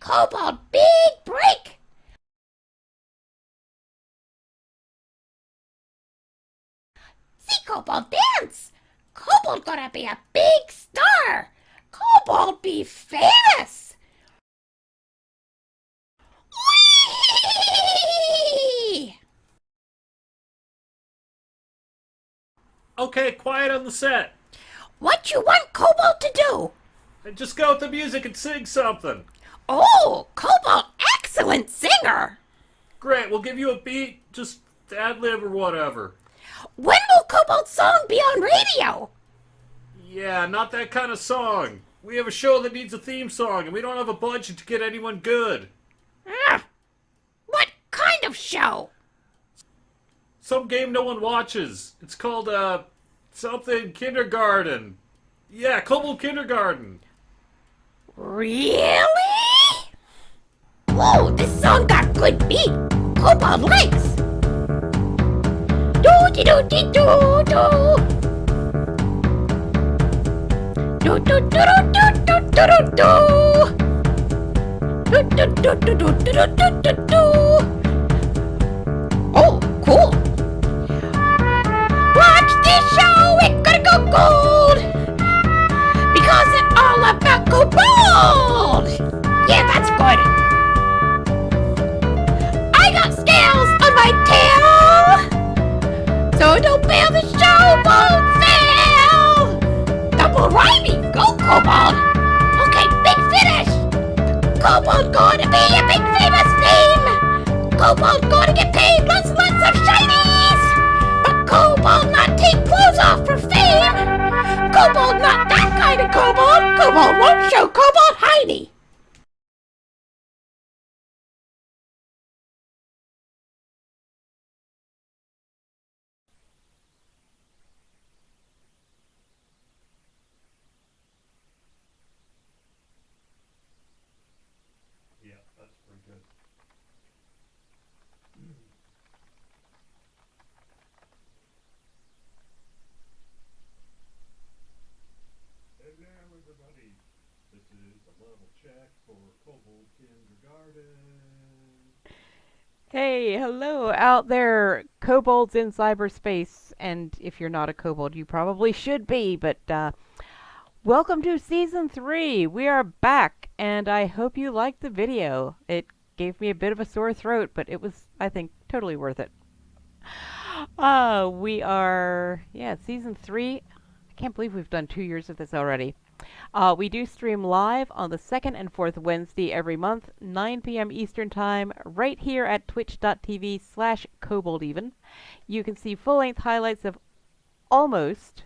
Kobold big break! See Kobold dance! Kobold gonna be a big star! Kobold be famous! Whee! Okay, quiet on the set. What you want Kobold to do? Just go with the music and sing something. Oh, Kobold, excellent singer! Great, we'll give you a beat, just ad-lib or whatever. When will Kobold's song be on radio? Yeah, not that kind of song. We have a show that needs a theme song, and we don't have a budget to get anyone good. What kind of show? Some game no one watches. It's called, something Kindergarten. Yeah, Kobold Kindergarten. Really? Whoa, this song got good beat. Kobold likes. Do-de-do-de-do-do. Do-do-do-do-do-do-do-do. Do-do-do-do-do-do-do-do-do. Oh, cool. Watch this show, it's gonna go gold. Because it's all about Kobold. Yeah, that's good. I got scales on my tail. So don't fail, the show won't fail. Double rhyming, go Kobold. Okay, big finish. Kobold gonna be a big famous name. Kobold gonna get paid lots and lots of shinies. But Kobold not take clothes off for fame. Kobold not that kind of Kobold. Kobold won't show Kobold Heidi. Yeah, that's pretty good. Hello, everybody. This is a level check for Kobold Kindergarten. Hey, hello out there, kobolds in cyberspace. And if you're not a kobold, you probably should be. But welcome to Season 3. We are back, and I hope you liked the video. It gave me a bit of a sore throat, but it was, I think, totally worth it. We are, Season 3. I can't believe we've done 2 years of this already. We do stream live on the second and fourth Wednesday every month, 9 p.m. Eastern Time, right here at twitch.tv/koboldeven. You can see full-length highlights of almost,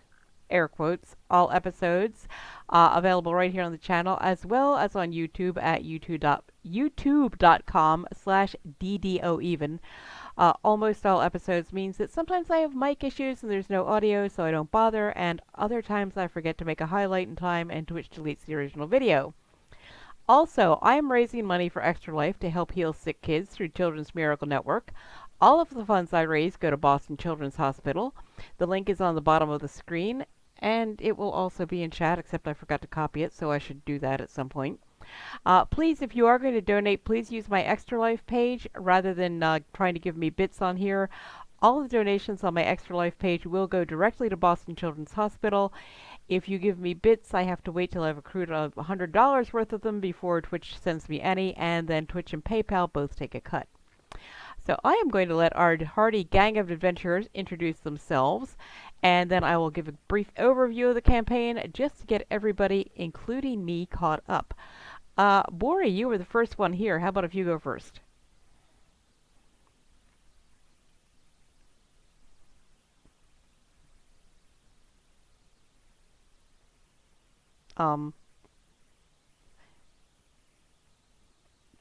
air quotes, all episodes available right here on the channel, as well as on YouTube at youtube.com/ddoeven. Almost all episodes means that sometimes I have mic issues and there's no audio, so I don't bother, and other times I forget to make a highlight in time and Twitch deletes the original video. Also, I am raising money for Extra Life to help heal sick kids through Children's Miracle Network. All of the funds I raise go to Boston Children's Hospital. The link is on the bottom of the screen, and it will also be in chat, except I forgot to copy it, so I should do that at some point. Please, if you are going to donate, please use my Extra Life page rather than trying to give me bits on here. All of the donations on my Extra Life page will go directly to Boston Children's Hospital. If you give me bits, I have to wait till I've accrued $100 worth of them before Twitch sends me any, and then Twitch and PayPal both take a cut. So I am going to let our hardy gang of adventurers introduce themselves, and then I will give a brief overview of the campaign just to get everybody, including me, caught up. Bori, you were the first one here. How about if you go first?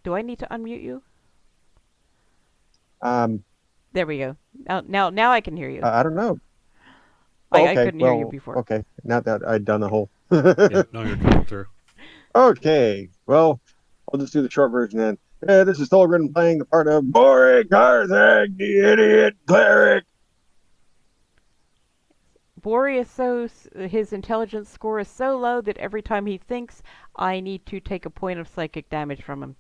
Do I need to unmute you? There we go. Now I can hear you. I don't know. I couldn't hear you before. Okay, now that I'd done the whole. Yeah, no, you're coming through. Okay, well, I'll just do the short version then. Yeah, this is Thorgren playing the part of Bori Karthag, the idiot cleric. Bori is his intelligence score is so low that every time he thinks, I need to take a point of psychic damage from him.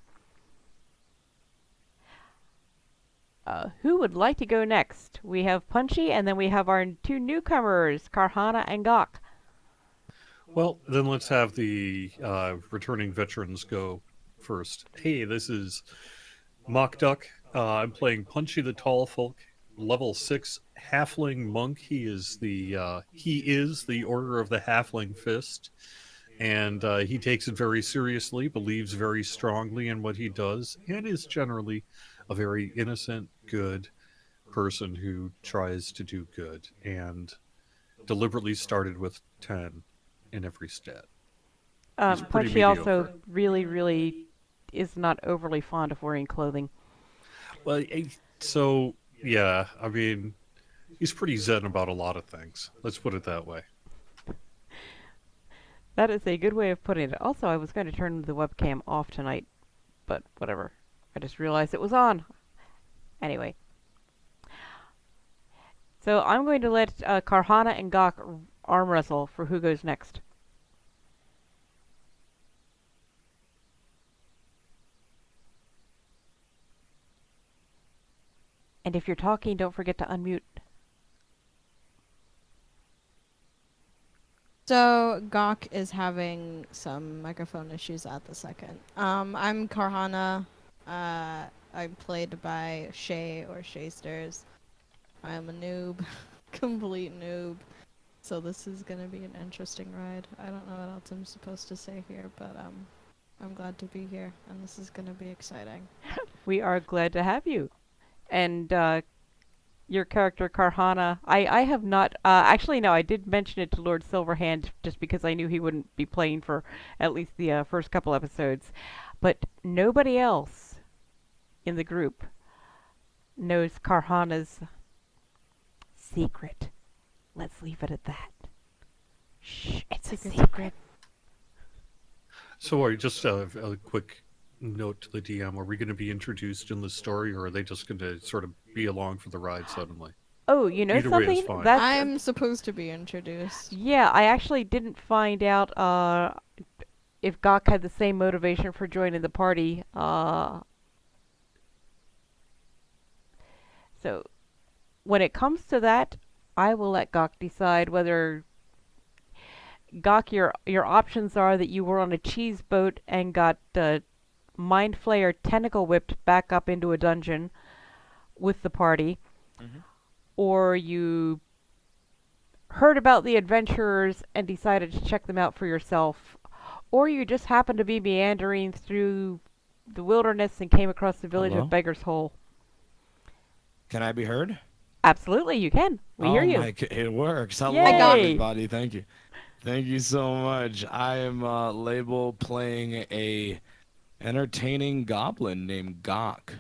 Who would like to go next? We have Punchy, and then we have our two newcomers, Carhana and Gaaq. Well, then let's have the returning veterans go first. Hey, this is Mock Duck. I'm playing Punchy the Tall Folk, level 6 halfling monk. He is the Order of the Halfling Fist, and he takes it very seriously, believes very strongly in what he does, and is generally a very innocent, good person who tries to do good, and deliberately started with 10 in every stat. He's pretty Punchy also mediocre. really is not overly fond of wearing clothing. Well, so yeah, I mean, he's pretty zen about a lot of things. Let's put it that way. That is a good way of putting it. Also, I was going to turn the webcam off tonight, but whatever. I just realized it was on. Anyway. So I'm going to let Carhana and Gaaq arm wrestle for who goes next. And if you're talking, don't forget to unmute. So Gaaq is having some microphone issues at the second. I'm Carhana. I'm played by Shay or Shaysters. I am a noob, complete noob. So this is gonna be an interesting ride. I don't know what else I'm supposed to say here, but I'm glad to be here, and this is gonna be exciting. We are glad to have you. And your character, Carhana, I have not... actually, no, I did mention it to Lord Silverhand just because I knew he wouldn't be playing for at least the first couple episodes. But nobody else in the group knows Carhana's secret. Let's leave it at that. Shh, it's a secret. So, just a quick note to the DM: are we going to be introduced in the story, or are they just going to sort of be along for the ride suddenly? Oh, you know Either way is something? fine. I'm supposed to be introduced. Yeah, I actually didn't find out if Gaaq had the same motivation for joining the party. So, when it comes to that, I will let Gaaq decide whether... Gaaq, your options are that you were on a cheese boat and got mind flayer tentacle whipped back up into a dungeon with the party, or you heard about the adventurers and decided to check them out for yourself, or you just happened to be meandering through the wilderness and came across the village Hello? of Beggar's Hole. Can I be heard? Absolutely, you can. We hear you. It works. Hello, Yay! everybody. Thank you. Thank you so much. I am Label playing a entertaining goblin named Gaaq.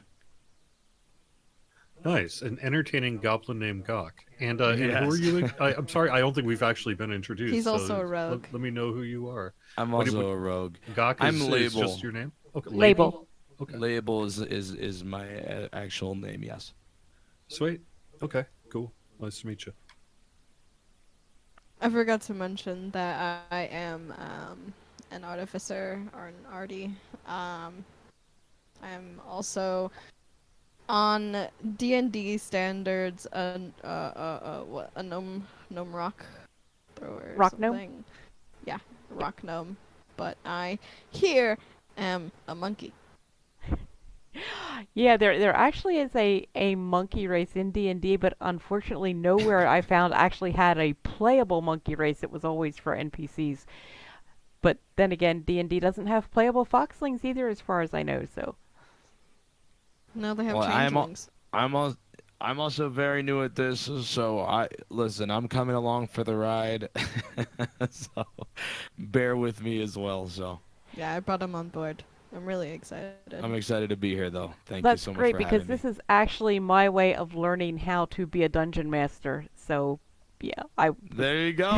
Nice, an entertaining goblin named Gaaq. And who Yes. are you? I'm sorry, I don't think we've actually been introduced. He's so also a rogue. Let me know who you are. I'm What do also you- a rogue. Gaaq I'm is Label. just your name? Okay, Label. Okay, Label is my actual name. Yes. sweet. Okay, cool. Nice to meet you. I forgot to mention that I am an artificer or an arty. I'm also on D&D standards a gnome rock thrower. Rock gnome? something. Yeah, rock gnome. But I here am a monkey. Yeah, there actually is a monkey race in D&D, but unfortunately nowhere I found actually had a playable monkey race. It was always for NPCs. But then again, D&D doesn't have playable foxlings either, as far as I know, so... Now they have Well, changelings. I'm also very new at this, so I'm coming along for the ride. So bear with me as well. So Yeah, I brought him on board. I'm really excited. I'm excited to be here, though. Thank That's you so much great, for because having this me. is actually my way of learning how to be a dungeon master, so... Yeah, There you go.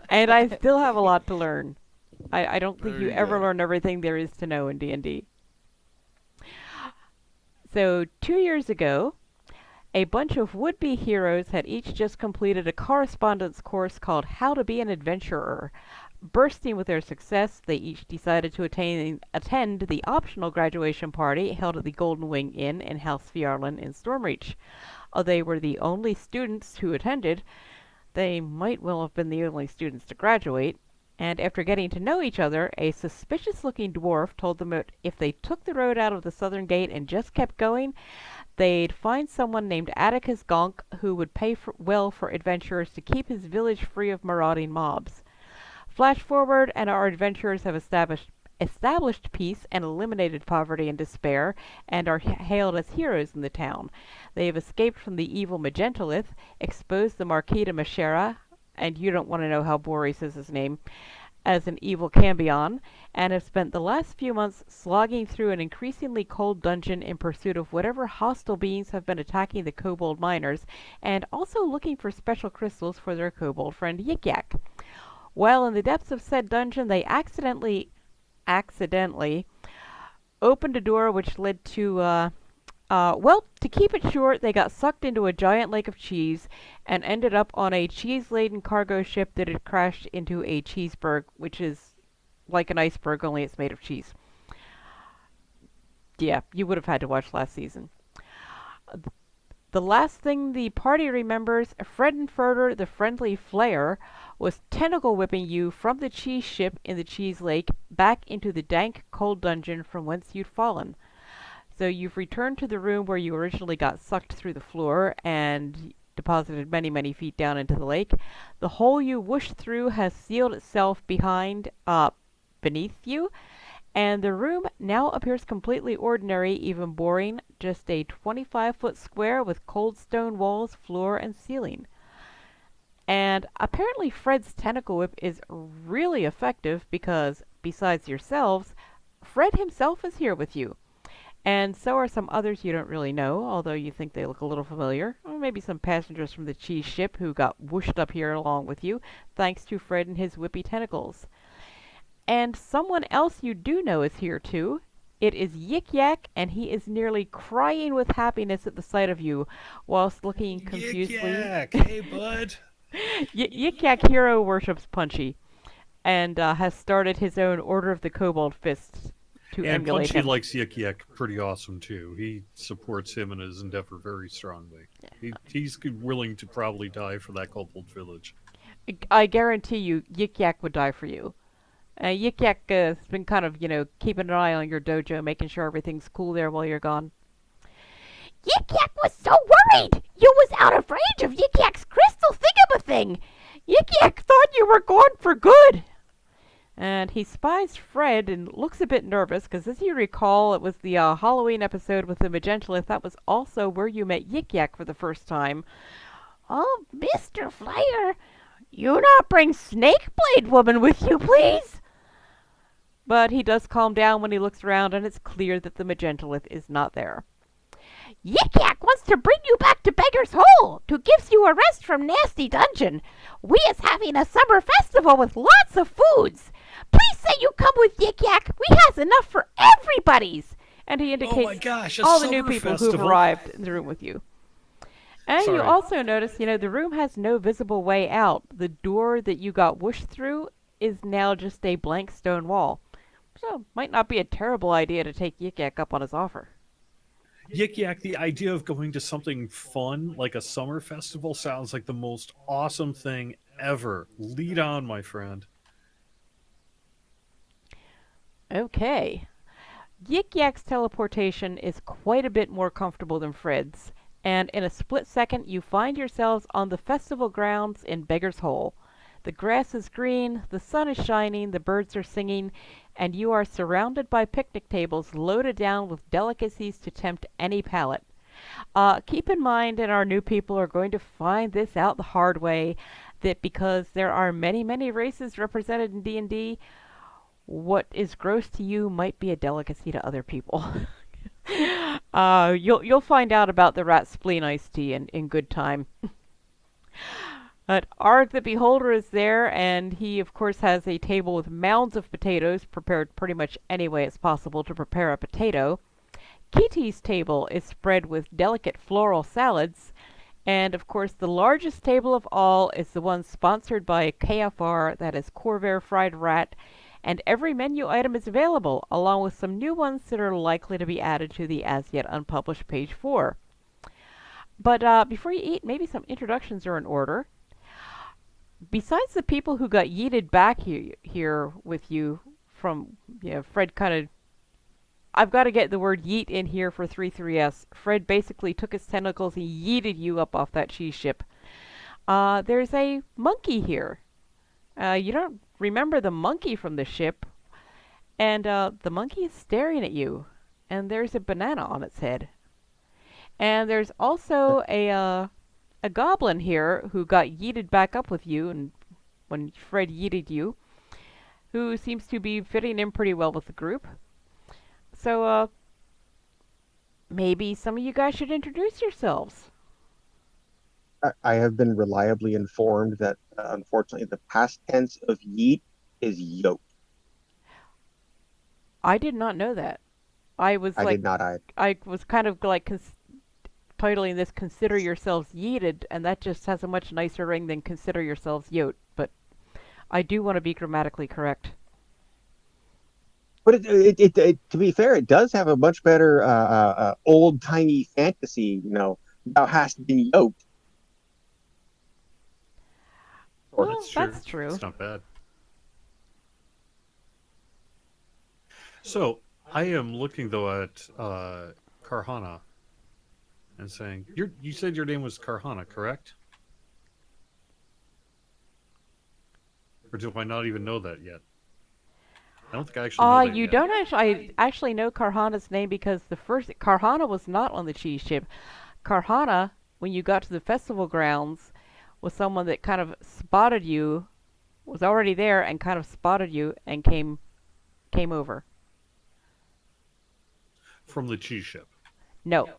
and I still have a lot to learn. I don't think Very you ever good. learn everything there is to know in D&D. So 2 years ago, a bunch of would-be heroes had each just completed a correspondence course called How to Be an Adventurer. Bursting with their success, they each decided to attend the optional graduation party held at the Golden Wing Inn in House Fjarlin in Stormreach. They were the only students who attended. They might well have been the only students to graduate, and after getting to know each other, a suspicious-looking dwarf told them that if they took the road out of the southern gate and just kept going, they'd find someone named Atticus Gaaq who would pay well for adventurers to keep his village free of marauding mobs. Flash forward, and our adventurers have established peace and eliminated poverty and despair, and are hailed as heroes in the town. They have escaped from the evil Magentalith, exposed the Marquis de Machera, and you don't want to know how Boris says his name, as an evil Cambion, and have spent the last few months slogging through an increasingly cold dungeon in pursuit of whatever hostile beings have been attacking the kobold miners, and also looking for special crystals for their kobold friend Yik-Yak. While in the depths of said dungeon, they accidentally opened a door which led to, well, to keep it short, they got sucked into a giant lake of cheese and ended up on a cheese-laden cargo ship that had crashed into a cheeseberg, which is like an iceberg, only it's made of cheese. Yeah, you would have had to watch last season. The last thing the party remembers, Fredenfurter, the friendly flayer, was tentacle whipping you from the cheese ship in the cheese lake back into the dank, cold dungeon from whence you'd fallen. So you've returned to the room where you originally got sucked through the floor and deposited many, many feet down into the lake. The hole you whooshed through has sealed itself beneath you, and the room now appears completely ordinary, even boring, just a 25-foot square with cold stone walls, floor, and ceiling. And apparently Fred's tentacle whip is really effective because, besides yourselves, Fred himself is here with you. And so are some others you don't really know, although you think they look a little familiar. Or maybe some passengers from the cheese ship who got whooshed up here along with you, thanks to Fred and his whippy tentacles. And someone else you do know is here too. It is Yik-Yak, and he is nearly crying with happiness at the sight of you, whilst looking confusedly... Yik-Yak! Hey, bud! Yik-Yak hero worships Punchy, and has started his own Order of the Kobold Fists to And emulate Punchy him. likes Yik-Yak pretty awesome, too. He supports him in his endeavor very strongly. He's willing to probably die for that kobold village. I guarantee you, Yik-Yak would die for you. Yik-Yak has been kind of, keeping an eye on your dojo, making sure everything's cool there while you're gone. Yik-Yak was so worried! You was out of range of Yik-Yak's crystal thingamathing! Yik-Yak thought you were gone for good! And he spies Fred and looks a bit nervous, because as you recall, it was the Halloween episode with the Magentalith. That was also where you met Yik-Yak for the first time. Oh, Mr. Flyer, you not bring Snakeblade Woman with you, please? But he does calm down when he looks around, and it's clear that the Magentalith is not there. Yik-Yak wants to bring you back to Beggar's Hole to gives you a rest from nasty dungeon. We is having a summer festival with lots of foods. Please say you come with Yik-Yak. We has enough for everybody's. And he indicates Oh my gosh, a all the new summer people who've festival. arrived in the room with you. And Sorry. you also notice, the room has no visible way out. The door that you got whooshed through is now just a blank stone wall. So, might not be a terrible idea to take Yik-Yak up on his offer. Yik-Yak, the idea of going to something fun, like a summer festival, sounds like the most awesome thing ever. Lead on, my friend. Okay. Yik-Yak's teleportation is quite a bit more comfortable than Fred's, and in a split second you find yourselves on the festival grounds in Beggar's Hole. The grass is green, the sun is shining, the birds are singing, and you are surrounded by picnic tables loaded down with delicacies to tempt any palate. Keep in mind, and our new people are going to find this out the hard way, that because there are many, many races represented in D&D, what is gross to you might be a delicacy to other people. You'll find out about the rat spleen iced tea in good time. But Arg the Beholder is there, and he, of course, has a table with mounds of potatoes, prepared pretty much any way it's possible to prepare a potato. Kitty's table is spread with delicate floral salads, And of course, the largest table of all is the one sponsored by KFR, that is Corvair Fried Rat, and every menu item is available, along with some new ones that are likely to be added to the as yet unpublished page 4. But before you eat, maybe some introductions are in order. Besides the people who got yeeted back here with you from, Fred kind of. I've got to get the word yeet in here for 33S. Fred basically took his tentacles and yeeted you up off that cheese ship. There's a monkey here. You don't remember the monkey from the ship, and the monkey is staring at you, and there's a banana on its head. And there's also a goblin here who got yeeted back up with you, and when Fred yeeted you, who seems to be fitting in pretty well with the group. So, maybe some of you guys should introduce yourselves. I have been reliably informed that, unfortunately, the past tense of yeet is yote. I did not know that. I was I like, did not. I was kind of like titling this "Consider Yourselves Yeeted," and that just has a much nicer ring than "Consider Yourselves Yote." But I do want to be grammatically correct. But to be fair, it does have a much better old timey fantasy. Thou hast been yoked. Well, that's true. It's not bad. So I am looking though at Carhana and saying, you said your name was Carhana, correct? Or do I not even know that yet? I don't think I actually know that You yet. don't actually know Carhana's name because the first Carhana was not on the cheese ship. Carhana, when you got to the festival grounds, was someone that kind of spotted you, was already there and kind of spotted you and came over. From the cheese ship. No.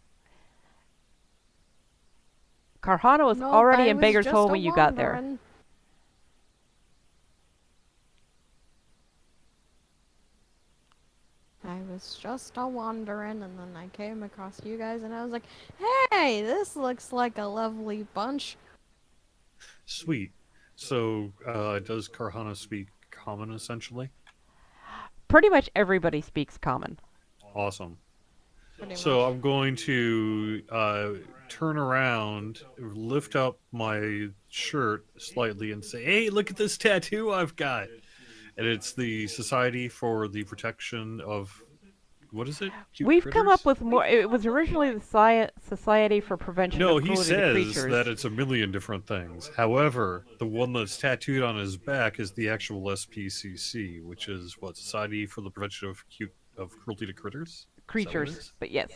Carhana was Nope, already I in was Beggar's just Hole a when you got there. wandering. I was just a wandering, and then I came across you guys, and I was like, hey, this looks like a lovely bunch. Sweet. So does Carhana speak common essentially? Pretty much everybody speaks common. Awesome. Pretty So much. I'm going to turn around, lift up my shirt slightly, and say, "Hey, look at this tattoo I've got!" And it's the Society for the Protection of, what is it? Cute We've critters? come up with more. It was originally the Society for Prevention No, of he Cruelty to says Creatures. that it's a million different things. However, the one that's tattooed on his back is the actual SPCC, which is what, Society for the Prevention of Cruelty to Critters. Creatures, but yes.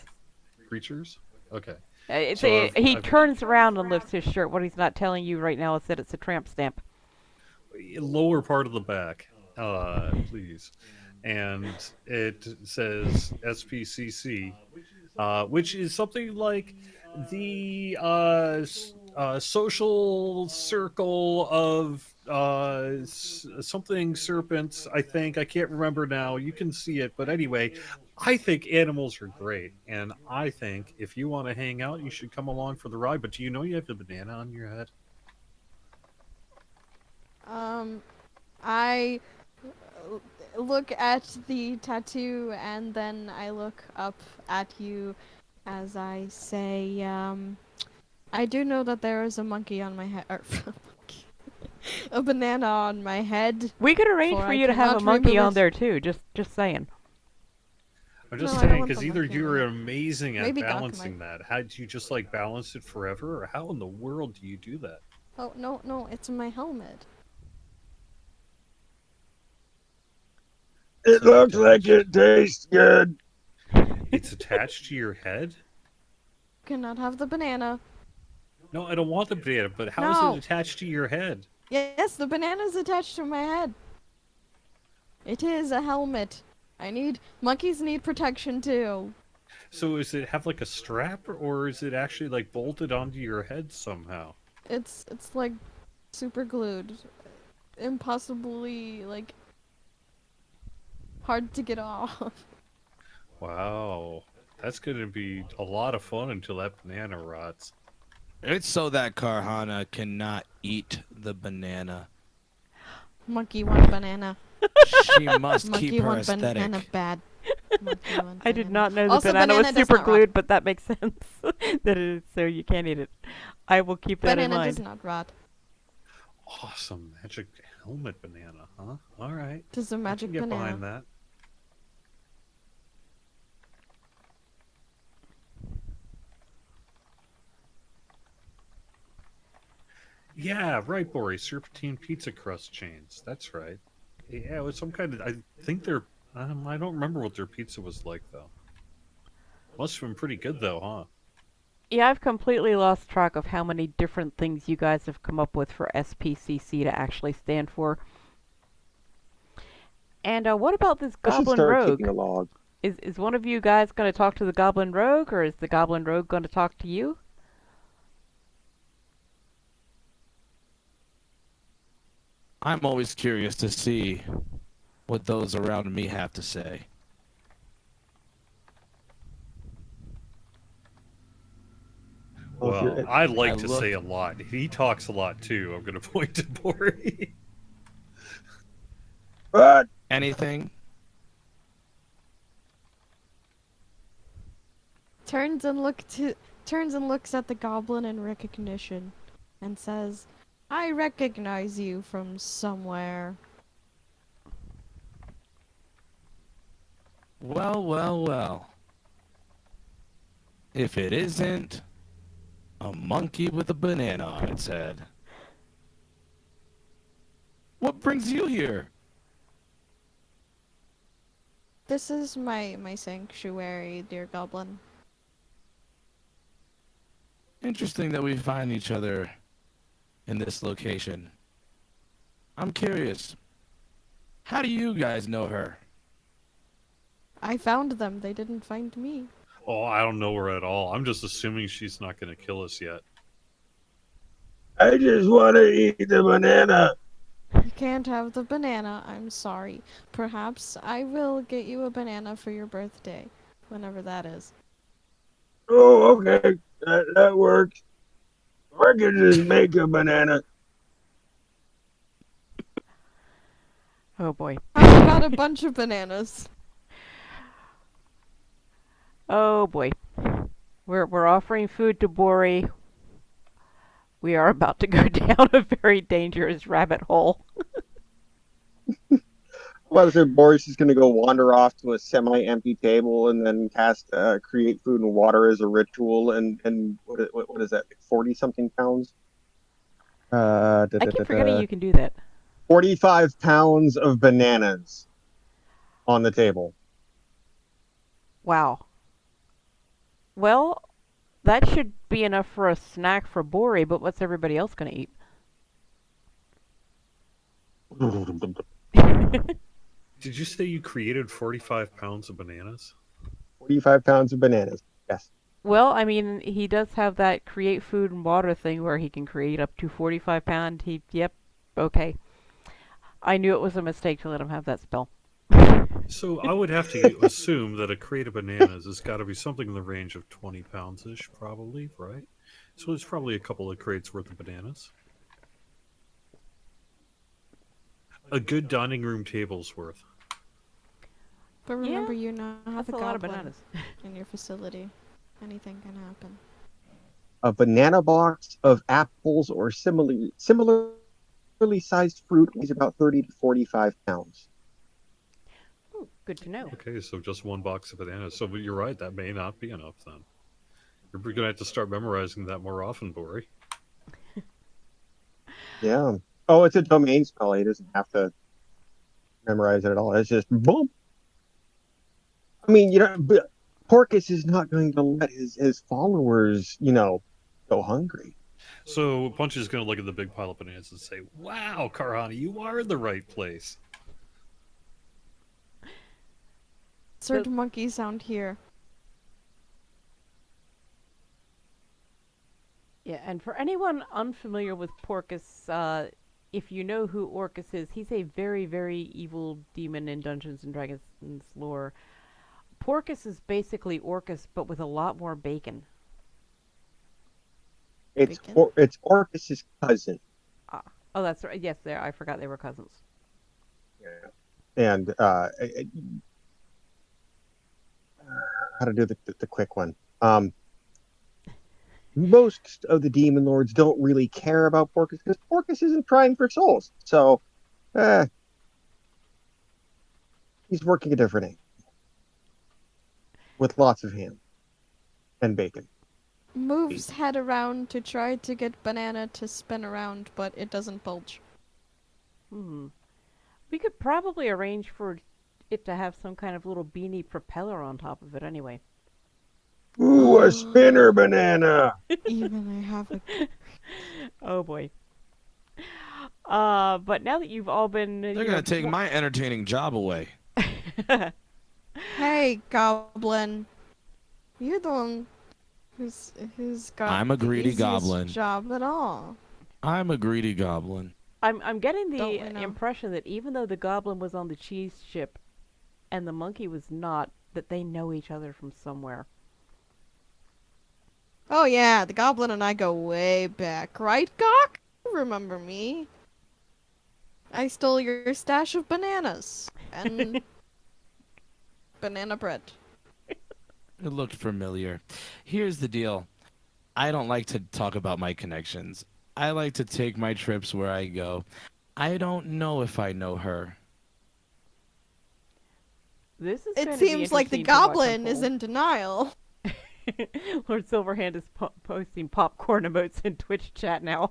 Creatures. Okay. It's So he I've turns around and lifts his shirt. What he's not telling you right now is that it's a tramp stamp. lower part of the back, please, and it says SPCC, which is something like the social circle of something serpents. I think I can't remember now. You can see it, but anyway, I think animals are great, and I think if you want to hang out, you should come along for the ride. But do you know you have the banana on your head? I look at the tattoo and then I look up at you as I say, I do know that there is a monkey on my head, or a banana on my head. We could arrange for I you to have a cannot monkey remove on it. there too. Just saying. I'm just No, I don't saying, want because the either monkey you're on. amazing at Maybe Gaaq balancing that. How do you just like balance it forever, or how in the world do you do that? Oh, no, it's in my helmet. It So looks like attached. it tastes good. It's attached to your head? Cannot have the banana. No, I don't want the banana, but how is No. it attached to your head? Yes, the banana's attached to my head. It is a helmet. Monkeys need protection too. So does it have like a strap, or is it actually like bolted onto your head somehow? It's like super glued. Impossibly, like, hard to get off. Wow. That's going to be a lot of fun until that banana rots. It's so that Carhana cannot eat the banana. Monkey want banana. She must Monkey keep her want banana aesthetic. bad. Monkey want I did banana. not know the Also, banana was banana does super not rot. glued, but that makes sense. That it is so you can't eat it. I will keep that in Banana mind. does not rot. Awesome magic helmet banana, huh? All right. Does a I magic can get banana. behind that. Yeah, right, Boris. Serpentine pizza crust chains. That's right. Yeah, it was some kind of. I think they're. I don't remember what their pizza was like though. Must have been pretty good though, huh? Yeah, I've completely lost track of how many different things you guys have come up with for SPCC to actually stand for. And what about this I should Goblin start Rogue? keeping a log. Is one of you guys going to talk to the Goblin Rogue, or is the Goblin Rogue going to talk to you? I'm always curious to see what those around me have to say. Well, if Well, you're, I like I to look- say a lot. He talks a lot too. I'm going to point to Bori. but Anything? Turns and looks at the goblin in recognition, and says, "I recognize you from somewhere." Well, well, well. If it isn't a monkey with a banana on its head. What brings you here? This is my sanctuary, dear goblin. Interesting that we find each other in this location. I'm curious. How do you guys know her? I found them. They didn't find me. Oh, I don't know her at all. I'm just assuming she's not going to kill us yet. I just want to eat the banana. You can't have the banana. I'm sorry. Perhaps I will get you a banana for your birthday, whenever that is. Oh, okay, that works. Or I could just make a banana. Oh boy. How about a bunch of bananas? Oh boy. We're offering food to Bori. We are about to go down a very dangerous rabbit hole. Well, I say Boris is going to go wander off to a semi-empty table and then cast create food and water as a ritual. And what is that? 40-something pounds. I keep forgetting you can do that. 45 pounds of bananas on the table. Wow. Well, that should be enough for a snack for Bori, but what's everybody else going to eat? Did you say you created 45 pounds of bananas? 45 pounds of bananas. Yes. Well, I mean, he does have that create food and water thing where he can create up to 45 pound. Yep, okay. I knew it was a mistake to let him have that spell. So I would have to assume that a crate of bananas has got to be something in the range of 20 pounds-ish, probably, right? So it's probably a couple of crates worth of bananas. A good dining room table's worth. But remember, you now have That's a a lot of goblin bananas. in your facility. Anything can happen. A banana box of apples or similarly sized fruit weighs about 30 to 45 pounds. Ooh, good to know. Okay, so just one box of bananas. So you're right, that may not be enough then. You're going to have to start memorizing that more often, Bori. Yeah. Oh, it's a domain spell. He doesn't have to memorize it at all. It's just boom. I mean, but Porcus is not going to let his followers, go hungry. So Punch is going to look at the big pile of bananas and say, "Wow, Carhana, you are in the right place." Certain monkey sound here. Yeah, and for anyone unfamiliar with Porcus, if you know who Orcus is, he's a very, very evil demon in Dungeons and Dragons lore. Porcus is basically Orcus, but with a lot more bacon. Bacon. It's Orcus's cousin. Oh, that's right. Yes, there. I forgot they were cousins. Yeah. And how to do the quick one. Most of the demon lords don't really care about Porcus because Porcus isn't trying for souls. So, he's working a different angle with lots of ham and bacon. Moves head around to try to get Banana to spin around, but it doesn't bulge. We could probably arrange for it to have some kind of little beanie propeller on top of it anyway. Ooh, a spinner banana! Even I have a... Oh boy. But now that you've all been... They're gonna take my entertaining job away. Hey, goblin. You're the one who's got I'm a greedy the goblin. easiest job at all. I'm a greedy goblin. I'm getting Don't the we know? impression that even though the goblin was on the cheese ship and the monkey was not, that they know each other from somewhere. Oh yeah, the goblin and I go way back, right, Gaaq? You remember me? I stole your stash of bananas and banana bread. It looked familiar. Here's the deal. I don't like to talk about my connections. I like to take my trips where I go. I don't know if I know her. This is It going to be seems like the interesting to watch goblin is unfold. in denial. Lord Silverhand is posting popcorn emotes in Twitch chat now.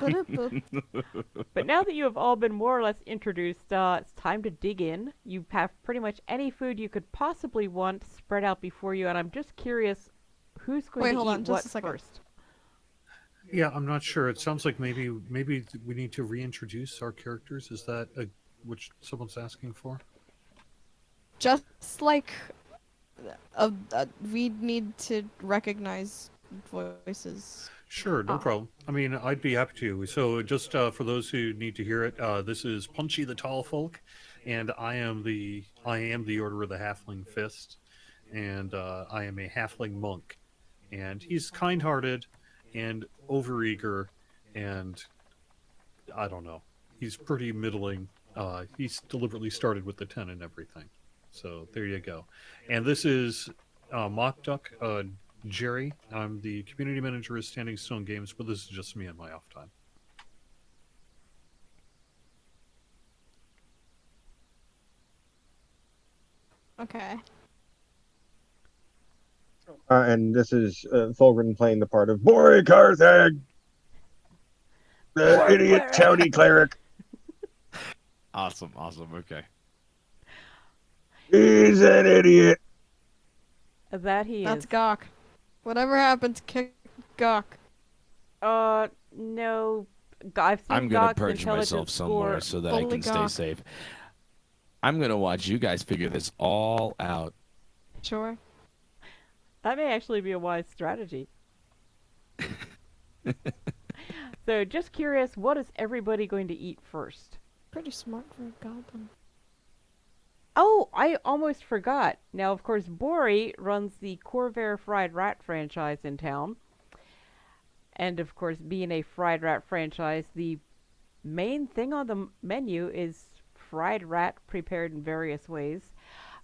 But now that you have all been more or less introduced, it's time to dig in. You have pretty much any food you could possibly want spread out before you, and I'm just curious who's going Wait, to hold eat on, just what a second. first. Yeah, I'm not sure. It sounds like maybe we need to reintroduce our characters. Is that which someone's asking for? Just like we need to recognize voices. Sure, no problem. I mean, I'd be happy to. So, just for those who need to hear it, this is Punchy the Tall Folk, and I am the Order of the Halfling Fist, and I am a halfling monk, and he's kind-hearted and overeager, and I don't know, he's pretty middling. He's deliberately started with the 10 and everything. So there you go. And this is Mock Duck. Jerry, I'm the community manager of Standing Stone Games, but this is just me on my off time. Okay. And this is Fulgrim playing the part of Bory Carthag, the Poor idiot cleric. towny cleric. Awesome. Okay. He's an idiot. That he That's is. Gaaq. Whatever happens, kick Gaaq. No. I've seen I'm gonna Gaaq's purge intelligence myself somewhere score. so that I Holy can stay Gaaq. safe. I'm gonna watch you guys figure this all out. Sure. That may actually be a wise strategy. So, just curious, what is everybody going to eat first? Pretty smart for a goblin. Oh, I almost forgot. Now, of course, Bori runs the Corvair Fried Rat franchise in town. And, of course, being a fried rat franchise, the main thing on the menu is fried rat prepared in various ways.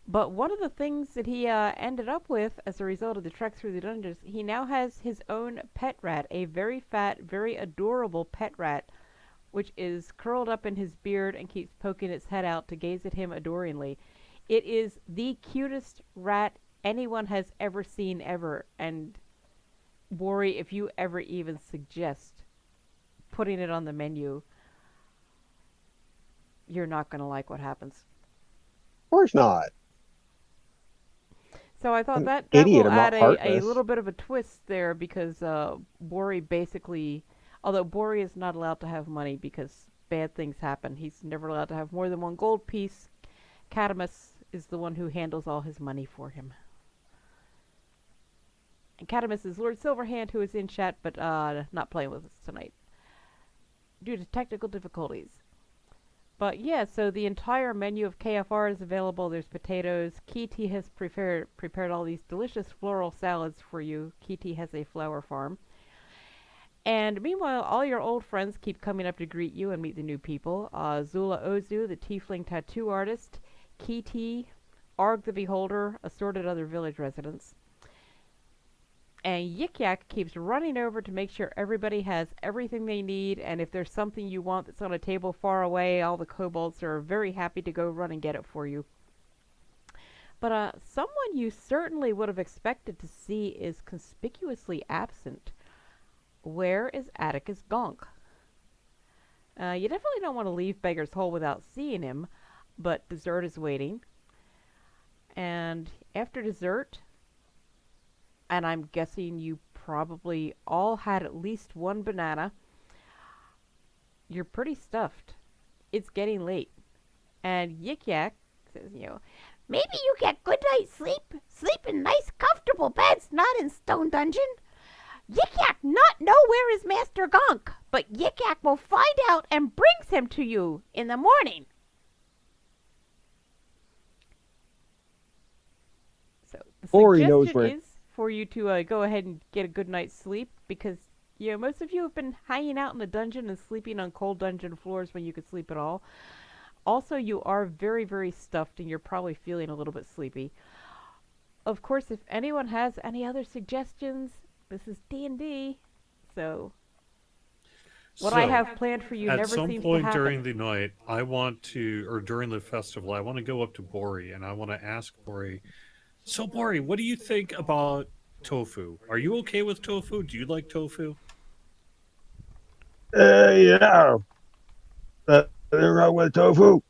But one of the things that he ended up with as a result of the trek through the dungeons, he now has his own pet rat, a very fat, very adorable pet rat, which is curled up in his beard and keeps poking its head out to gaze at him adoringly. It is the cutest rat anyone has ever seen ever, and Bori, if you ever even suggest putting it on the menu, you're not going to like what happens. Of course not. So I thought I'm that idiot, will I'm not add a heartless. little bit of a twist there because Bori basically, although Bori is not allowed to have money because bad things happen, he's never allowed to have more than one gold piece. Catamus is the one who handles all his money for him. And Catamus is Lord Silverhand, who is in chat but not playing with us tonight due to technical difficulties. But yeah, so the entire menu of KFR is available. There's potatoes. Kitty has prepared all these delicious floral salads for you. Kitty has a flower farm. And meanwhile, all your old friends keep coming up to greet you and meet the new people. Zula Ozu, the tiefling tattoo artist, Kitty, Arg the Beholder, assorted other village residents. And Yik Yak keeps running over to make sure everybody has everything they need, and if there's something you want that's on a table far away, all the kobolds are very happy to go run and get it for you. But someone you certainly would have expected to see is conspicuously absent. Where is Atticus Gaaq? You definitely don't want to leave Beggar's Hole without seeing him, but dessert is waiting. And after dessert, and I'm guessing you probably all had at least one banana, you're pretty stuffed. It's getting late. And Yik Yak says, maybe you get good night's sleep. Sleep in nice, comfortable beds, not in Stone Dungeon. Yik Yak not know where is Master Gaaq, but Yik Yak will find out and brings him to you in the morning. So the Or he knows suggestion where. is for you to go ahead and get a good night's sleep, because most of you have been hanging out in the dungeon and sleeping on cold dungeon floors when you could sleep at all. Also, you are very, very stuffed and you're probably feeling a little bit sleepy. Of course, if anyone has any other suggestions, this is D&D, so what I have planned for you never seems to happen. At some point during the night, or during the festival, I want to go up to Bori and I want to ask Bori, so Bori, what do you think about tofu? Are you okay with tofu? Do you like tofu? Yeah. Nothing wrong with tofu.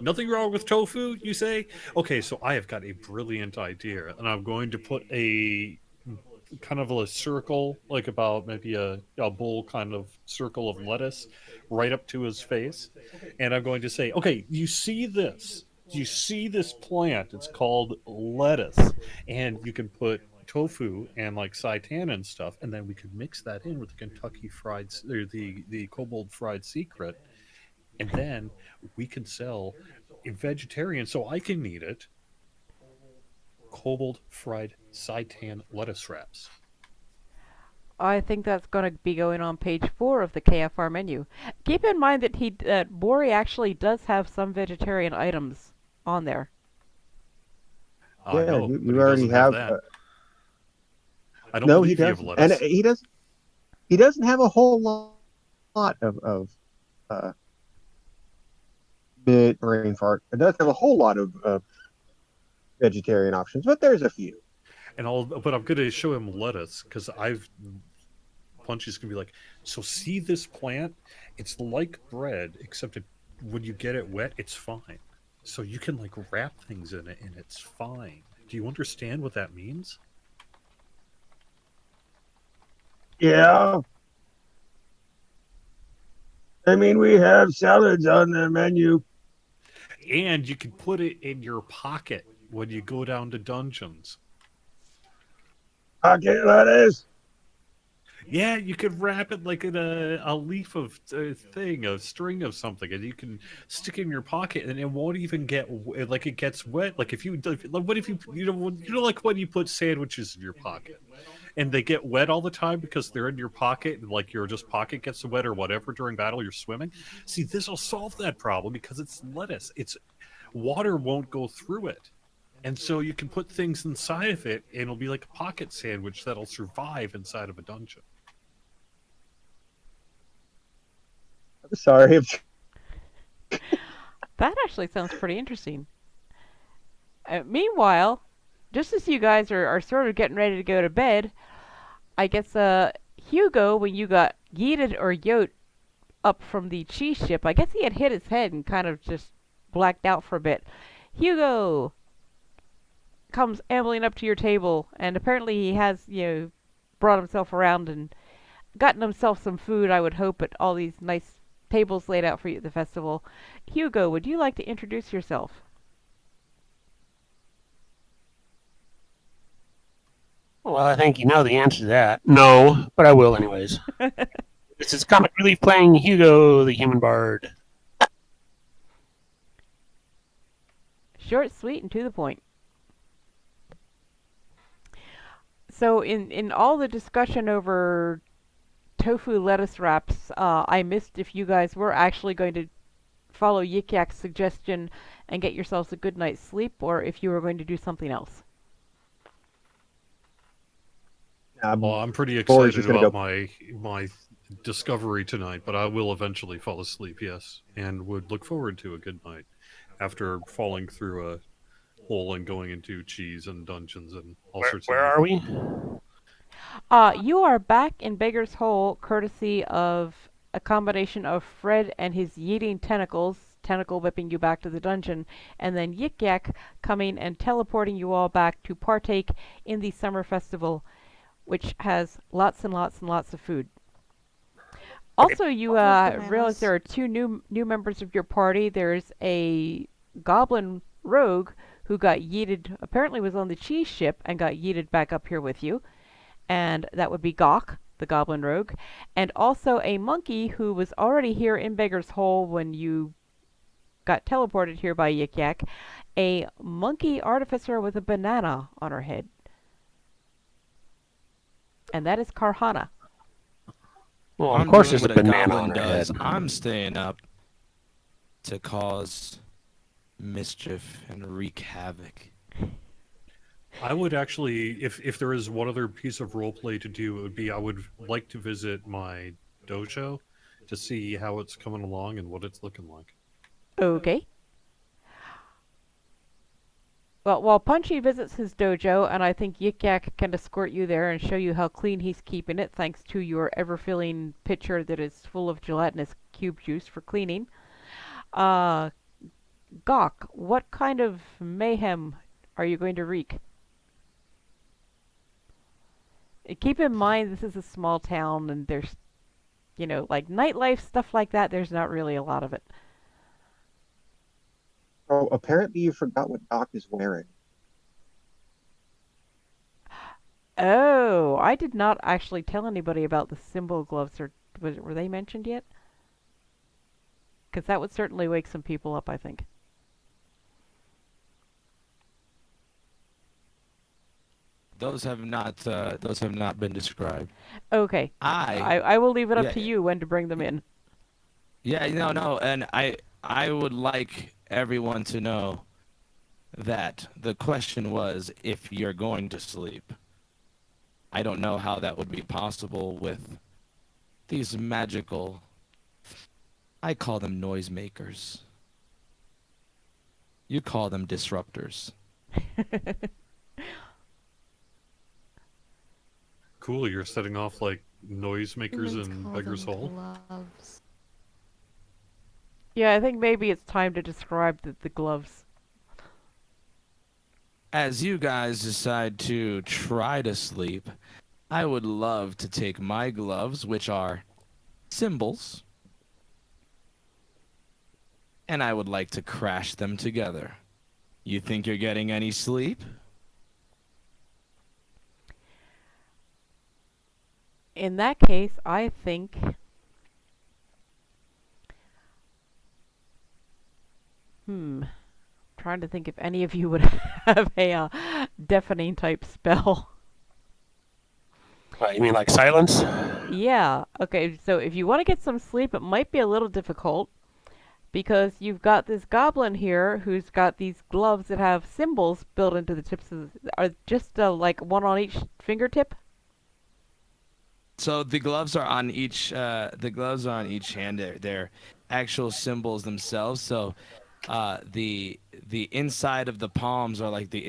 Nothing wrong with tofu, you say? Okay, so I have got a brilliant idea, and I'm going to put a kind of a circle, like about maybe a bowl kind of circle of lettuce right up to his face. And I'm going to say, okay, you see this? You see this plant? It's called lettuce. And you can put tofu and like seitan and stuff, and then we could mix that in with the Kentucky fried, or the Kobold fried secret. And then we can sell a vegetarian, so I can eat it, Kobold fried seitan lettuce wraps. I think that's going to be going on page 4 of the KFR menu. Keep in mind that Bori actually does have some vegetarian items on there. I know, but you he already doesn't have. that. I don't No, believe he you have doesn't, and lettuce. he doesn't have a whole lot of brain fart. It doesn't have a whole lot of vegetarian options, but there's a few. But I'm going to show him lettuce because Punchy's going to be like, so see this plant? It's like bread, except when you get it wet, it's fine. So you can like wrap things in it, and it's fine. Do you understand what that means? Yeah. I mean, we have salads on the menu. And you can put it in your pocket when you go down to dungeons. Pocket lettuce. Yeah, you could wrap it like in a leaf of a string of something, and you can stick it in your pocket, and it won't even get like it gets wet. Like what if you like when you put sandwiches in your pocket, and they get wet all the time because they're in your pocket, and like your just pocket gets wet or whatever during battle you're swimming. See, this will solve that problem because it's lettuce. It's water won't go through it. And so you can put things inside of it, and it'll be like a pocket sandwich that'll survive inside of a dungeon. I'm sorry. That actually sounds pretty interesting. Meanwhile, just as you guys are sort of getting ready to go to bed, I guess Hugo, when you got yeeted or yote up from the cheese ship, I guess he had hit his head and kind of just blacked out for a bit. Hugo comes ambling up to your table, and apparently he has, brought himself around and gotten himself some food, I would hope, at all these nice tables laid out for you at the festival. Hugo, would you like to introduce yourself? Well, I think you know the answer to that. No, but I will anyways. This is Comic Relief playing Hugo, the Human Bard. Short, sweet, and to the point. So in all the discussion over tofu lettuce wraps, I missed if you guys were actually going to follow Yik-Yak's suggestion and get yourselves a good night's sleep, or if you were going to do something else. Well, I'm pretty Boris excited is gonna about go. my discovery tonight, but I will eventually fall asleep, yes, and would look forward to a good night after falling through a hole and going into cheese and dungeons and all sorts of Where are we? You are back in Beggar's Hole, courtesy of a combination of Fred and his yeeting tentacles, tentacle whipping you back to the dungeon, and then Yik-Yak coming and teleporting you all back to partake in the summer festival, which has lots and lots and lots of food. Also, you realize there are two new members of your party. There's a goblin rogue who got yeeted, apparently was on the cheese ship and got yeeted back up here with you. And that would be Gaaq, the goblin rogue. And also a monkey who was already here in Beggar's Hole when you got teleported here by Yik-Yak. A monkey artificer with a banana on her head. And that is Carhana. Well, I'm of course doing there's a what a banana goblin on her does. head. I'm staying up to cause mischief and wreak havoc. I would actually, if there is one other piece of roleplay to do, it would be I would like to visit my dojo to see how it's coming along and what it's looking like. Okay. Well, while Punchy visits his dojo, and I think Yik-Yak can escort you there and show you how clean he's keeping it, thanks to your ever-filling pitcher that is full of gelatinous cube juice for cleaning. Gaaq, what kind of mayhem are you going to wreak? Keep in mind, this is a small town, and there's, like nightlife, stuff like that, there's not really a lot of it. Oh, apparently you forgot what Doc is wearing. Oh, I did not actually tell anybody about the cymbal-gloves, or were they mentioned yet? Because that would certainly wake some people up, I think. Those have not been described. Okay. I will leave it up to you when to bring them in. Yeah, no, and I would like everyone to know that the question was if you're going to sleep. I don't know how that would be possible with these magical, I call them noisemakers. You call them disruptors. Cool, you're setting off like noisemakers Humans in call Beggar's them Hole. gloves. Yeah, I think maybe it's time to describe the gloves. As you guys decide to try to sleep, I would love to take my gloves, which are cymbals, and I would like to crash them together. You think you're getting any sleep? In that case, I think trying to think if any of you would have a deafening type spell. You mean like silence? Yeah, okay, so if you want to get some sleep, it might be a little difficult, because you've got this goblin here who's got these gloves that have symbols built into the tips of are just like one on each fingertip? So the gloves are on each hand. They're actual symbols themselves. So the inside of the palms are like the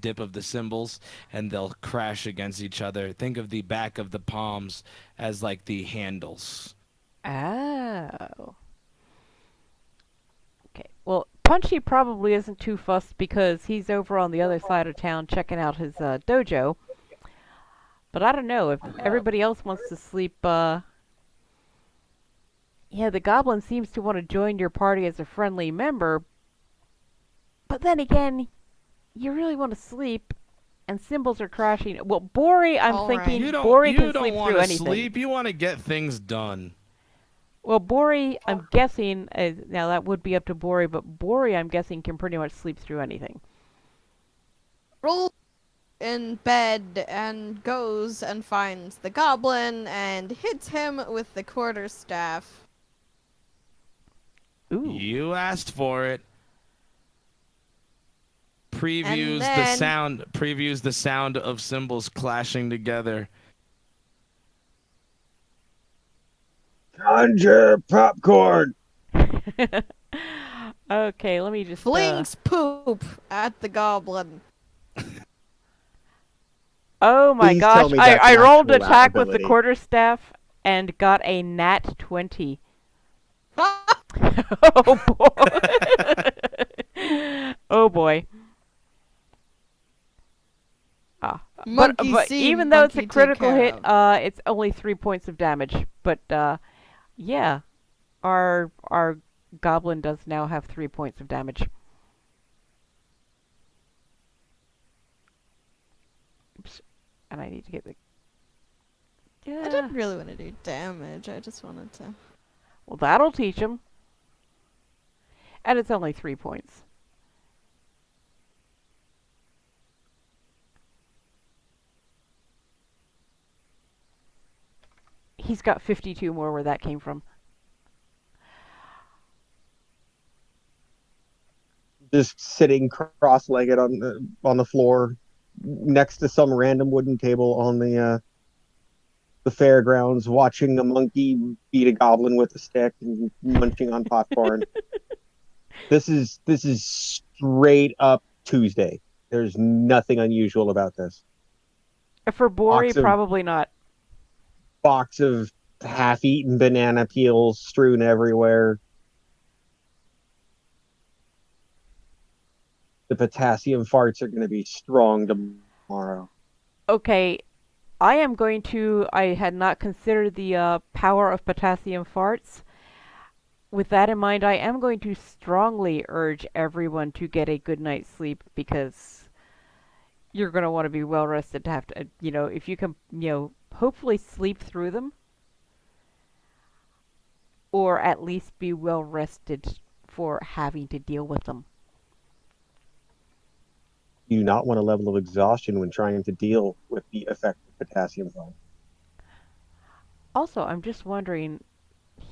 dip of the symbols, and they'll crash against each other. Think of the back of the palms as like the handles. Oh. Okay. Well, Punchy probably isn't too fussed because he's over on the other side of town checking out his dojo. But I don't know if everybody else wants to sleep. Yeah, the goblin seems to want to join your party as a friendly member. But then again, you really want to sleep, and symbols are crashing. Well, Bori, I'm All thinking You Bori don't can sleep want through to anything. sleep. You want to get things done. Well, Bori, I'm guessing, now that would be up to Bori, but Bori, I'm guessing, can pretty much sleep through anything. Roll in bed and goes and finds the goblin and hits him with the quarterstaff. Ooh. You asked for it. And then- Previews the sound of cymbals clashing together. Conjure popcorn. Okay, let me just... Flings poop at the goblin. Oh my Please gosh, tell me that's I an rolled actual attack with the ability. quarterstaff and got a nat 20. Oh boy. Oh boy. Monkey but see, even though it's a monkey take critical care hit, of. it's only 3 points of damage. But yeah, our goblin does now have 3 points of damage. Oops. And I need to get the... I Yeah. didn't really want to do damage. I just wanted to. Well, that'll teach him. And it's only 3 points. He's got 52 more where that came from. Just sitting cross-legged on the floor next to some random wooden table on the fairgrounds, watching a monkey beat a goblin with a stick and munching on popcorn. This is straight up Tuesday. There's nothing unusual about this. For Bori, Box of- probably not. Box of half-eaten banana peels strewn everywhere. The potassium farts are going to be strong tomorrow. Okay, I had not considered the power of potassium farts. With that in mind, I am going to strongly urge everyone to get a good night's sleep because you're going to want to be well rested to have to, if you can, hopefully sleep through them. Or at least be well rested for having to deal with them. You do not want a level of exhaustion when trying to deal with the effect of potassium salt. Also, I'm just wondering,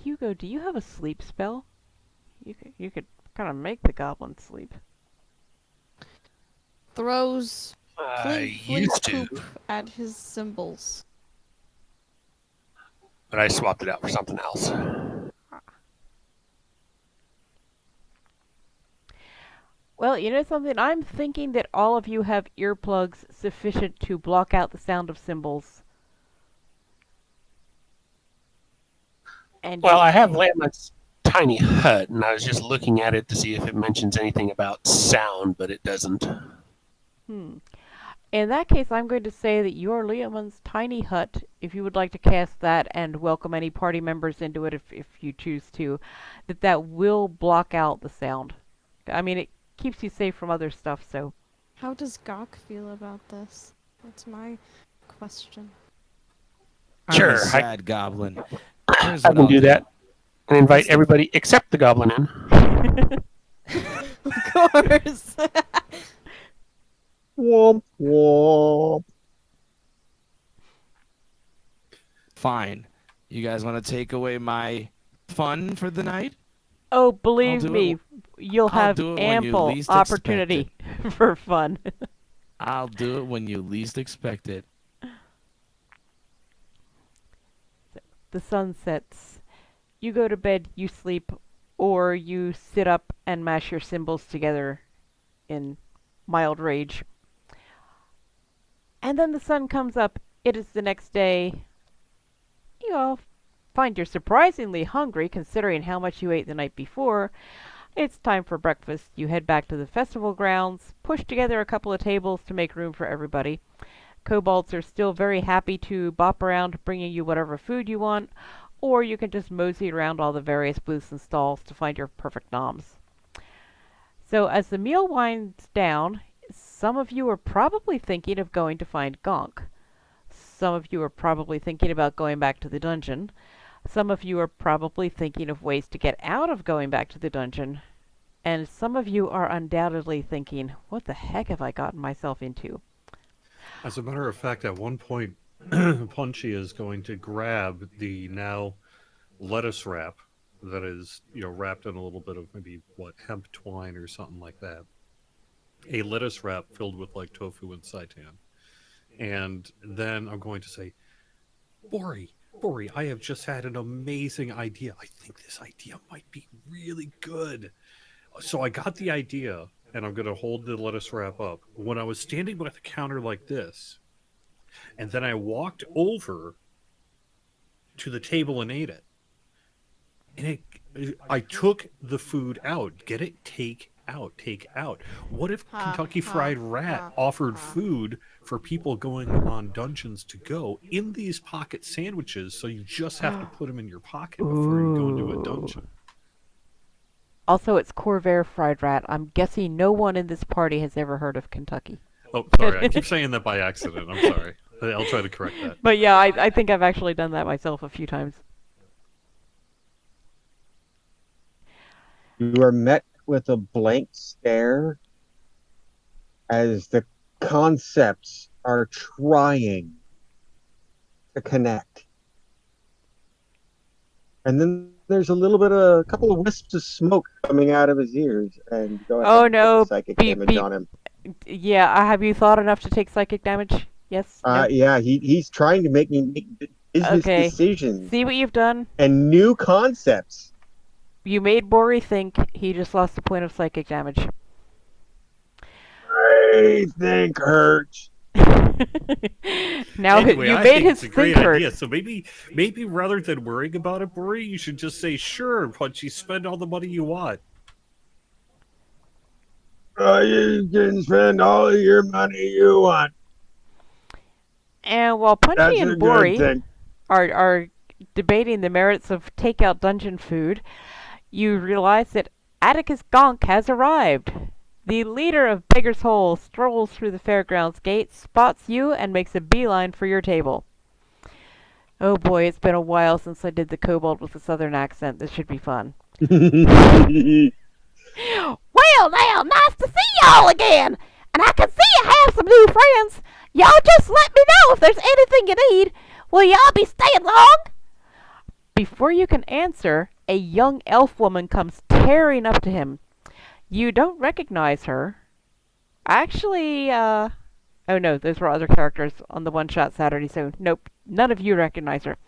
Hugo, do you have a sleep spell? You could kind of make the goblin sleep. Throws I flings used to, poop at his cymbals. but I swapped it out for something else. Well, you know something? I'm thinking that all of you have earplugs sufficient to block out the sound of cymbals. And Well, I have Lamlet's tiny hut, and I was just looking at it to see if it mentions anything about sound, but it doesn't. In that case, I'm going to say that your Leoman's tiny hut, if you would like to cast that and welcome any party members into it if you choose to, that will block out the sound. I mean, it keeps you safe from other stuff, so... How does Gaaq feel about this? That's my question. Sure, I'm a sad goblin. Here's I what can I'll do that and invite everybody except the goblin in. Of course. Womp womp. Fine. You guys want to take away my fun for the night? Oh, believe do it me, you'll I'll have do it when you ample least expect opportunity for fun. I'll do it when you least expect it. The sun sets. You go to bed, you sleep, or you sit up and mash your cymbals together in mild rage. And then the sun comes up. It is the next day. You all find you're surprisingly hungry considering how much you ate the night before. It's time for breakfast. You head back to the festival grounds, push together a couple of tables to make room for everybody. Kobolds are still very happy to bop around bringing you whatever food you want, or you can just mosey around all the various booths and stalls to find your perfect noms. So as the meal winds down, some of you are probably thinking of going to find Gaaq. Some of you are probably thinking about going back to the dungeon. Some of you are probably thinking of ways to get out of going back to the dungeon, and some of you are undoubtedly thinking, what the heck have I gotten myself into? As a matter of fact, at one point, Punchy is going to grab the now lettuce wrap that is, wrapped in a little bit of maybe hemp twine or something like that. A lettuce wrap filled with like tofu and seitan. And then I'm going to say, Bori, I have just had an amazing idea. I think this idea might be really good. So I got the idea, and I'm going to hold the lettuce wrap up. When I was standing by the counter like this, and then I walked over to the table and ate it. And I took the food out. Get it? Take out. What if Kentucky Fried Rat offered food for people going on dungeons to go in these pocket sandwiches, so you just have to put them in your pocket before you go into a dungeon? Also, it's Corvair Fried Rat. I'm guessing no one in this party has ever heard of Kentucky. Oh, sorry. I keep saying that by accident. I'm sorry. I'll try to correct that. But yeah, I think I've actually done that myself a few times. You are met with a blank stare as the concepts are trying to connect. And then there's a couple of wisps of smoke coming out of his ears, and go ahead and put psychic damage on him. Yeah, have you thought enough to take psychic damage? Yes? No? Yeah, he's trying to make me make business decisions. See what you've done? And new concepts. You made Bori think. He just lost a point of psychic damage. I think hurts. Now anyway, you I made think his it's a great think hurt. idea. So maybe rather than worrying about it, Bori, you should just say, "Sure, Punchy, spend all the money you want." You can spend all your money you want. And while Punchy and Bori are debating the merits of takeout dungeon food, you realize that Atticus Gaaq has arrived. The leader of Beggar's Hole strolls through the fairgrounds gate, spots you, and makes a beeline for your table. Oh boy, it's been a while since I did the kobold with a southern accent. This should be fun. Well, now, nice to see y'all again. And I can see you have some new friends. Y'all just let me know if there's anything you need. Will y'all be staying long? Before you can answer, a young elf woman comes tearing up to him. You don't recognize her. Actually, oh no, those were other characters on the one-shot Saturday, so nope, none of you recognize her.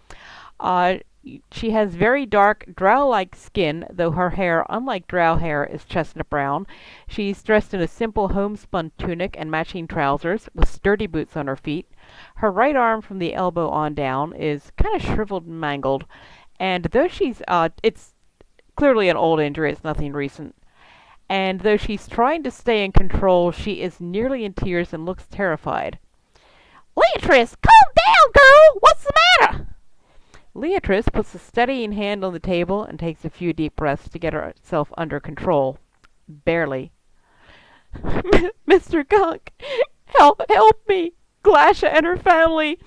She has very dark, drow-like skin, though her hair, unlike drow hair, is chestnut brown. She's dressed in a simple homespun tunic and matching trousers, with sturdy boots on her feet. Her right arm from the elbow on down is kind of shriveled and mangled, and though it's clearly an old injury, it's nothing recent. And though she's trying to stay in control, she is nearly in tears and looks terrified. Leatrice, calm down, girl! What's the matter? Leatrice puts a steadying hand on the table and takes a few deep breaths to get herself under control. Barely. Mr. Gaaq, help me! Glasha and her family!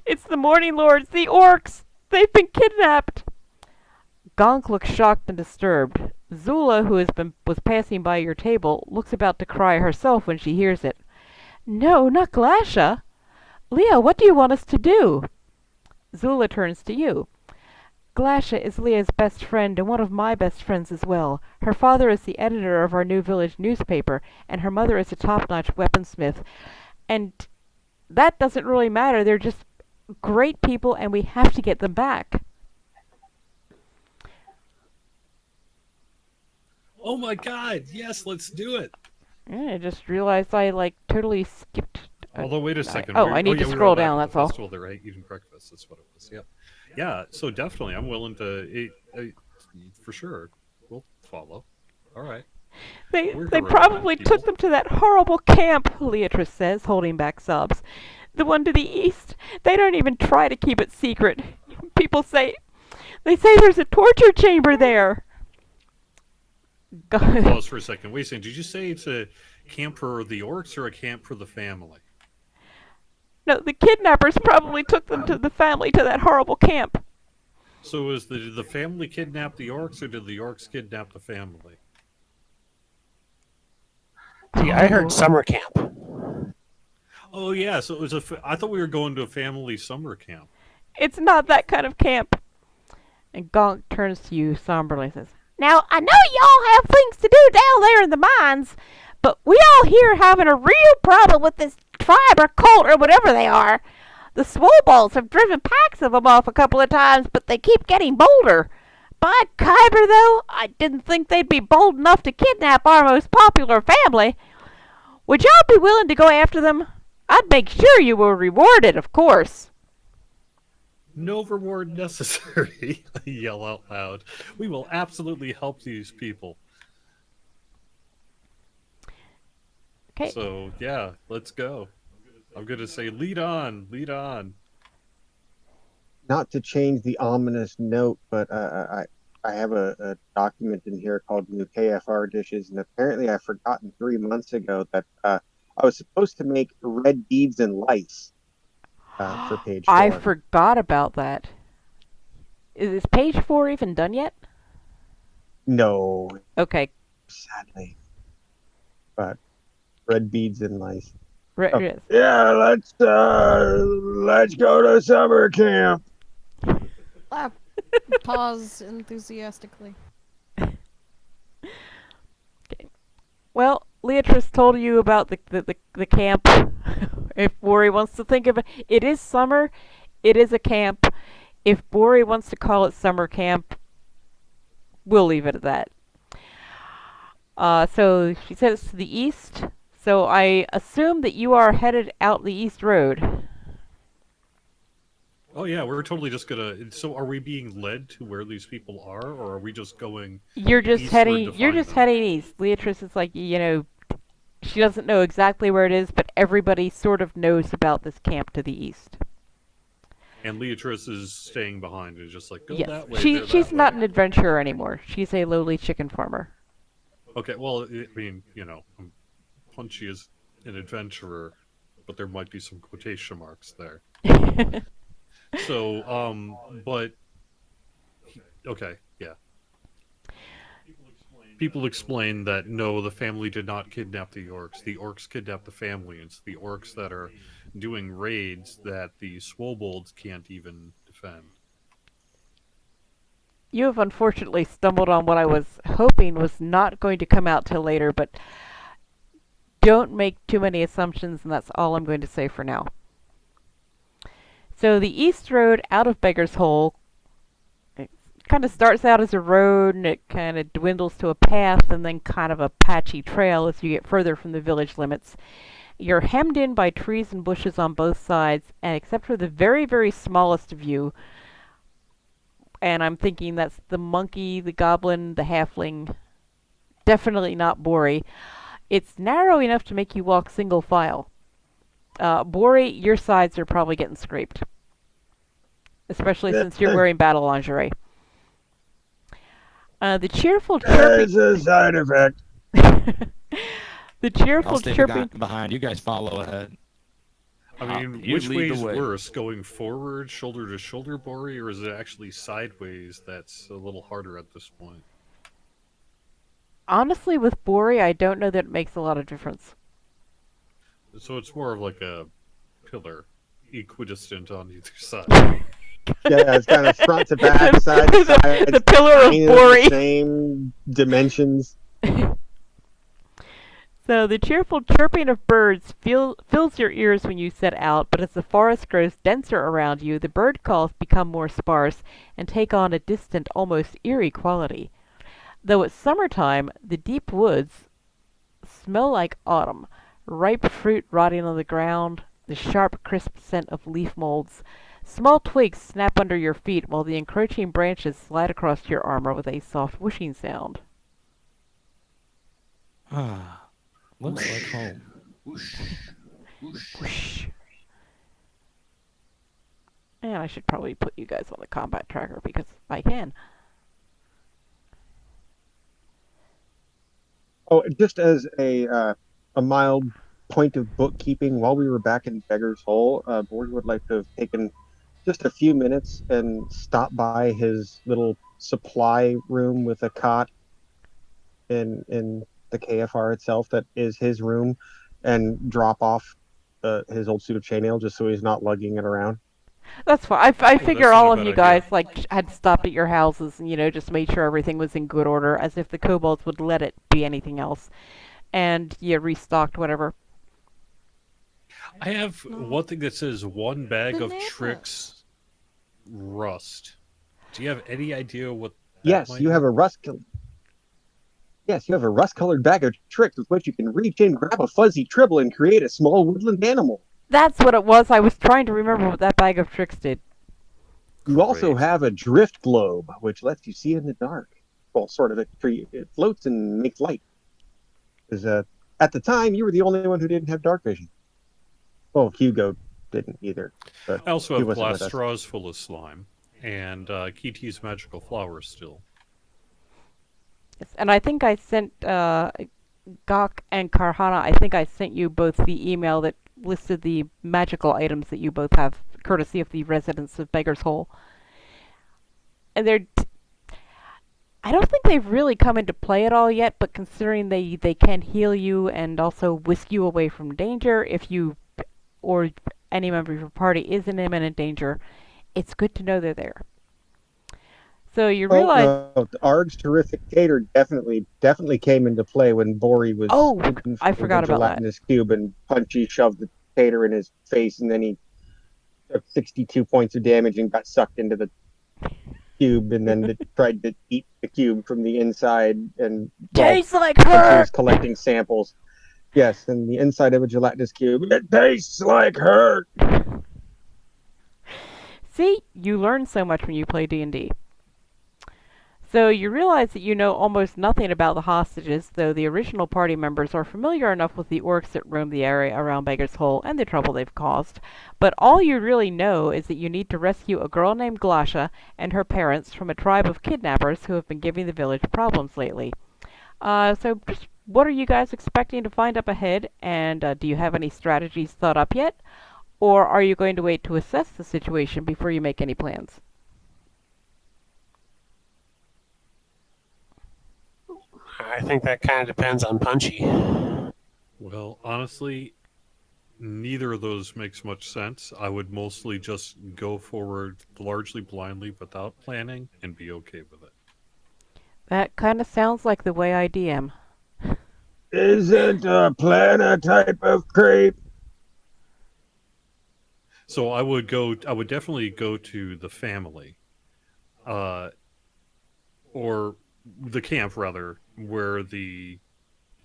It's the Morning Lords, the orcs! They've been kidnapped! Gaaq looks shocked and disturbed. Zula, who was passing by your table, looks about to cry herself when she hears it. No, not Glasha! Leah, what do you want us to do? Zula turns to you. Glasha is Leah's best friend and one of my best friends as well. Her father is the editor of our new village newspaper, and her mother is a top-notch weaponsmith. And that doesn't really matter. They're just great people, and we have to get them back. Oh my god, yes, let's do it. Yeah, I just realized I totally skipped. Although, wait a second. I need to scroll down, that's all. Festival, right? Eating breakfast, that's what it was, yep. Yeah, so definitely, I'm willing to, for sure, we'll follow. All right. They probably took them to that horrible camp, Leatrice says, holding back sobs. The one to the east. They don't even try to keep it secret. People say there's a torture chamber there. Pause for a second. Wait a second. Did you say it's a camp for the orcs or a camp for the family? No, the kidnappers probably took them to the family to that horrible camp. So did the family kidnap the orcs, or did the orcs kidnap the family? See, I heard summer camp. Oh yeah, so it was I thought we were going to a family summer camp. It's not that kind of camp. And Gaaq turns to you somberly and says, now, I know y'all have things to do down there in the mines, but we all here having a real problem with this tribe or cult or whatever they are. The Swoballs have driven packs of them off a couple of times, but they keep getting bolder. By Kyber, though, I didn't think they'd be bold enough to kidnap our most popular family. Would y'all be willing to go after them? I'd make sure you were rewarded, of course. No reward necessary. I yell out loud. We will absolutely help these people. Okay. So yeah, let's go. I'm gonna say lead on, lead on. Not to change the ominous note, but I have a document in here called New KFR Dishes, and apparently I've forgotten 3 months ago that I was supposed to make red beads and lice for page 4. I forgot about that. Is page 4 even done yet? No, Okay. sadly. But red beads and lice. Yes. Yeah, let's go to summer camp. Pause enthusiastically. Well, Leatrice told you about the camp. If Bori wants to think of it, it is summer. It is a camp. If Bori wants to call it summer camp, we'll leave it at that. So she said it's to the east. So I assume that you are headed out the east road. Oh yeah, we're totally just gonna. So are we being led to where these people are, or are we just going? You're just eastward heading. to You're find just them? heading east. Leatrice is like, she doesn't know exactly where it is, but everybody sort of knows about this camp to the east. And Leatrice is staying behind and just like go Yes, that way. she's that not way. an adventurer anymore. She's a lowly chicken farmer. Okay, well, I mean, Punchy is an adventurer, but there might be some quotation marks there. So, but okay, yeah. People explain that no, the family did not kidnap the orcs. The orcs kidnapped the family. It's the orcs that are doing raids that the Swobolds can't even defend. You have unfortunately stumbled on what I was hoping was not going to come out till later, but don't make too many assumptions, and that's all I'm going to say for now. So the east road out of Beggar's Hole, it kind of starts out as a road, and it kind of dwindles to a path, and then kind of a patchy trail as you get further from the village limits. You're hemmed in by trees and bushes on both sides, and except for the very, very smallest of you, and I'm thinking that's the monkey, the goblin, the halfling, definitely not Bori. It's narrow enough to make you walk single file. Bori, your sides are probably getting scraped, especially since you're wearing battle lingerie. The cheerful chirping. It's a side effect. The cheerful I'll stay chirping. behind. You guys follow ahead. I mean, You which lead way is the way. worse? Going forward, shoulder to shoulder, Bori, or is it actually sideways that's a little harder at this point? Honestly, with Bori, I don't know that it makes a lot of difference. So it's more of like a pillar, equidistant on either side. Yeah, it's kind of front to back, side to side. The pillar of Kind Bori. the same dimensions. So the cheerful chirping of birds fills your ears when you set out, but as the forest grows denser around you, the bird calls become more sparse and take on a distant, almost eerie quality. Though it's summertime, the deep woods smell like autumn. Ripe fruit rotting on the ground, the sharp, crisp scent of leaf molds. Small twigs snap under your feet while the encroaching branches slide across your armor with a soft whooshing sound. Ah, looks like home. Whoosh. Whoosh. Whoosh. And I should probably put you guys on the combat tracker because I can. Oh, just as a mild point of bookkeeping, while we were back in Beggar's Hole, Bori would like to have taken just a few minutes and stop by his little supply room with a cot in the KFR itself that is his room, and drop off his old suit of chainmail just so he's not lugging it around. That's fine. I Oh, figure that's not all a of bad you idea. guys had stopped at your houses and just made sure everything was in good order, as if the kobolds would let it be anything else, and you restocked whatever. I have one thing that says one bag of Bananas. tricks rust. Do you have any idea what that Yes, might you have mean? a Yes, you have a rust-colored bag of tricks with which you can reach in, grab a fuzzy tribble, and create a small woodland animal. That's what it was. I was trying to remember what that bag of tricks did. You also Great. have a drift globe, which lets you see in the dark. Well, sort of. It floats and makes light. Because at the time, you were the only one who didn't have dark vision. Well, Hugo didn't either, but I also he have wasn't glass with us. straws full of slime and Kiti's magical flowers still. Yes, and I think I sent Gaaq and Carhana. I think I sent you both the email that listed the magical items that you both have, courtesy of the residents of Beggar's Hole. And I don't think they've really come into play at all yet, but considering they can heal you and also whisk you away from danger if you or any member of your party is in imminent danger, it's good to know they're there. So you Oh realize, no, Arg's terrific tater definitely came into play when Bori was oh, in I front of the forgot about that. gelatinous cube and Punchy shoved the tater in his face, and then he took 62 points of damage and got sucked into the cube, and then tried to eat the cube from the inside, and while Tastes like Punchy her! was collecting samples. Yes, and the inside of a gelatinous cube. It tastes like her. See, you learn so much when you play D&D. So you realize that you know almost nothing about the hostages, though the original party members are familiar enough with the orcs that roam the area around Beggar's Hole and the trouble they've caused. But all you really know is that you need to rescue a girl named Glasha and her parents from a tribe of kidnappers who have been giving the village problems lately. So just what are you guys expecting to find up ahead, and do you have any strategies thought up yet? Or are you going to wait to assess the situation before you make any plans? I think that kind of depends on Punchy. Well, honestly, neither of those makes much sense. I would mostly just go forward largely blindly without planning and be okay with it. That kind of sounds like the way I DM. Isn't a plan a type of creep? So I would definitely go to the family, uh, or the camp rather, where the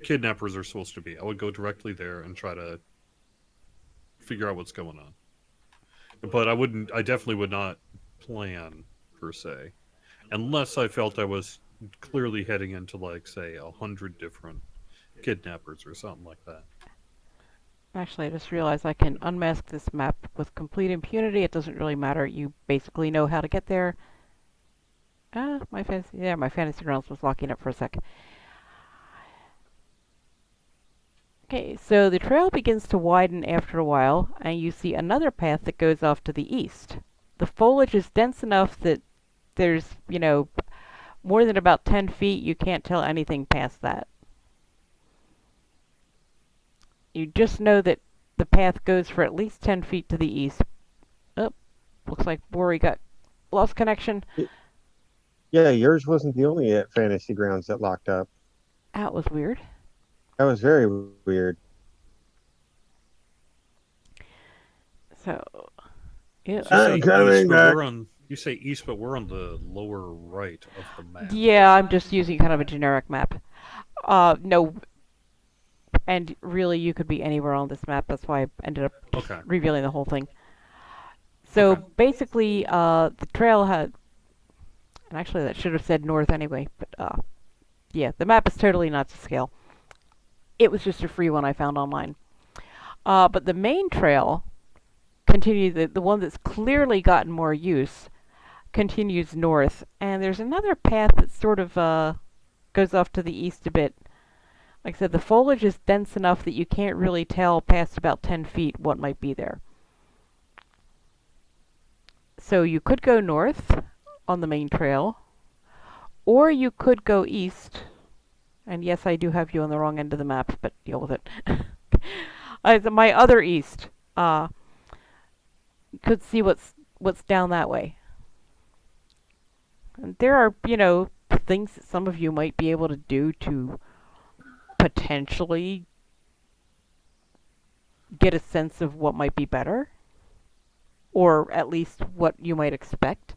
kidnappers are supposed to be. I would go directly there and try to figure out what's going on. But I definitely would not plan per se, unless I felt I was clearly heading into, like, say, 100 different kidnappers or something like that. Actually, I just realized I can unmask this map with complete impunity. It doesn't really matter. You basically know how to get there. My fantasy grounds was locking up for a sec. Okay, so the trail begins to widen after a while, and you see another path that goes off to the east. The foliage is dense enough that there's, more than about 10 feet. You can't tell anything past that. You just know that the path goes for at least 10 feet to the east. Oh, looks like Bori got lost connection. Yeah, yours wasn't the only fantasy grounds that locked up. That was weird. That was very weird. So, yeah. I'm coming back. You say east, but we're on the lower right of the map. Yeah, I'm just using kind of a generic map. No, and really you could be anywhere on this map. That's why I ended up Okay. revealing the whole thing. So Okay. basically, the trail had, and actually that should have said north anyway, but yeah, the map is totally not to scale. It was just a free one I found online. But the main trail continues, the one that's clearly gotten more use, continues north, and there's another path that sort of goes off to the east a bit. Like I said, the foliage is dense enough that you can't really tell past about 10 feet what might be there. So you could go north on the main trail, or you could go east. And yes, I do have you on the wrong end of the map, but deal with it. My other east. Could see what's down that way. And there are, things that some of you might be able to do to potentially get a sense of what might be better, or at least what you might expect.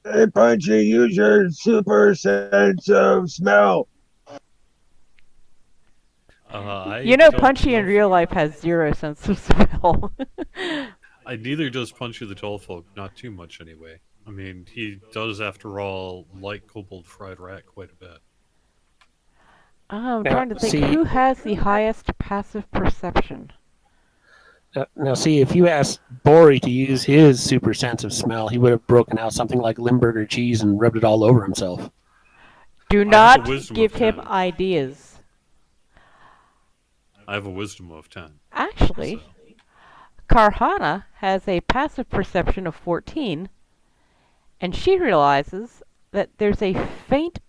Hey, Punchy, use your super sense of smell. I don't Punchy know in real life has zero sense of smell. neither does Punchy the Tall Folk, not too much anyway. I mean, he does, after all, like Kobold Fried Rat quite a bit. I'm Now, trying to think who has the highest passive perception. Now, see, if you asked Bori to use his super sense of smell, he would have broken out something like Limburger cheese and rubbed it all over himself. Do I have a not wisdom give of him 10. ideas. I have a wisdom of 10. Actually, So. Carhana has a passive perception of 14, and she realizes that there's a faint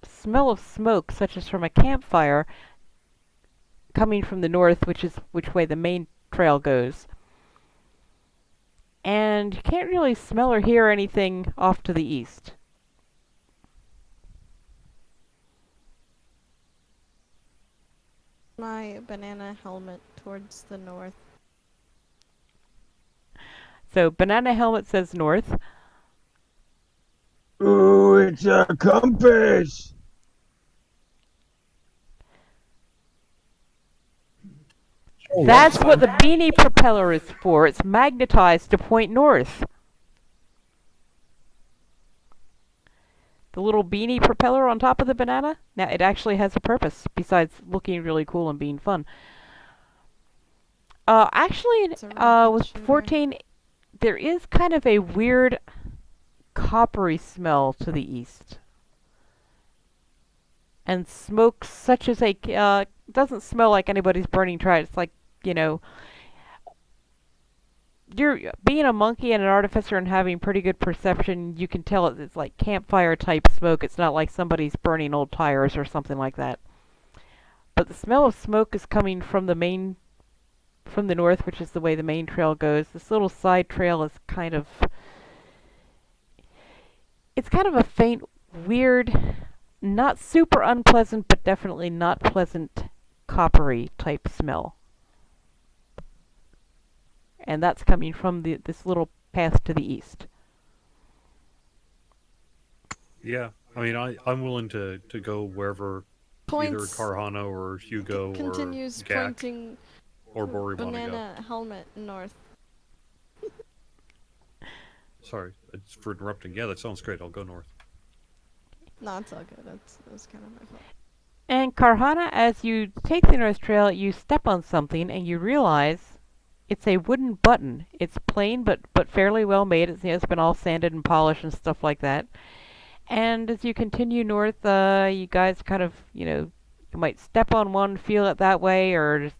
smell of smoke, such as from a campfire, coming from the north, which is which way the main trail goes. And you can't really smell or hear anything off to the east. My banana helmet towards the north. So Banana Helmet says north. Ooh, it's a compass. That's what the beanie propeller is for. It's magnetized to point north. The little beanie propeller on top of the banana? Now, it actually has a purpose, besides looking really cool and being fun. Actually, It's a rocket with shooter. 14, there is kind of a weird coppery smell to the east. And smoke such as doesn't smell like anybody's burning trash. It's like, you're being a monkey and an artificer and having pretty good perception. You can tell it's like campfire type smoke. It's not like somebody's burning old tires or something like that. But the smell of smoke is coming from from the north, which is the way the main trail goes. This little side trail is it's kind of a faint, weird, not super unpleasant, but definitely not pleasant coppery type smell. And that's coming from this little path to the east. Yeah, I mean, I'm willing to go wherever either Points. Carhana or Hugo Continues or Gaaq pointing or Bori want to go. banana helmet north. Sorry for interrupting. Yeah, that sounds great. I'll go north. No, it's all good. That's kind of my fault. And Carhana, as you take the North Trail, you step on something and you realize it's a wooden button. It's plain but fairly well made. It's been all sanded and polished and stuff like that. And as you continue north, you guys kind of, you might step on one, feel it that way, or just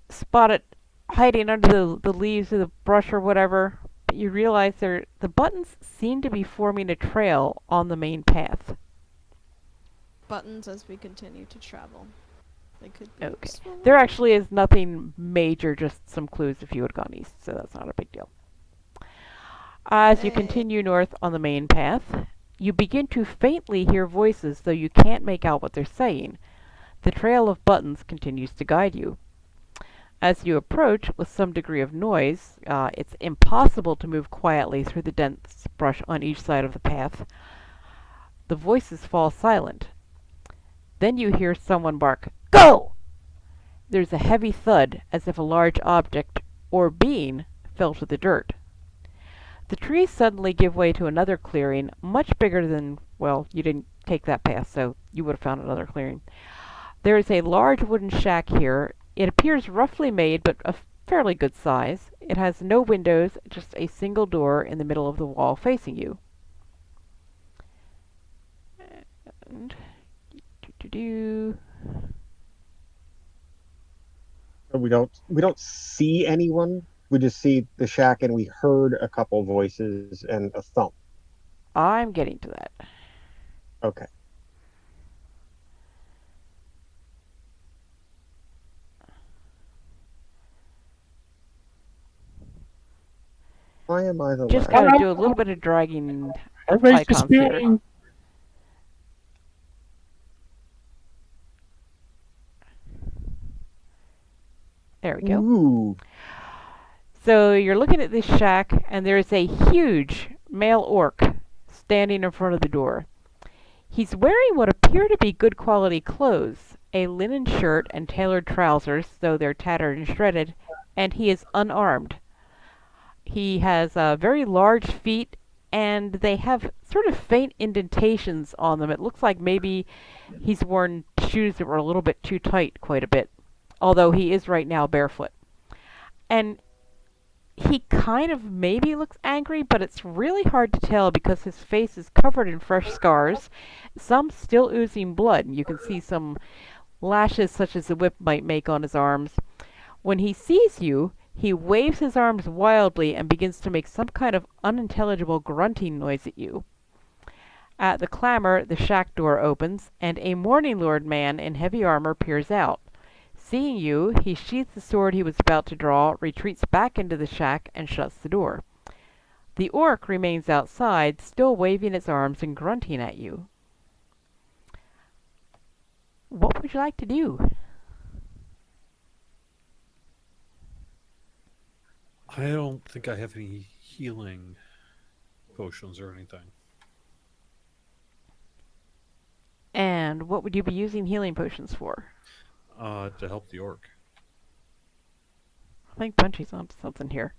spot it hiding under the leaves of the brush or whatever. But you realize the buttons seem to be forming a trail on the main path. Buttons as we continue to travel. They could be. Okay. There actually is nothing major, just some clues if you had gone east, so that's not a big deal. As you continue north on the main path, you begin to faintly hear voices, though you can't make out what they're saying. The trail of buttons continues to guide you. As you approach with some degree of noise, it's impossible to move quietly through the dense brush on each side of the path. The voices fall silent. Then you hear someone bark, "Go!" There's a heavy thud, as if a large object or being fell to the dirt. The trees suddenly give way to another clearing, much bigger than, well, you didn't take that path, so you would have found another clearing. There is a large wooden shack here. It appears roughly made, but of fairly good size. It has no windows, just a single door in the middle of the wall facing you. And We don't see anyone we just see the shack and we heard a couple voices and a thump. I'm getting to that. Okay. Why am I the Just last? gotta do a little bit of dragging Everybody's icons here. disappearing. There we go. Ooh. So you're looking at this shack, and there's a huge male orc standing in front of the door. He's wearing what appear to be good quality clothes, a linen shirt and tailored trousers, though they're tattered and shredded, and he is unarmed. He has very large feet, and they have sort of faint indentations on them. It looks like maybe he's worn shoes that were a little bit too tight quite a bit, although he is right now barefoot. And he kind of maybe looks angry, but it's really hard to tell because his face is covered in fresh scars, some still oozing blood. You can see some lashes such as a whip might make on his arms. When he sees you, he waves his arms wildly and begins to make some kind of unintelligible grunting noise at you. At the clamor, the shack door opens, and a Morning Lord man in heavy armor peers out. Seeing you, he sheaths the sword he was about to draw, retreats back into the shack, and shuts the door. The orc remains outside, still waving its arms and grunting at you. What would you like to do? I don't think I have any healing potions or anything. And what would you be using healing potions for? To help the orc. I think Punchy's onto something here.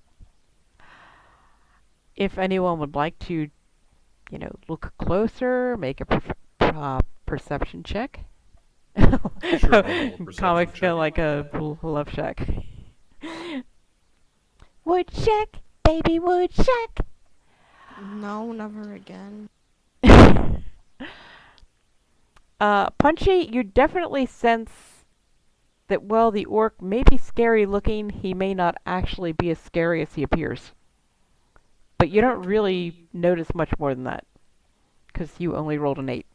If anyone would like to, look closer, make a perception check. Sure, I'll roll a perception Comics check. feel like a love shack. Woodchuck, baby woodchuck. No, never again. Punchy, you definitely sense that while the orc may be scary looking, he may not actually be as scary as he appears. But you don't really notice much more than that, because you only rolled an 8.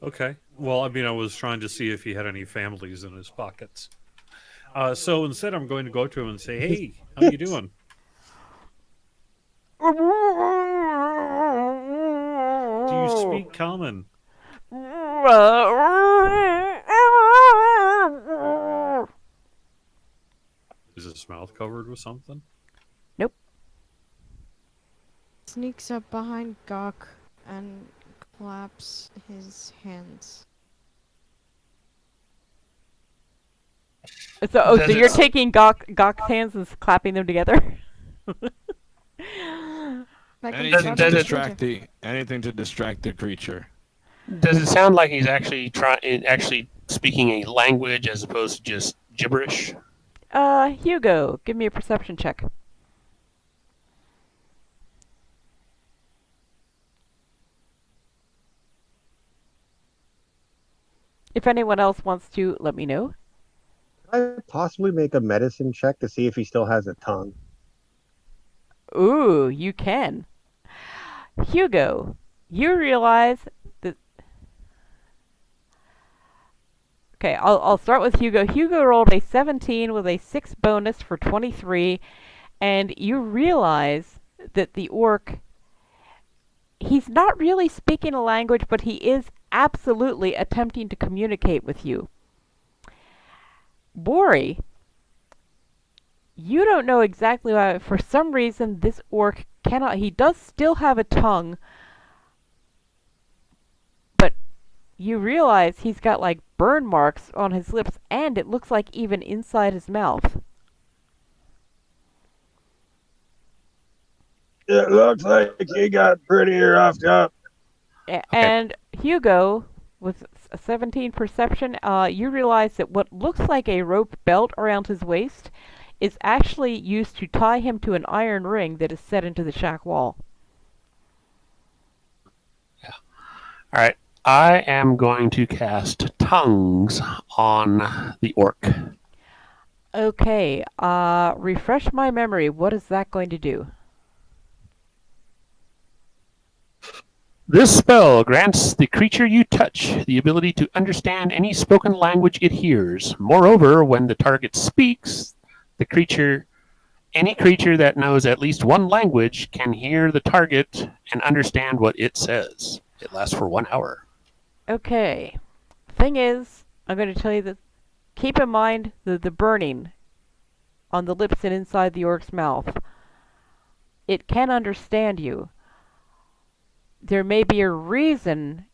Okay. Well, I mean, I was trying to see if he had any families in his pockets. So instead, I'm going to go to him and say, "Hey, how you doing?" Do you speak common? Is his mouth covered with something? Nope. Sneaks up behind Gaaq and claps his hands. So Does you're it- taking Gaaq's hands and clapping them together? Anything Does to it- anything to distract the creature. Does it sound like he's actually actually speaking a language as opposed to just gibberish? Hugo, give me a perception check. If anyone else wants to, let me know. Could I possibly make a medicine check to see if he still has a tongue? Ooh, you can. Hugo, you realize that... Okay, I'll start with Hugo. Hugo rolled a 17 with a 6 bonus for 23, and you realize that the orc, he's not really speaking a language, but he is absolutely attempting to communicate with you. Bori, you don't know exactly why. For some reason, this orc cannot. He does still have a tongue, but you realize he's got like burn marks on his lips, and it looks like even inside his mouth. It looks like he got pretty roughed up. And Hugo, with a 17 perception, you realize that what looks like a rope belt around his waist is actually used to tie him to an iron ring that is set into the shack wall. All right. I am going to cast tongues on the orc. Okay, refresh my memory. What is that going to do? This spell grants the creature you touch the ability to understand any spoken language it hears. Moreover, when the target speaks, any creature that knows at least one language can hear the target and understand what it says. It lasts for 1 hour. Okay. Thing is, I'm going to tell you that keep in mind the burning on the lips and inside the orc's mouth. It can understand you. There may be a reason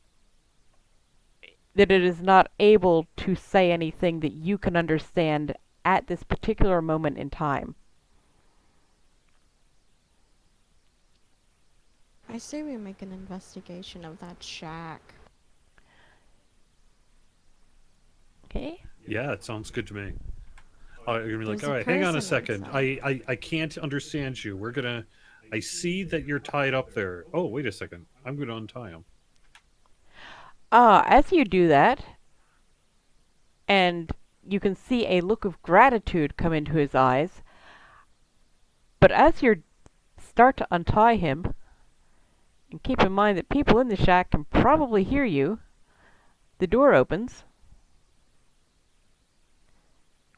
that it is not able to say anything that you can understand at this particular moment in time. I say we make an investigation of that shack. Okay? Yeah, it sounds good to me. You're gonna be like, There's all a right, hang on a person second. inside. I can't understand you. I see that you're tied up there. Oh, wait a second. I'm gonna untie him. As you do that, and you can see a look of gratitude come into his eyes, but as you start to untie him, and keep in mind that people in the shack can probably hear you, the door opens.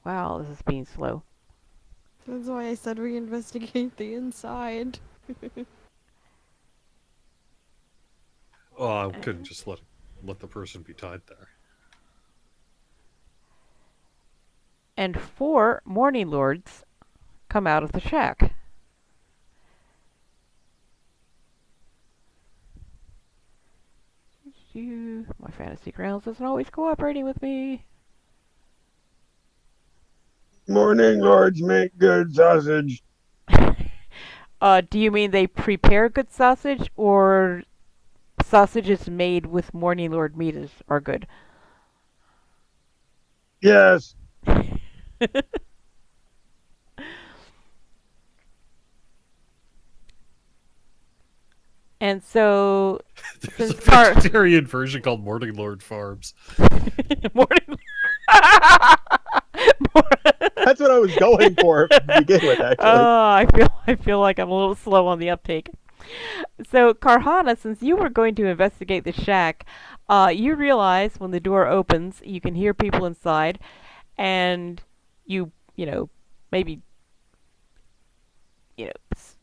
Wow, this is being slow. That's why I said we investigate the inside. Oh, I couldn't just let the person be tied there. And 4 Morning Lords come out of the shack. My fantasy grounds isn't always cooperating with me. Morning, lords, make good sausage. Do you mean they prepare good sausage, or sausages made with Morning Lord meat are good? Yes. And so, There's a since vegetarian version called Morning Lord Farms. Morning. That's what I was going for to begin with, actually. I feel like I'm a little slow on the uptake. So, Carhana, since you were going to investigate the shack, you realize when the door opens, you can hear people inside, and maybe,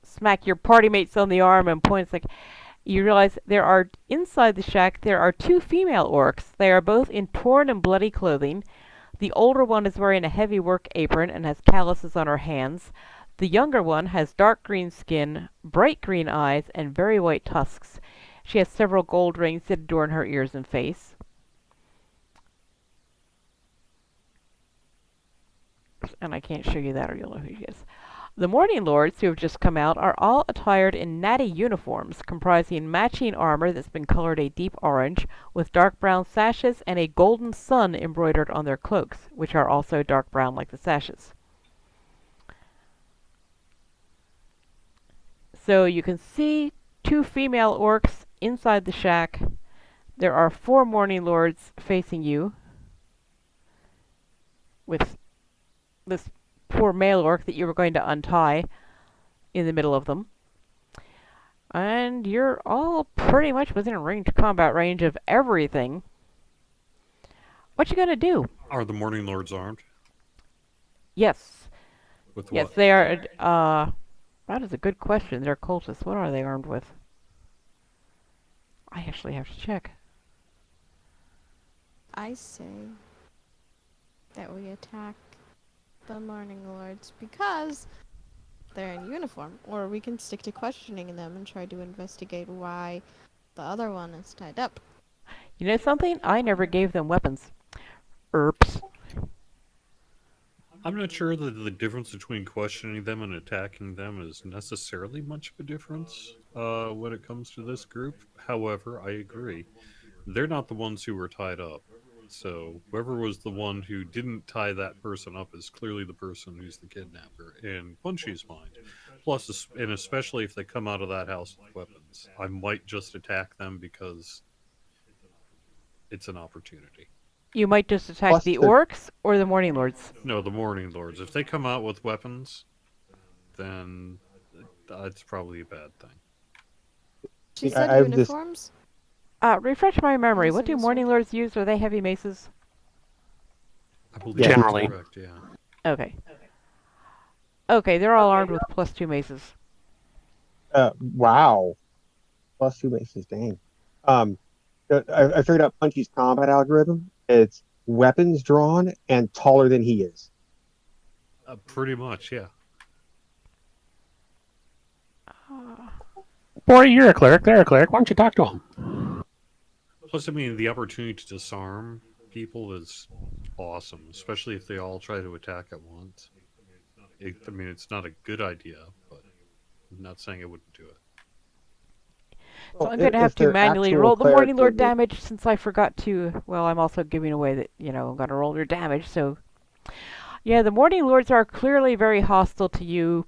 smack your party mates on the arm and point. It's like, you realize inside the shack, there are 2 female orcs. They are both in torn and bloody clothing. The older one is wearing a heavy work apron and has calluses on her hands. The younger one has dark green skin, bright green eyes, and very white tusks. She has several gold rings that adorn her ears and face. And I can't show you that or you'll know who she is. The Morning Lords, who have just come out, are all attired in natty uniforms, comprising matching armor that's been colored a deep orange, with dark brown sashes and a golden sun embroidered on their cloaks, which are also dark brown like the sashes. So you can see 2 female orcs inside the shack. There are 4 Morning Lords facing you, with this poor male orc that you were going to untie in the middle of them. And you're all pretty much within ranged combat range of everything. What you gonna do? Are the Morning Lords armed? Yes. With Yes, what? they are. That is a good question. They're cultists. What are they armed with? I actually have to check. I say that we attack the Morning Lords because they're in uniform, or we can stick to questioning them and try to investigate why the other one is tied up. You know something? I never gave them weapons. Erps. I'm not sure that the difference between questioning them and attacking them is necessarily much of a difference when it comes to this group. However, I agree. They're not the ones who were tied up. So whoever was the one who didn't tie that person up is clearly the person who's the kidnapper in Punchy's mind. Plus, and especially if they come out of that house with weapons, I might just attack them because it's an opportunity. You might just attack Plus the the- orcs or the Morning Lords. No, the Morning Lords. If they come out with weapons, then it's probably a bad thing. She I- said I've just- uniforms? Refresh my memory. Yes, What do I'm Morning sorry. Lords use? Are they heavy maces? I believe Yeah. that's Generally. correct, yeah. Okay. Okay, they're all armed with +2 maces. Wow. Plus 2 maces, dang. Um, I figured out Punchy's combat algorithm. It's weapons drawn and taller than he is. Pretty much, yeah. Boy, you're a cleric. They're a cleric. Why don't you talk to them? Plus, I mean, the opportunity to disarm people is awesome, especially if they all try to attack at once. I mean, it's not a good idea, but I'm not saying I wouldn't do it. So I'm going to have to manually roll the Morning Lord damage since I forgot to. Well, I'm also giving away that, I'm going to roll your damage. So, yeah, the Morning Lords are clearly very hostile to you.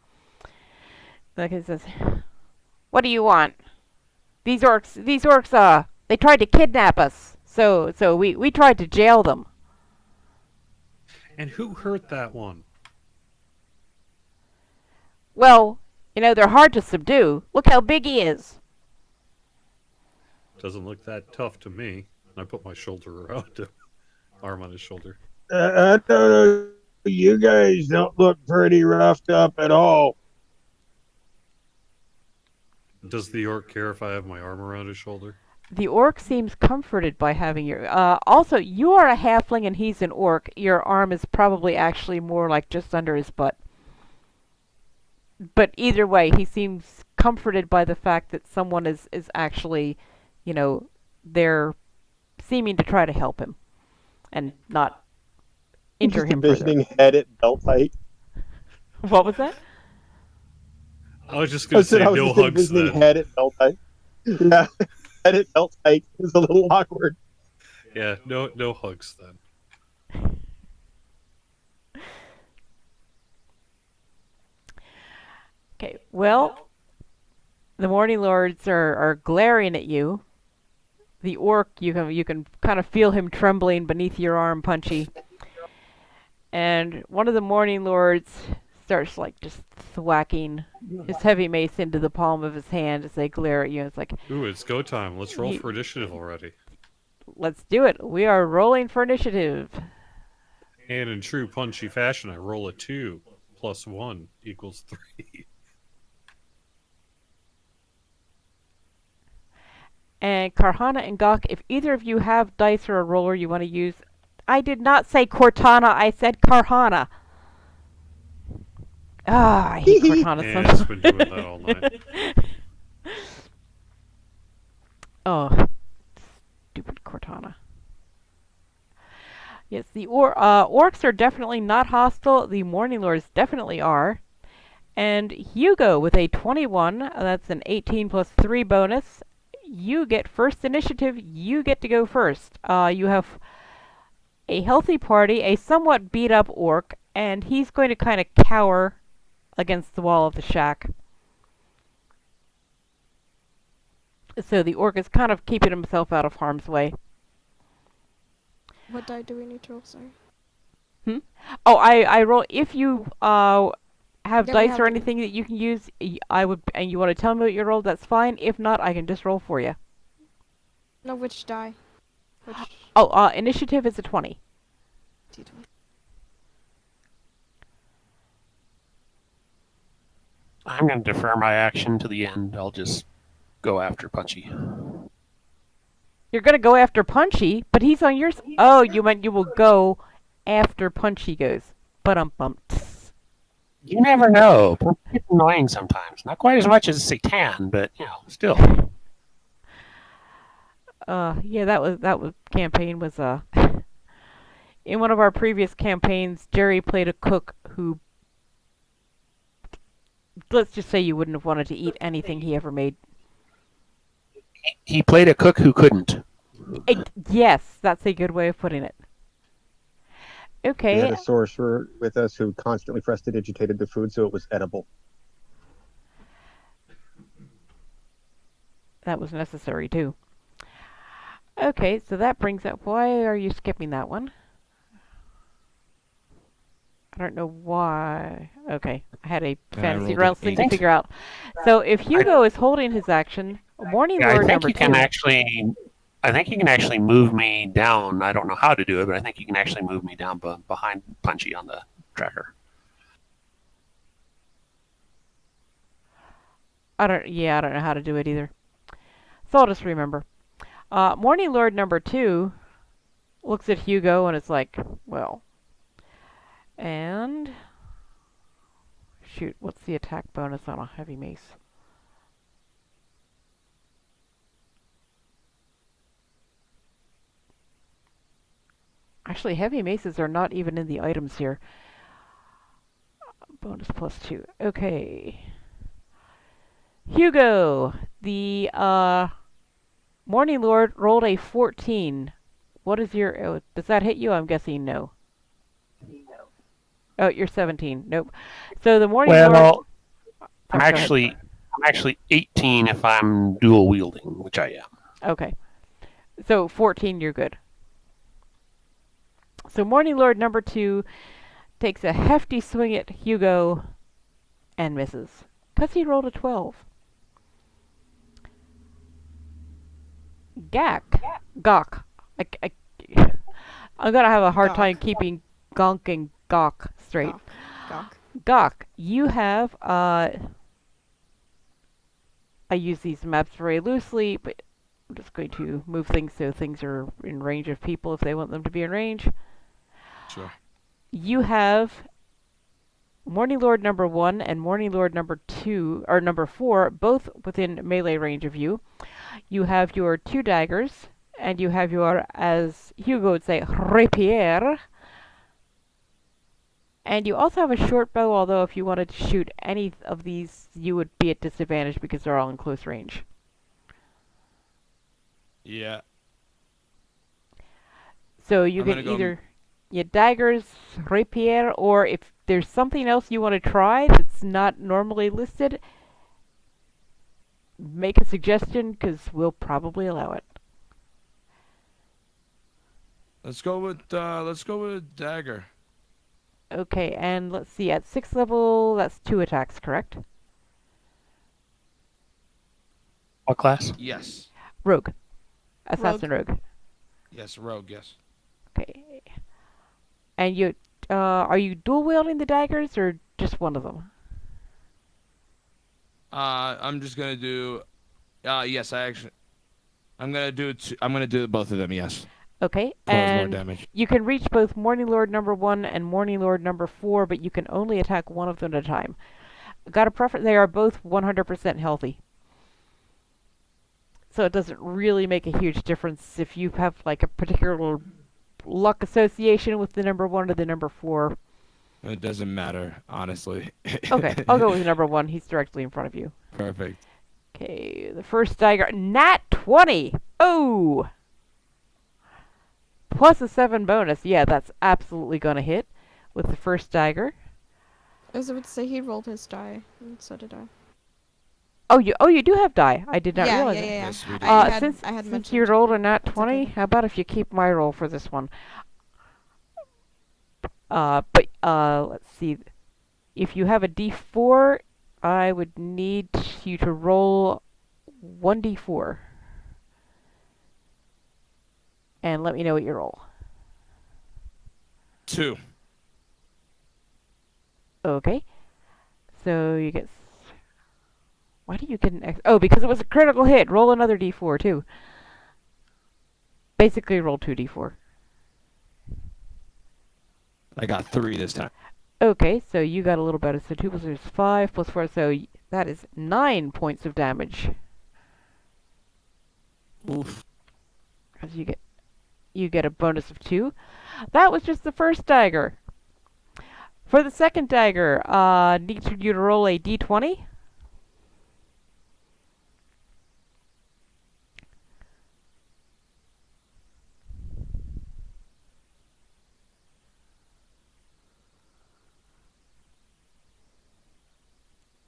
Like it says, what do you want? These orcs, they tried to kidnap us. So we tried to jail them. And who hurt that one? Well, they're hard to subdue. Look how big he is. Doesn't look that tough to me. I put my shoulder around him, arm on his shoulder. I don't know. You guys don't look pretty roughed up at all. Does the orc care if I have my arm around his shoulder? The orc seems comforted by having your... also, you are a halfling and he's an orc. Your arm is probably actually more like just under his butt. But either way, he seems comforted by the fact that someone is actually, they're seeming to try to help him and not injure him further. Envisioning head at belt height. What was that? I was just going to say no hugs then. Head at belt height. Yeah, head at belt height is a little awkward. Yeah, no hugs then. Okay, well, the Morning Lords are glaring at you. The orc, you can kind of feel him trembling beneath your arm, Punchy. And one of the Morning Lords starts just thwacking his heavy mace into the palm of his hand as they glare at you. It's like, Ooh, it's go time. Let's roll for initiative already. let's do it. We are rolling for initiative. And in true Punchy fashion, I roll a 2 plus 1 equals 3. And Carhana and Gaaq, if either of you have dice or a roller you want to use, I did not say Cortana, I said Carhana. I hate Cortana And it's been doing that all night. Oh, stupid Cortana. Yes, the orcs are definitely not hostile. The Morning Lords definitely are. And Hugo with a 21, that's an 18 plus 3 bonus. You get first initiative. You get to go first. You have a healthy party, a somewhat beat up orc, and he's going to kind of cower against the wall of the shack. So the orc is kind of keeping himself out of harm's way. What die do we need to roll? Sorry. Oh, I roll. If you have Yeah, we dice have or to- anything that you can use, I would, and you want to tell me what you rolled, that's fine. If not, I can just roll for you. No, which die? Which Oh, initiative is a 20. D20? I'm going to defer my action to the end. I'll just go after Punchy. You're gonna go after Punchy, but he's on yours. Oh, you meant you will go after Punchy goes. But You never know. It's annoying sometimes. Not quite as much as Satan, but still. Yeah, that was campaign was in one of our previous campaigns, Jerry played a cook who, let's just say, you wouldn't have wanted to eat anything he ever made. He played a cook who couldn't. Yes, that's a good way of putting it. We Okay. had a sorcerer with us who constantly prestidigitated the food so it was edible. That was necessary too. Okay, so that brings up. Why are you skipping that one? I don't know why. Okay, I had a And I fantasy rolled rails an thing to 8. figure out. So if Hugo is holding his action, Morning Yeah, I Lord think number you can 2. actually. I think you can actually move me down. I don't know how to do it, but I think you can actually move me down behind Punchy on the tracker. I don't know how to do it either. So I'll just remember. Morning Lord number 2 looks at Hugo and it's like, well, and shoot, what's the attack bonus on a heavy mace? Actually, heavy maces are not even in the items here. Bonus +2. Okay. Hugo, the Morning Lord rolled a 14. What is your... Oh, does that hit you? I'm guessing no. Oh, you're 17. Nope. So the Morning Lord... Well, Sorry, go ahead. I'm actually 18 if I'm dual wielding, which I am. Okay. So 14, you're good. So Morning Lord number 2 takes a hefty swing at Hugo and misses. Because he rolled a 12. Gaaq. I'm gonna have a hard time Gaaq. keeping Gonk and Gaaq straight. Gaaq. Gaaq, you have, I use these maps very loosely, but I'm just going to move things so things are in range of people if they want them to be in range. Sure. You have Morning Lord number 1 and Morning Lord number 2, or number 4, both within melee range of you. You have your 2 daggers, and you have your, as Hugo would say, rapier. And you also have a short bow, although if you wanted to shoot any of these, you would be at disadvantage because they're all in close range. Yeah. So you I'm can gonna go either your daggers, rapier, or if there's something else you want to try that's not normally listed, make a suggestion because we'll probably allow it. Let's go with dagger. Okay, and let's see, at 6th level, that's 2 attacks, correct? What class? Yes. Rogue. Assassin Rogue. Yes, rogue, yes. Okay. And you, are you dual wielding the daggers or just one of them? I'm just gonna do yes, I'm gonna do both of them, yes. Okay, Cause more and damage. you can reach both Morning Lord number 1 and Morning Lord number 4, but you can only attack one of them at a time. Got a preference, they are both 100% healthy. So it doesn't really make a huge difference if you have like a particular luck association with the number 1 or the number 4. It doesn't matter, honestly. Okay, I'll go with number 1. He's directly in front of you. Perfect. Okay, the first dagger, nat 20! Oh! Plus a 7 bonus. Yeah, that's absolutely gonna hit with the first dagger. I was about to say he rolled his die, and so did I. Oh, you do have die. I did not realize it. Yeah. Yes, we do. I had Since mentioned. you rolled a nat 20, okay. how about if you keep my roll for this one? Let's see. If you have a d4, I would need you to roll 1d4. And let me know what you roll. 2. Okay. So you get... Why do you get an X? Oh, because it was a critical hit. Roll another d4, too. Basically, roll 2d4. I got 3 this time. Okay, so you got a little better. So 2 plus 4 is 5 plus 4, so that is 9 points of damage. Oof. Because you get a bonus of 2. That was just the first dagger. For the second dagger, need you to roll a d20.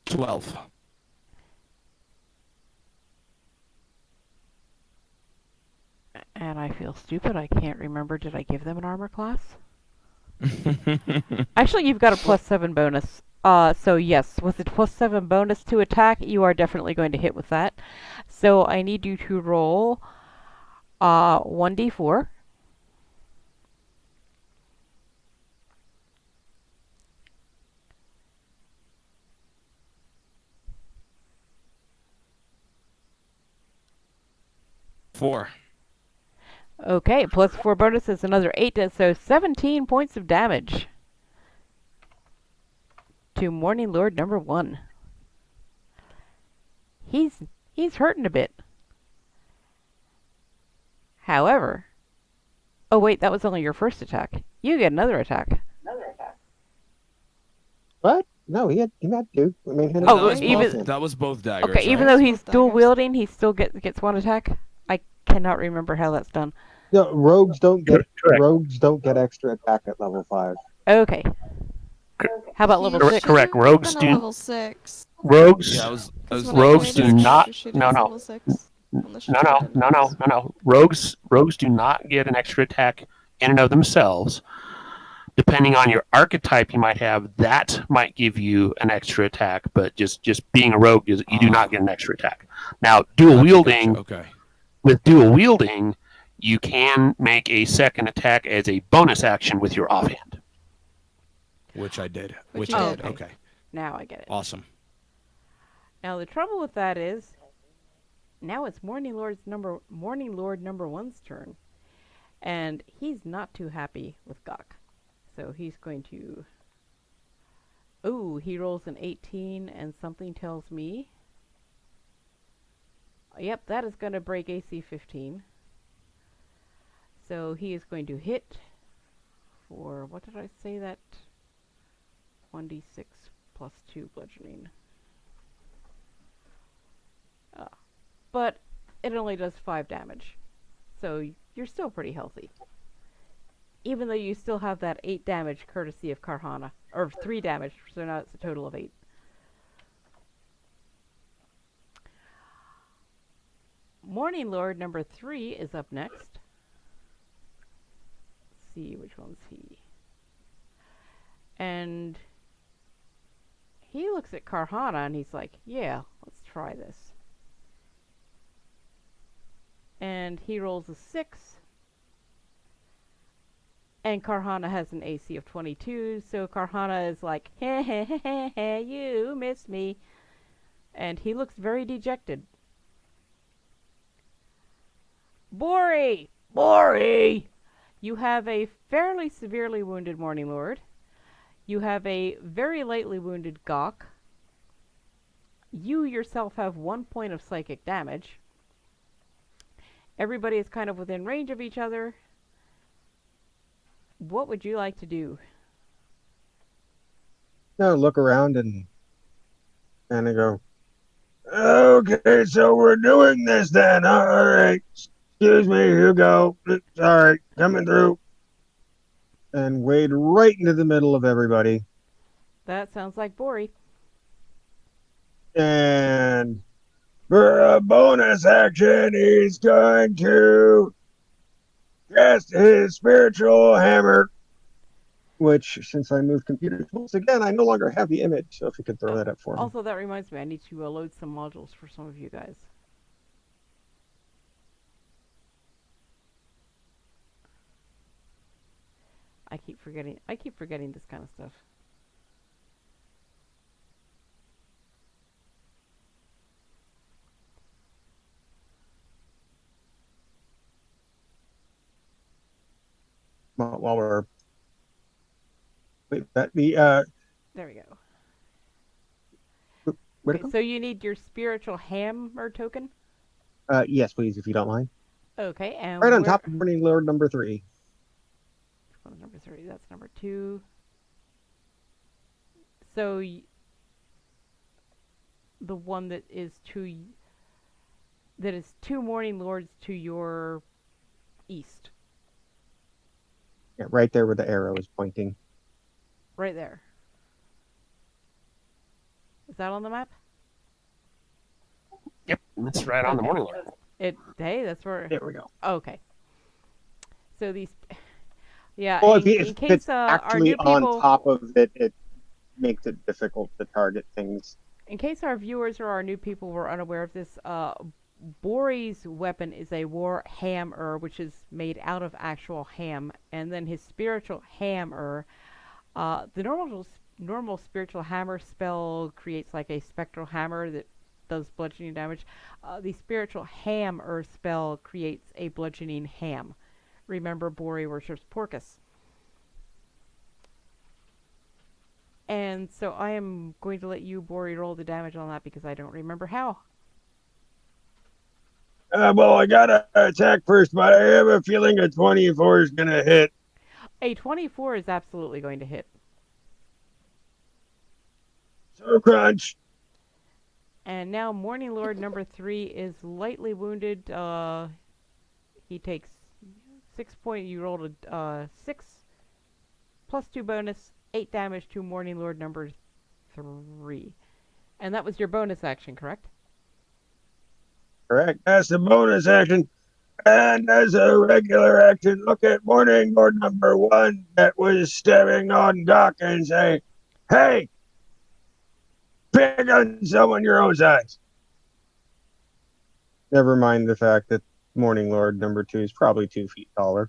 $12. And I feel stupid. I can't remember. Did I give them an armor class? Actually, you've got a +7 bonus. So yes, with the +7 bonus to attack, you are definitely going to hit with that. So I need you to roll 1d4. Four. Okay, +4 bonus is another 8, so 17 points of damage to Morning Lord number 1. He's hurting a bit. However, oh wait, that was only your first attack. You get another attack. What? No, he had two. I mean, he had Oh, a even- small hand. That was both daggers. Okay, even right? though Both he's dual daggers. wielding, he still gets one attack. I cannot remember how that's done. No, rogues don't get Correct. extra attack at level 5. Okay. How about level He 6? Correct. should've Rogues been a do. level 6. Rogues. Yeah, I was. Because when Rogues I played do his not- character sheet, no, he's no. level 6. On the sheet No, I no, did. no, no, no, no. Rogues do not get an extra attack in and of themselves. Depending on your archetype you might have, that might give you an extra attack. But just being a rogue, you do not get an extra attack. Now, dual wielding. Okay. With dual wielding, you can make a second attack as a bonus action with your offhand. Which I did. Which Which you I did. did. Okay. Now I get it. Awesome. Now the trouble with that is, now it's Morning Lord number 1's turn, and he's not too happy with Gaaq. So he's going to. Ooh, he rolls an 18, and something tells me. Yep, that is going to break AC 15. So he is going to hit for, what did I say that? 1d6 plus 2 bludgeoning. But it only does 5 damage. So you're still pretty healthy. Even though you still have that 8 damage courtesy of Carhana. Or 3 damage, so now it's a total of 8. Morning Lord number 3 is up next. Let's see, which one's he? And he looks at Carhana and he's like, yeah, let's try this. And he rolls a 6. And Carhana has an AC of 22, so Carhana is like, heh heh heh heh heh, you missed me. And he looks very dejected. Bori! Bori! You have a fairly severely wounded Morning Lord. You have a very lightly wounded Gaaq. You yourself have 1 point of psychic damage. Everybody is kind of within range of each other. What would you like to do? No, look around and kind of go, okay, so we're doing this then. All right. Excuse me, here you go. All right, coming through. And wade right into the middle of everybody. That sounds like Bori. And for a bonus action, he's going to cast his spiritual hammer. Which, since I moved computer tools again, I no longer have the image. So if you could throw that up for me. Also, that reminds me, I need to load some modules for some of you guys. I keep forgetting this kind of stuff. While we're wait, that There we go. where'd it Okay, go? so you need your spiritual hammer token? Yes, please, if you don't mind. Okay, and Right on top of Burning Lord number 3. Which one's number 3? That's number 2. So the one that is two Morning Lords to your east. Yeah, right there where the arrow is pointing. Right there. Is that on the map? Yep, that's right on the Morning Lord. Hey, that's where. There we go. Okay. So these, yeah, Well, in if case it's our actually new on people, top of it, it makes it difficult to target things. in case our viewers or our new people were unaware of this, Bori's weapon is a war hammer, which is made out of actual ham, and then his spiritual hammer. The normal spiritual hammer spell creates like a spectral hammer that does bludgeoning damage. The spiritual hammer spell creates a bludgeoning ham. Remember, Bori worships Porcus. And so I am going to let you, Bori, roll the damage on that because I don't remember how. Well, I gotta attack first, but I have a feeling a 24 is gonna hit. A 24 is absolutely going to hit. So crunch. And now Morning Lord number 3 is lightly wounded. He takes 6 points. You rolled a 6 plus 2 bonus, 8 damage to Morning Lord number 3. And that was your bonus action, correct? Correct. That's the bonus action. And as a regular action, look at Morning Lord number 1 that was stabbing on Gaaq and say, "Hey, pick on someone your own size." Never mind the fact that Morning Lord number 2 is probably 2 feet taller.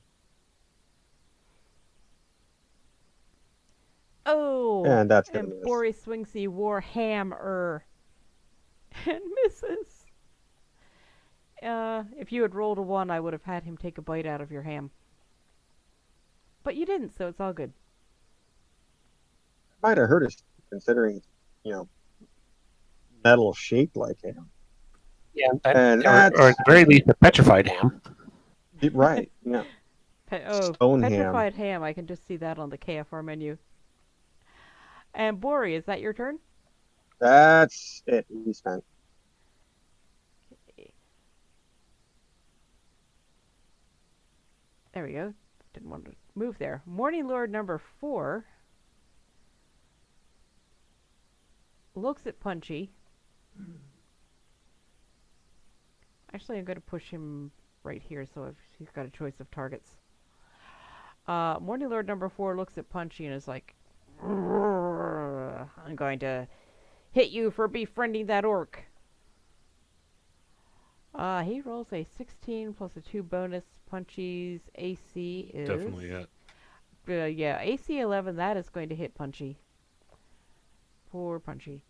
Oh! And that's gonna And miss. Boris swings the war hammer and misses. If you had rolled a 1, I would have had him take a bite out of your ham. But you didn't, so it's all good. Might have hurt us considering, metal shaped like him. Yeah, And or at the very least, a petrified ham. Right, yeah. Stone petrified ham. I can just see that on the KFR menu. And Bori, is that your turn? That's it. He spent. There we go. Didn't want to move there. Morning Lord number 4 looks at Punchy. Actually, I'm going to push him right here so he's got a choice of targets. Morning Lord number 4 looks at Punchy and is like, I'm going to hit you for befriending that orc. He rolls a 16 plus a 2 bonus. Punchy's AC is... Definitely hit. Yeah, AC 11, that is going to hit Punchy. Poor Punchy.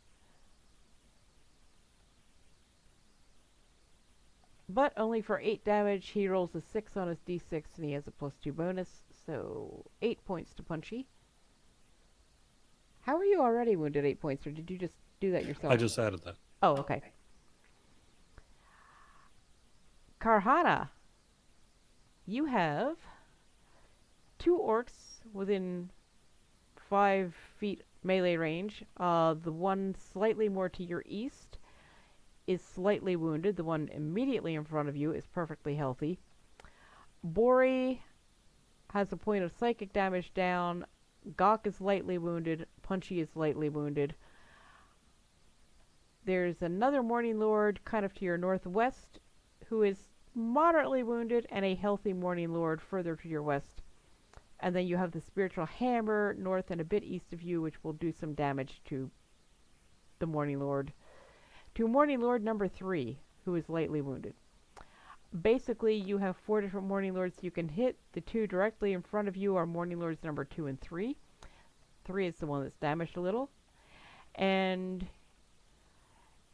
But only for 8 damage. He rolls a 6 on his d6 and he has a plus 2 bonus. So 8 points to Punchy. How are you already wounded 8 points, or did you just do that yourself? I just added that. Oh, okay. Carhana, you have 2 orcs within 5 feet melee range. The one slightly more to your east is slightly wounded. The one immediately in front of you is perfectly healthy. Bori has a point of psychic damage down. Gaaq is lightly wounded. Punchy is lightly wounded. There's another Morning Lord kind of to your northwest who is moderately wounded, and a healthy Morning Lord further to your west. And then you have the spiritual hammer north and a bit east of you, which will do some damage to the Morning Lord. To Morning Lord number 3, who is lightly wounded. Basically, you have 4 different Morning Lords you can hit. The 2 directly in front of you are Morning Lords number 2 and 3. 3 is the one that's damaged a little. And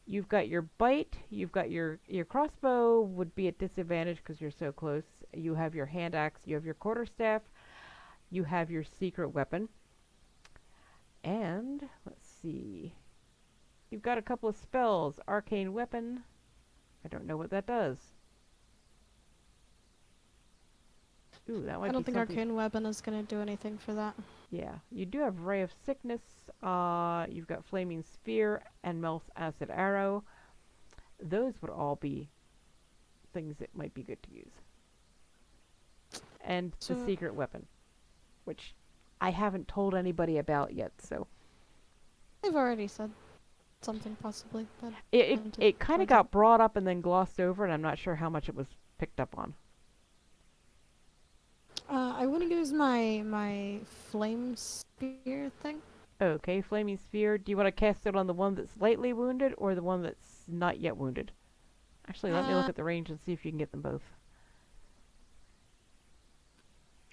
you've got your bite, you've got your crossbow would be at disadvantage because you're so close. You have your hand axe, you have your quarterstaff, you have your secret weapon. And, let's see, you've got a couple of spells. Arcane Weapon, I don't know what that does. Ooh, that might I don't be think something. Arcane Weapon is going to do anything for that. Yeah, you do have Ray of Sickness, you've got Flaming Sphere, and Mel's Acid Arrow. Those would all be things that might be good to use. And the secret weapon, which I haven't told anybody about yet, so... They've already said something possibly. That It kind of got brought up and then glossed over, and I'm not sure how much it was picked up on. I want to use my flame spear thing. Okay, flaming sphere. Do you want to cast it on the one that's lightly wounded or the one that's not yet wounded? Actually, let me look at the range and see if you can get them both.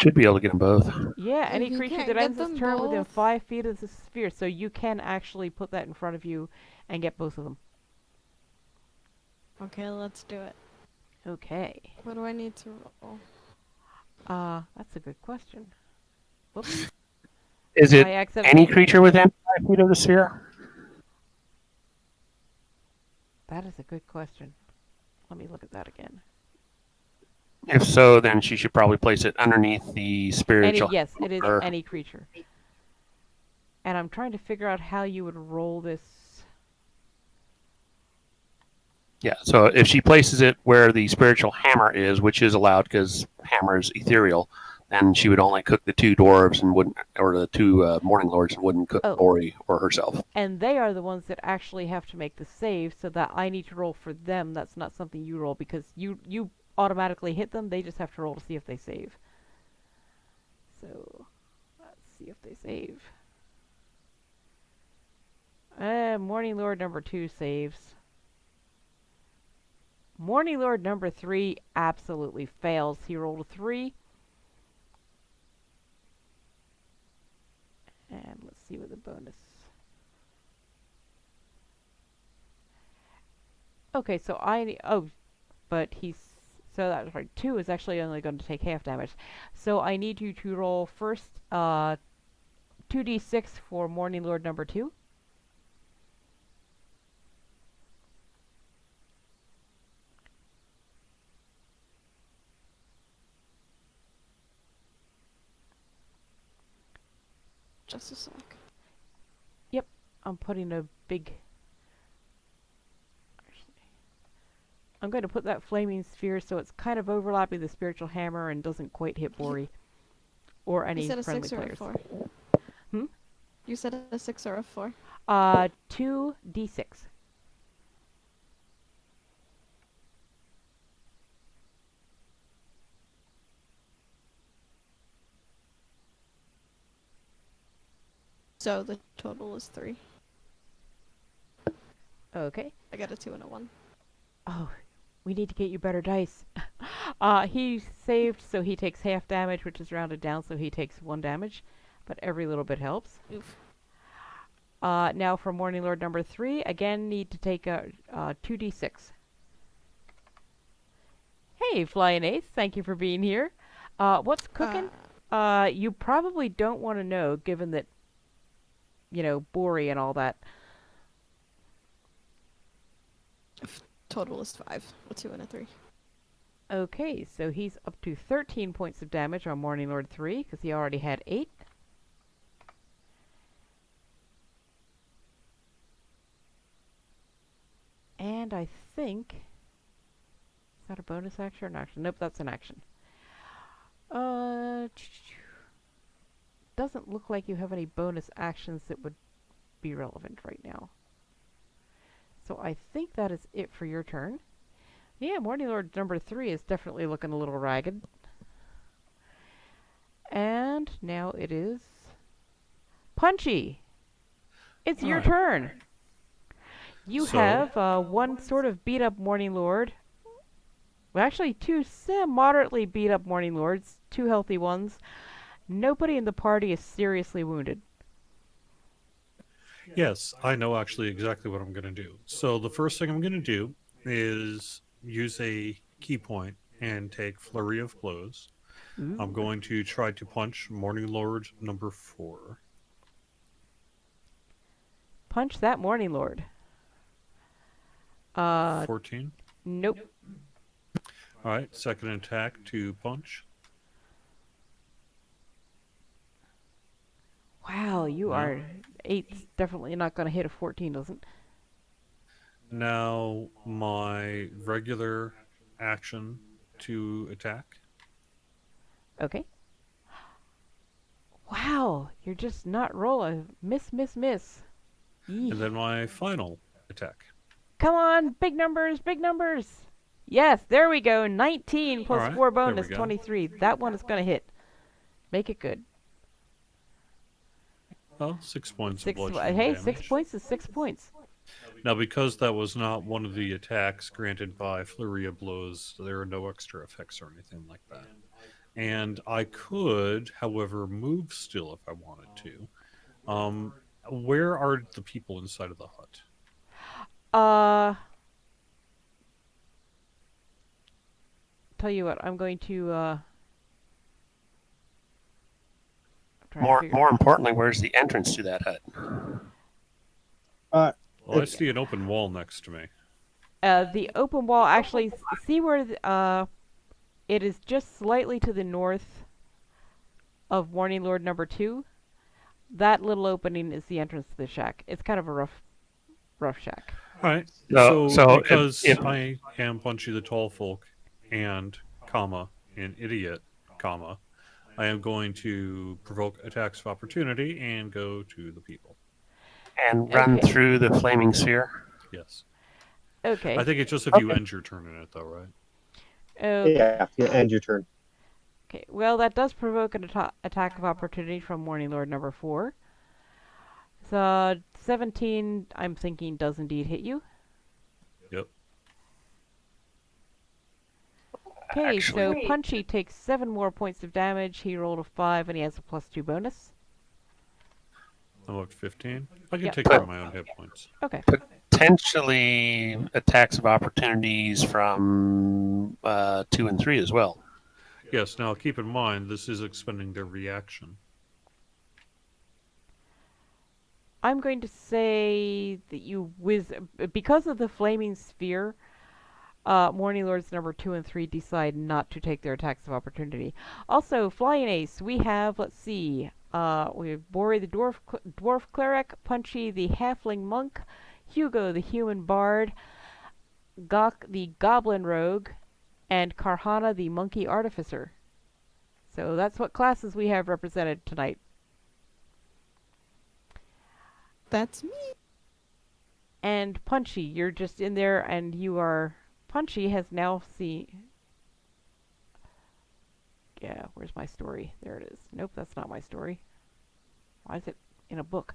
Should be able to get them both. Yeah, If any you creature can't that get ends its them turn within both- 5 feet of the sphere, so you can actually put that in front of you and get both of them. Okay, let's do it. Okay. What do I need to roll? That's a good question. Whoops. Is it I accidentally... any creature within 5 feet of the sphere? That is a good question. Let me look at that again. If so, then she should probably place it underneath the spiritual. Yes, it is or- any creature. And I'm trying to figure out how you would roll this. Yeah, so if she places it where the spiritual hammer is, which is allowed because hammer is ethereal, then she would only cook the 2 dwarves and wouldn't, or the 2 morning lords and wouldn't cook Ori or herself. And they are the ones that actually have to make the save, so that I need to roll for them. That's not something you roll because you automatically hit them. They just have to roll to see if they save. So let's see if they save. Morning Lord number 2 saves. Morning Lord number 3 absolutely fails. He rolled a 3. And let's see what the bonus. Okay, so but so that's right. 2 is actually only going to take half damage. So I need you to roll first 2d6 for Morning Lord number 2. Just a sec. Yep, I'm putting a big... I'm going to put that flaming sphere so it's kind of overlapping the spiritual hammer and doesn't quite hit Bori or any You said a friendly 6 or players. a 4? Hmm? You said a 6 or a 4? 2d6. So the total is 3. Okay. I got a 2 and a 1. Oh, we need to get you better dice. He saved, so he takes half damage, which is rounded down, so he takes 1 damage. But every little bit helps. Oof. Now for Morning Lord number 3, again need to take a 2d6. Hey, Flying Ace, thank you for being here. What's cooking? You probably don't want to know, given that, you know, Bori and all that. Total is 5. A 2 and a 3. Okay, so he's up to 13 points of damage on Morning Lord 3, because he already had 8. And I think... Is that a bonus action or an action? Nope, that's an action. Doesn't look like you have any bonus actions that would be relevant right now. So I think that is it for your turn. Yeah, Morning Lord number 3 is definitely looking a little ragged. And now it is... Punchy! It's your turn! You have one sort of beat-up Morning Lord. Well, actually, 2 moderately beat-up Morning Lords. 2 healthy ones. Nobody in the party is seriously wounded. Yes, I know actually exactly what I'm going to do. So the first thing I'm going to do is use a key point and take Flurry of Blows. Ooh. I'm going to try to punch Morning Lord number 4. Punch that Morning Lord. 14. Nope. All right, second attack to punch. Wow, you No. are... 8's definitely not going to hit. A 14 doesn't. Now my regular action to attack. Okay. Wow, you're just not rolling. Miss, miss, miss. Eek. And then my final attack. Come on, big numbers, big numbers. Yes, there we go. 19 plus Alright, 4 there we bonus, go. 23. That one is going to hit. Make it good. Well, 6 points of Six. bludgeoning Hey, damage. 6 points is 6 points. Now, because that was not one of the attacks granted by Flurry of Blows, there are no extra effects or anything like that. And I could, however, move still if I wanted to. Where are the people inside of the hut? Tell you what, I'm going to try to More figure- more importantly, where's the entrance to that hut? Well, I It's- see an open wall next to me. the open wall, actually, see where it is just slightly to the north of Warning Lord number 2. That little opening is the entrance to the shack. It's kind of a rough shack. All right. So Because if- I am Punchy the Tall Folk and, an idiot, I am going to provoke attacks of opportunity and go to the people. And run Okay. through the flaming sphere. Yes. Okay. I think it's just if you Okay. end your turn in it, though, right? Yeah, end your turn. Okay, well, that does provoke an attack of opportunity from Warning Lord number 4. So, 17, I'm thinking, does indeed hit you. Yep. Okay, so Actually- Punchy takes 7 more points of damage. He rolled a 5, and he has a +2 bonus. I'm up to 15. I can Yep. take care of my own hit points. Okay. Potentially attacks of opportunities from 2 and 3 as well. Yes, now keep in mind, this is expending their reaction. I'm going to say that you because of the flaming sphere, Morning Lords number 2 and 3 decide not to take their attacks of opportunity. Also, Flying Ace, we have, let's see, we have Bori the dwarf cleric, Punchy the halfling monk, Hugo the human bard, Gaaq the goblin rogue, and Carhana the monkey artificer. So that's what classes we have represented tonight. That's me. And Punchy, you're just in there, and you are... Punchy has now seen... Yeah, where's my story? There it is. Nope, that's not my story. Why is it in a book?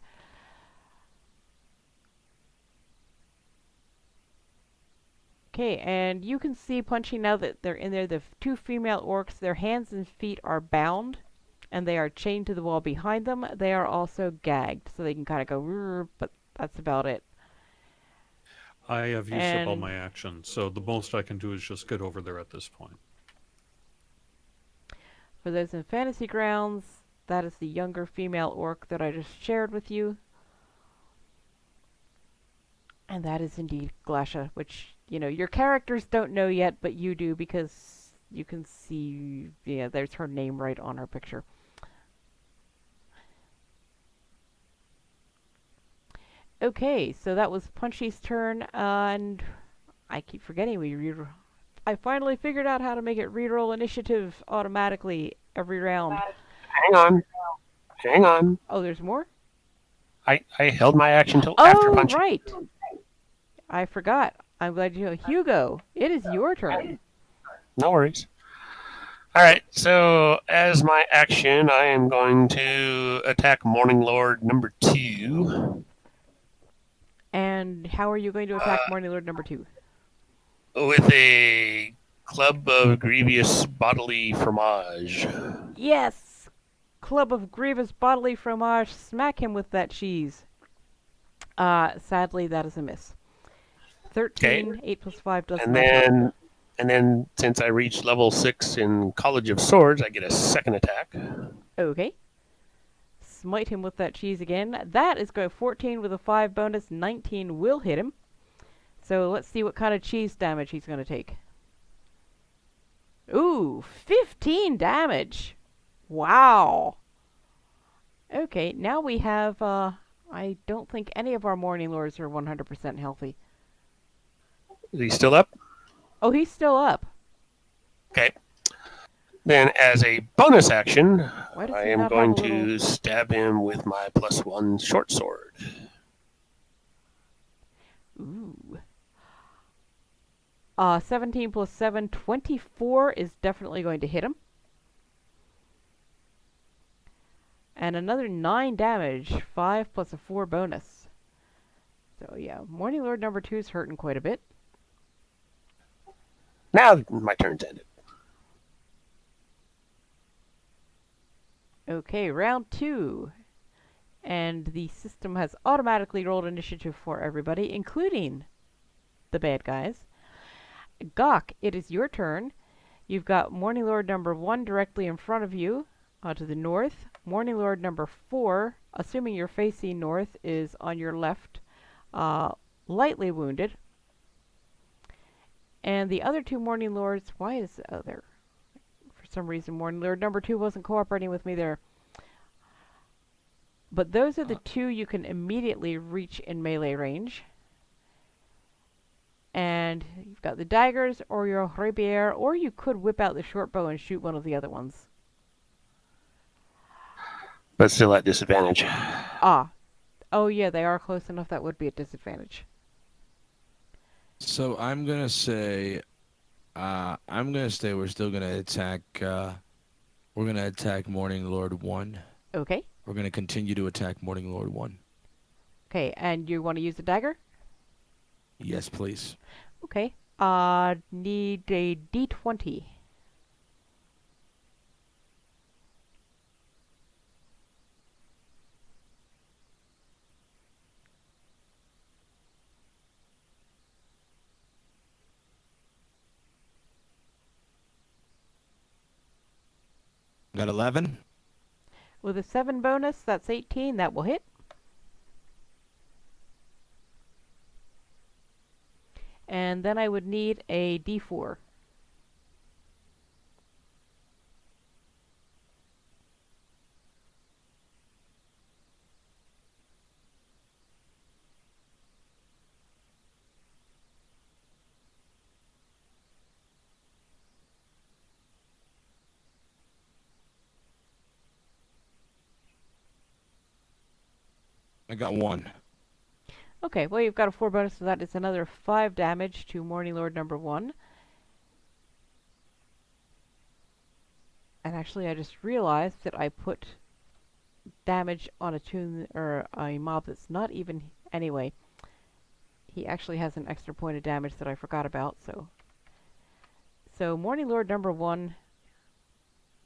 Okay, and you can see Punchy now that they're in there. The 2 female orcs, their hands and feet are bound, and they are chained to the wall behind them. They are also gagged, so they can kind of go, "Rrr," but that's about it. I have used up all And- my actions, so the most I can do is just get over there at this point. For those in Fantasy Grounds, that is the younger female orc that I just shared with you. And that is indeed Glasha, which, you know, your characters don't know yet, but you do because you can see, yeah, there's her name right on her picture. Okay, so that was Punchy's turn, and I keep forgetting I finally figured out how to make it reroll initiative automatically every round. Hang on. Oh, there's more? I held my action till after Oh, punching. right. I forgot. I'm glad you know. Hugo, it is your turn. No worries. All right, so as my action, I am going to attack Morning Lord number 2 And how are you going to attack Morning Lord number 2? with a club of grievous bodily fromage. Yes! Club of Grievous Bodily Fromage, smack him with that cheese. Sadly, that is a miss. 13, 8 plus 5 does And not hit. then since I reached level 6 in College of Swords, I get a second attack. Okay. Smite him with that cheese again. That is going 14 with a 5 bonus. 19 will hit him. So let's see what kind of cheese damage he's going to take. Ooh, 15 damage. Wow. Okay, now we have, I don't think any of our Morning Lords are 100% healthy. Is he still up? Oh, he's still up. Okay. Then as a bonus action, Why does I he am not going have a to little... stab him with my +1 short sword. Ooh. 17 plus 7, 24 is definitely going to hit him. And another 9 damage, 5 plus a 4 bonus. So yeah, Morning Lord number 2 is hurting quite a bit. Now my turn's ended. Okay, round 2. And the system has automatically rolled initiative for everybody, including the bad guys. Gaaq, it is your turn. You've got Morning Lord number 1 directly in front of you, to the north. Morning Lord number 4, assuming you're facing north, is on your left, lightly wounded. And the other 2 Morning Lords, why is the other? For some reason, Morning Lord number 2 wasn't cooperating with me there. But those are the 2 you can immediately reach in melee range. And you've got the daggers or your rapier, or you could whip out the short bow and shoot one of the other ones. But still at disadvantage. Ah. Oh yeah, they are close enough that would be a disadvantage. So I'm gonna say, we're still gonna attack. We're gonna attack Morning Lord 1. Okay. We're gonna continue to attack Morning Lord 1. Okay, and you want to use the dagger? Yes, please. Okay. Need a D20. Got 11. With a 7 bonus, that's 18. That will hit. And then I would need a D4. I got 1. Okay, well you've got a 4 bonus, so that is another 5 damage to Morning Lord number 1. And actually I just realized that I put damage on a tune or a mob that's not even anyway. He actually has an extra point of damage that I forgot about, so Morning Lord number 1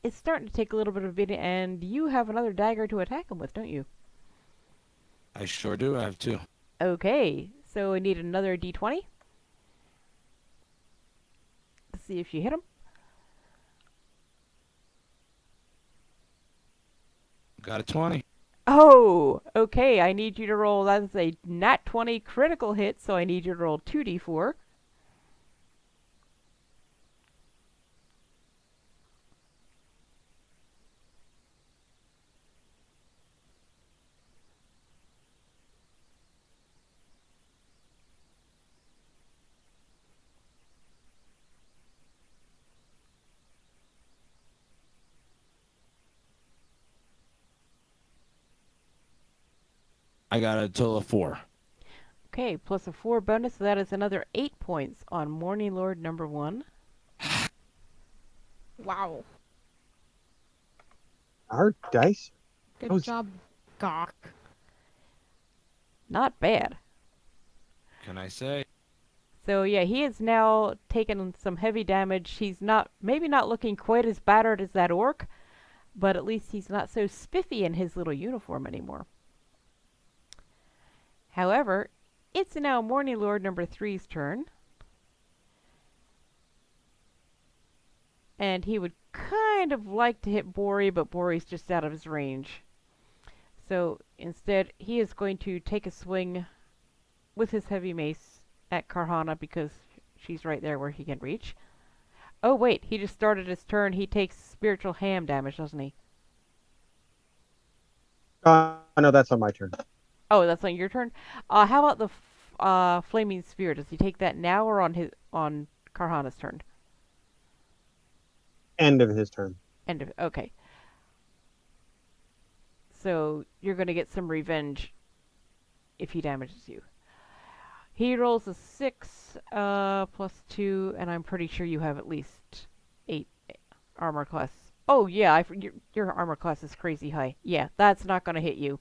is starting to take a little bit of beating, and you have another dagger to attack him with, don't you? I sure do. I have 2. Okay, so I need another D20 to see if you hit him. Got a 20. Oh, okay, I need you to roll, that's a nat 20 critical hit, so I need you to roll 2d4. I got a total of 4. Okay, plus a 4 bonus, so that is another 8 points on Morning Lord number 1. Wow. Our dice. Good Oh, job, Gaaq. Not bad. Can I say? So yeah, he has now taken some heavy damage. He's maybe not looking quite as battered as that orc, but at least he's not so spiffy in his little uniform anymore. However, it's now Morning Lord number 3's turn. And he would kind of like to hit Bori, but Bori's just out of his range. So instead, he is going to take a swing with his heavy mace at Carhana because she's right there where he can reach. Oh wait, he just started his turn. He takes spiritual ham damage, doesn't he? No, that's on my turn. Oh, that's on your turn? How about the flaming spear? Does he take that now or on Carhana's turn? End of his turn. End of okay. So you're gonna get some revenge if he damages you. He rolls a 6 plus 2, and I'm pretty sure you have at least 8 armor class Oh yeah, your armor class is crazy high. Yeah, that's not going to hit you.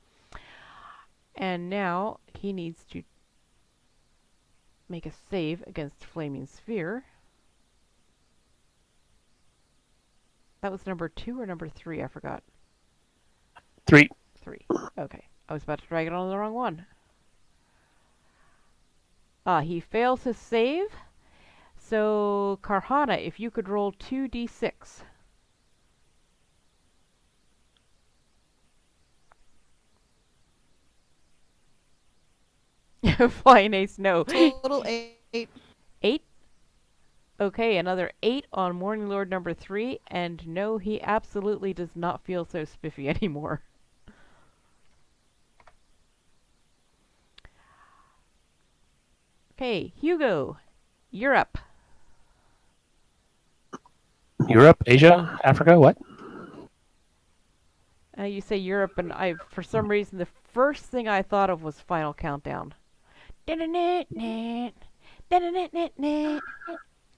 And now he needs to make a save against Flaming Sphere. That was number 2 or number 3? I forgot. 3. 3. Okay. I was about to drag it on the wrong one. He fails his save. So, Carhana, if you could roll 2d6. Flying ace, no. Total 8. 8? Okay, another 8 on Morning Lord number 3, and no, he absolutely does not feel so spiffy anymore. Okay, Hugo, you're up. Europe, Asia, Africa, what? You say Europe, and for some reason, the first thing I thought of was Final Countdown. I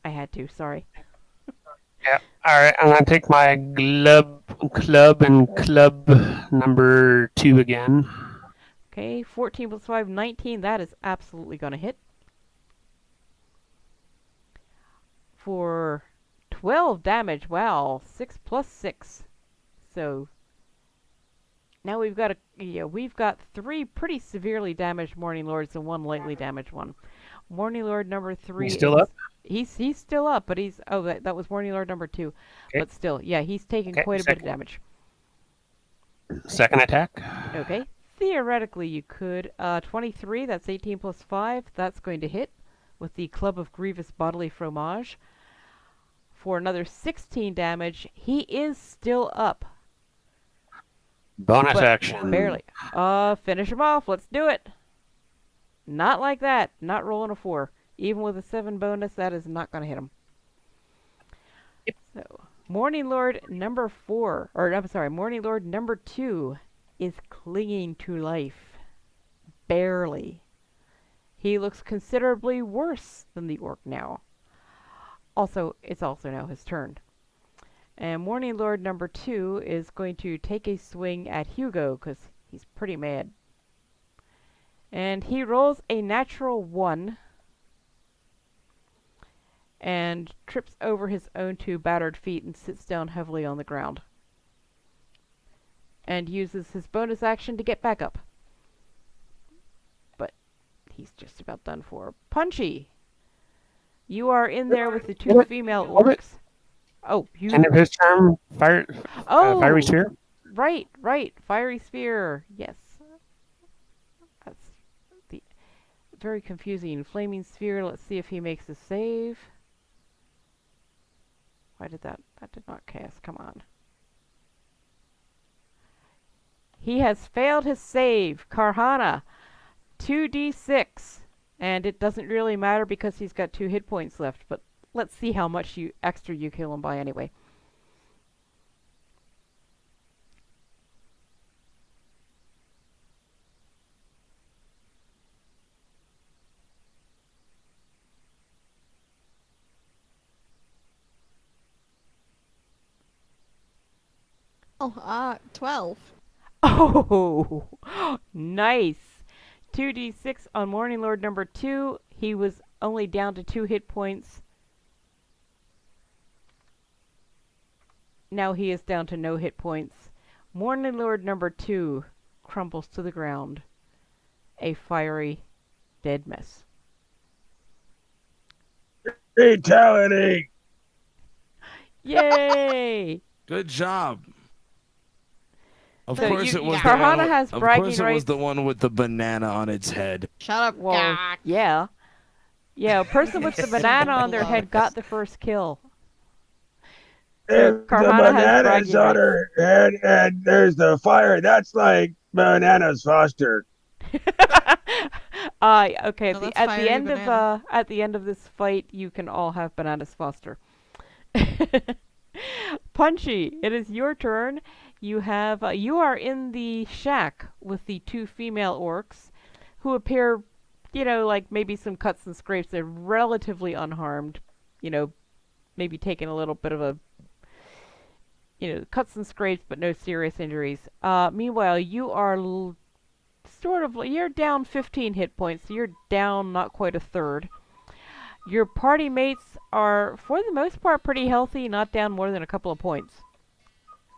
had to, sorry. Yeah. All right, I'm gonna take my club number 2 again. Okay, 14 plus 5, 19. That is absolutely going to hit. For 12 damage. Wow, 6 plus 6. So now we've got we've got 3 pretty severely damaged Morning Lords and 1 lightly damaged one. Morning Lord number 3. He's still up? He's still up, but he's that was Morning Lord number 2. Okay. But still, yeah, he's taking quite a bit of damage. Second attack. Okay. Theoretically, you could. 23, that's 18 plus 5. That's going to hit with the Club of Grievous Bodily Fromage. For another 16 damage. He is still up. Bonus action. Barely. Finish him off. Let's do it. Not like that. Not rolling a 4. Even with a 7 bonus, that is not going to hit him. Yep. So, Morning Lord number 4, or I'm sorry, Morning Lord number 2 is clinging to life. Barely. He looks considerably worse than the orc now. Also, it's also now his turn. And Morning Lord number 2 is going to take a swing at Hugo, because he's pretty mad. And he rolls a natural 1 and trips over his own 2 battered feet and sits down heavily on the ground. And uses his bonus action to get back up. But he's just about done for. Punchy! You are in there with the 2 female orcs. Oh, you... End of his turn, fiery sphere? Right. Fiery sphere. Yes. That's very confusing. Flaming sphere, let's see if he makes a save. Why did that did not cast, come on. He has failed his save. Carhana, 2d6. And it doesn't really matter because he's got 2 hit points left, but let's see how much extra you kill him by anyway. Oh, 12. Oh, nice. 2d6 on Morning Lord number 2. He was only down to 2 hit points. Now he is down to no hit points. Morning Lord number 2 crumbles to the ground. A fiery, dead mess. Fatality! Yay! Good job. Of So course it was Carhana the one, has of bragging course it rights. was the one with the banana on its head. Shut up, Well, Gaaq. yeah. Yeah, a person with the banana on their head got the first kill. So If the Carhana has bananas bragging on rights. her head and there's the fire, that's like bananas foster. Okay. No, that's At the fiery end banana. at the end of this fight, you can all have bananas Foster. Punchy, it is your turn. You are in the shack with the 2 female orcs, who appear, like maybe some cuts and scrapes. They're relatively unharmed. Maybe taking a little bit of cuts and scrapes, but no serious injuries. Meanwhile, you are you're down 15 hit points, so you're down not quite a third. Your party mates are, for the most part, pretty healthy, not down more than a couple of points.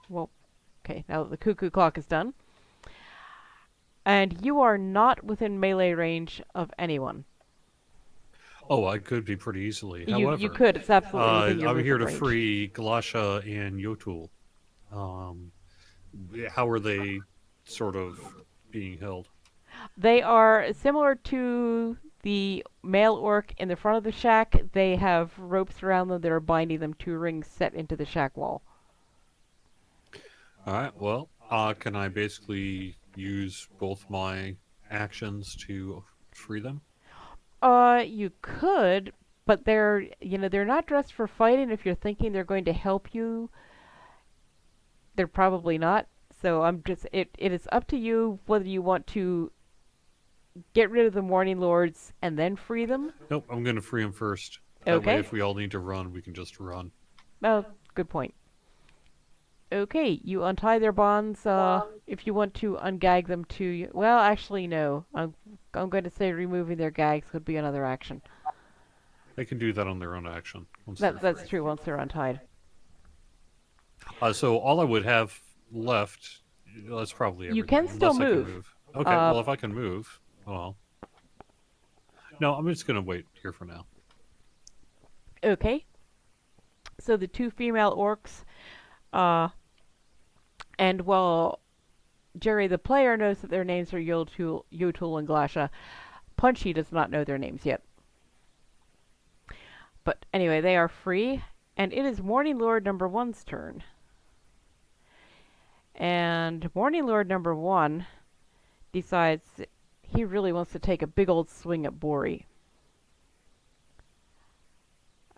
Well, okay, now that the cuckoo clock is done. And you are not within melee range of anyone. Oh, I could be pretty easily. You However, could. It's absolutely within your I'm here to movement range. free Galasha and Yotul. How are they sort of being held? They are similar to the male orc in the front of the shack. They have ropes around them that are binding them to rings set into the shack wall. All right. Well, can I basically use both my actions to free them? You could, but they're not dressed for fighting. If you're thinking they're going to help you, they're probably not. So it is up to you whether you want to get rid of the Morning Lords and then free them. Nope, I'm going to free them first. That Okay. way, if we all need to run, we can just run. Oh, good point. Okay, you untie their bonds. If you want to ungag them to, well, actually no. I'm going to say removing their gags would be another action. They can do that on their own action. That's true. Once they're untied. So all I would have left, that's probably everything. You can still unless I move. can move. Okay, well, if I can move, well. No, I'm just going to wait here for now. Okay. So the two female orcs, and while Jerry the player knows that their names are Yotul and Glasha, Punchy does not know their names yet. But anyway, they are free, and it is Morning Lord number 1's turn. And Morning Lord number 1 decides he really wants to take a big old swing at Bori.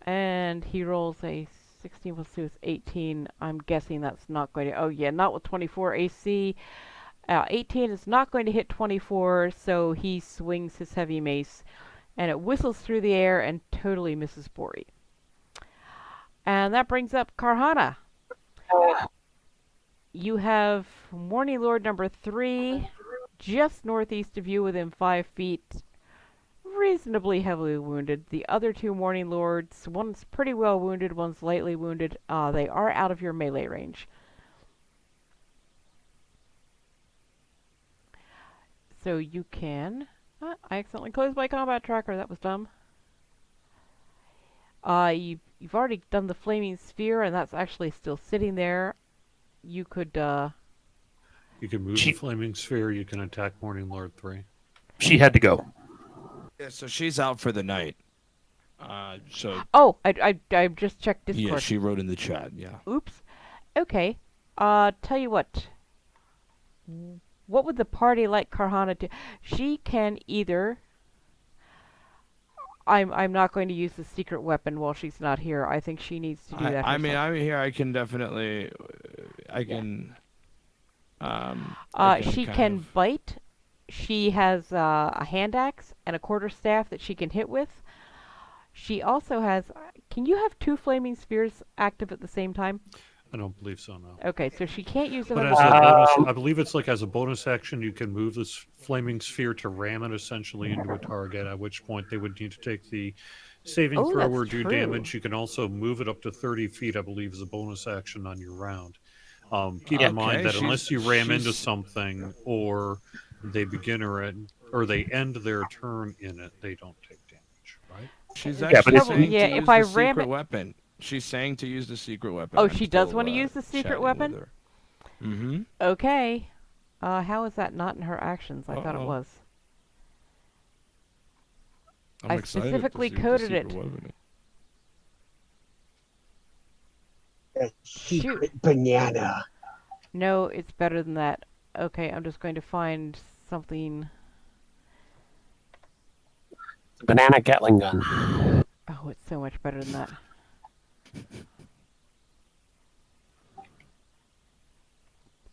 And he rolls a 16 plus 2 is 18. I'm guessing that's not going to... Oh, yeah, not with 24 AC. 18 is not going to hit 24, so he swings his heavy mace, and it whistles through the air and totally misses Bori. And that brings up Carhana. You have Morning Lord number 3 just northeast of you within 5 feet, reasonably heavily wounded. The other two Morning Lords, one's pretty well wounded, one's lightly wounded. They are out of your melee range. So you can... I accidentally closed my combat tracker. That was dumb. You've already done the flaming sphere, and that's actually still sitting there. You could... You can move the flaming sphere. You can attack Morning Lord 3. She had to go. Yeah, so she's out for the night. Oh, I just checked Discord. Yeah, she wrote in the chat, yeah. Oops. Okay. Tell you what. What would the party like Carhana do? She can either... I'm not going to use the secret weapon while she's not here. I think she needs to do that herself. I mean, I'm here. I can definitely... I can... she can bite. She has a hand axe and a quarterstaff that she can hit with. She also has... Can you have 2 flaming spheres active at the same time? I don't believe so, no. Okay, so she can't use them. But as a bonus, I believe it's like as a bonus action, you can move this flaming sphere to ram it essentially into a target, at which point they would need to take the saving throw or do damage. You can also move it up to 30 feet, I believe, as a bonus action on your round. Keep in mind that unless you ram into something or they begin or they end their turn in it, they don't take damage, right? She's actually saying to use if I the ram secret it... weapon. She's saying to use the secret weapon. Oh, she does want to use the secret weapon? Mm-hmm. Okay. How is that not in her actions? I thought it was. I specifically coded it. A secret banana. No, it's better than that. Okay, I'm just going to find something. Banana Gatling gun. Oh, it's so much better than that.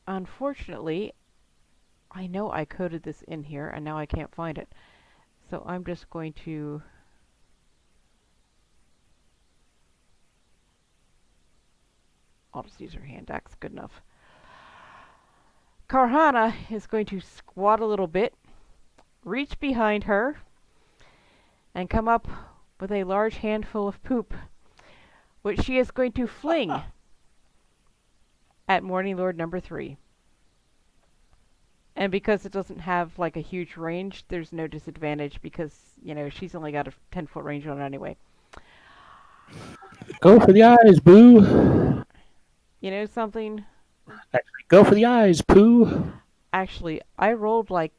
Unfortunately, I know I coded this in here, and now I can't find it. So I'm just going to... I'll just use her hand axe. Good enough. Carhana is going to squat a little bit, reach behind her, and come up with a large handful of poop, which she is going to fling at Morning Lord number 3. And because it doesn't have like a huge range, there's no disadvantage because, you know, she's only got a 10-foot range on it anyway. Go for the eyes, Boo. You know something? Actually, go for the eyes, Pooh. Actually, I rolled like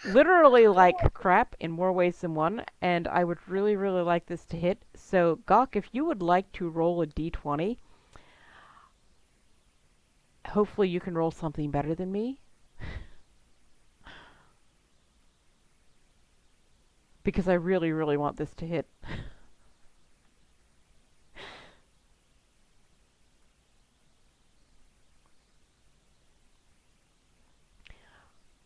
literally like crap in more ways than one, and I would really, really like this to hit. So, Gaaq, if you would like to roll a d20, hopefully you can roll something better than me. Because I really, really want this to hit.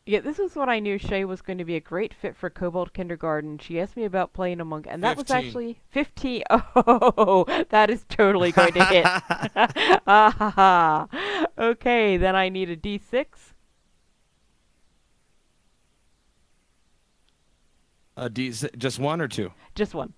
Yeah, this is what I knew Shay was going to be a great fit for Kobold Kindergarten. She asked me about playing a monk, and that 15. was actually 15. Oh, that is totally going to hit. Ah, ha, ha. Okay, then I need a d6. Just one or two? Just one.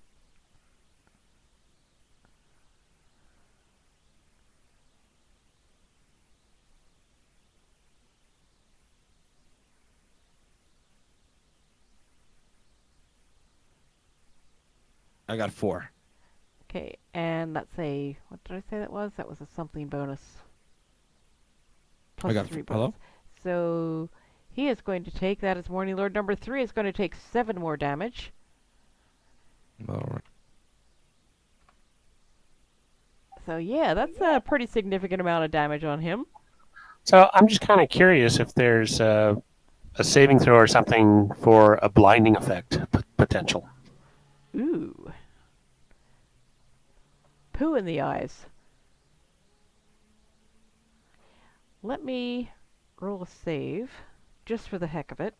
I got 4. Okay, and that's a, what did I say that was? That was a something bonus. Plus I got 3 hello? bonus. So he is going to take, that is Morning Lord number 3, is going to take 7 more damage. All right. So yeah, that's a pretty significant amount of damage on him. So I'm just kind of curious if there's a saving throw or something for a blinding effect potential. Ooh. Poo in the eyes. Let me roll a save, just for the heck of it.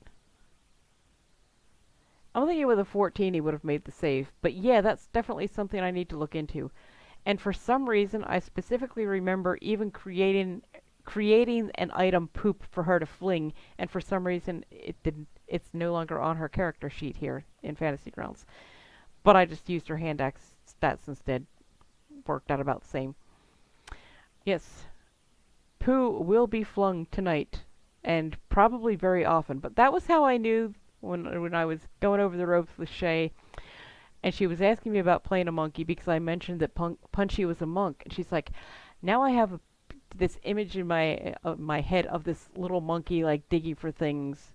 I'm thinking with a 14 he would have made the save, but yeah, that's definitely something I need to look into. And for some reason, I specifically remember even creating an item poop for her to fling, and for some reason it's no longer on her character sheet here in Fantasy Grounds. But I just used her hand axe stats instead. Worked out about the same. Yes. Poo will be flung tonight, and probably very often. But that was how I knew when I was going over the ropes with Shay, and she was asking me about playing a monkey because I mentioned that Punchy was a monk, and she's like, now I have this image in my head of this little monkey like digging for things,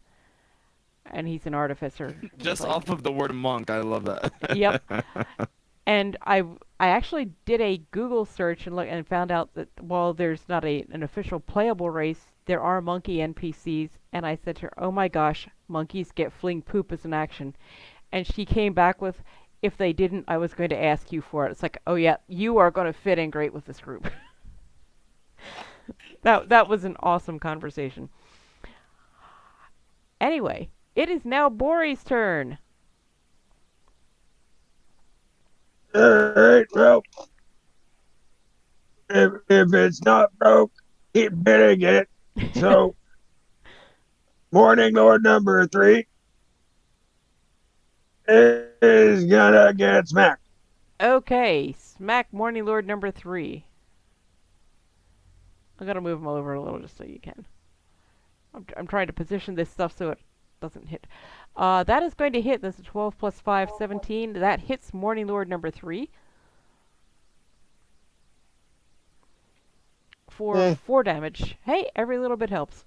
and he's an artificer. Just like, off of the word monk, I love that. Yep. And I actually did a Google search and found out that while there's not an official playable race, there are monkey NPCs. And I said to her, "Oh my gosh, monkeys get fling poop as an action." And she came back with, "If they didn't, I was going to ask you for it." It's like, oh yeah, you are going to fit in great with this group. That was an awesome conversation. Anyway, it is now Bori's turn. Alright, well, if it's not broke, keep hitting it. So, Morning Lord number 3 is gonna get smacked. Okay, smack Morning Lord number 3. I'm gonna move him over a little just so you can. I'm trying to position this stuff so it doesn't hit. That is going to hit. This is 12 plus 5, 17. That hits Morning Lord number 3. For 4 damage. Hey, every little bit helps.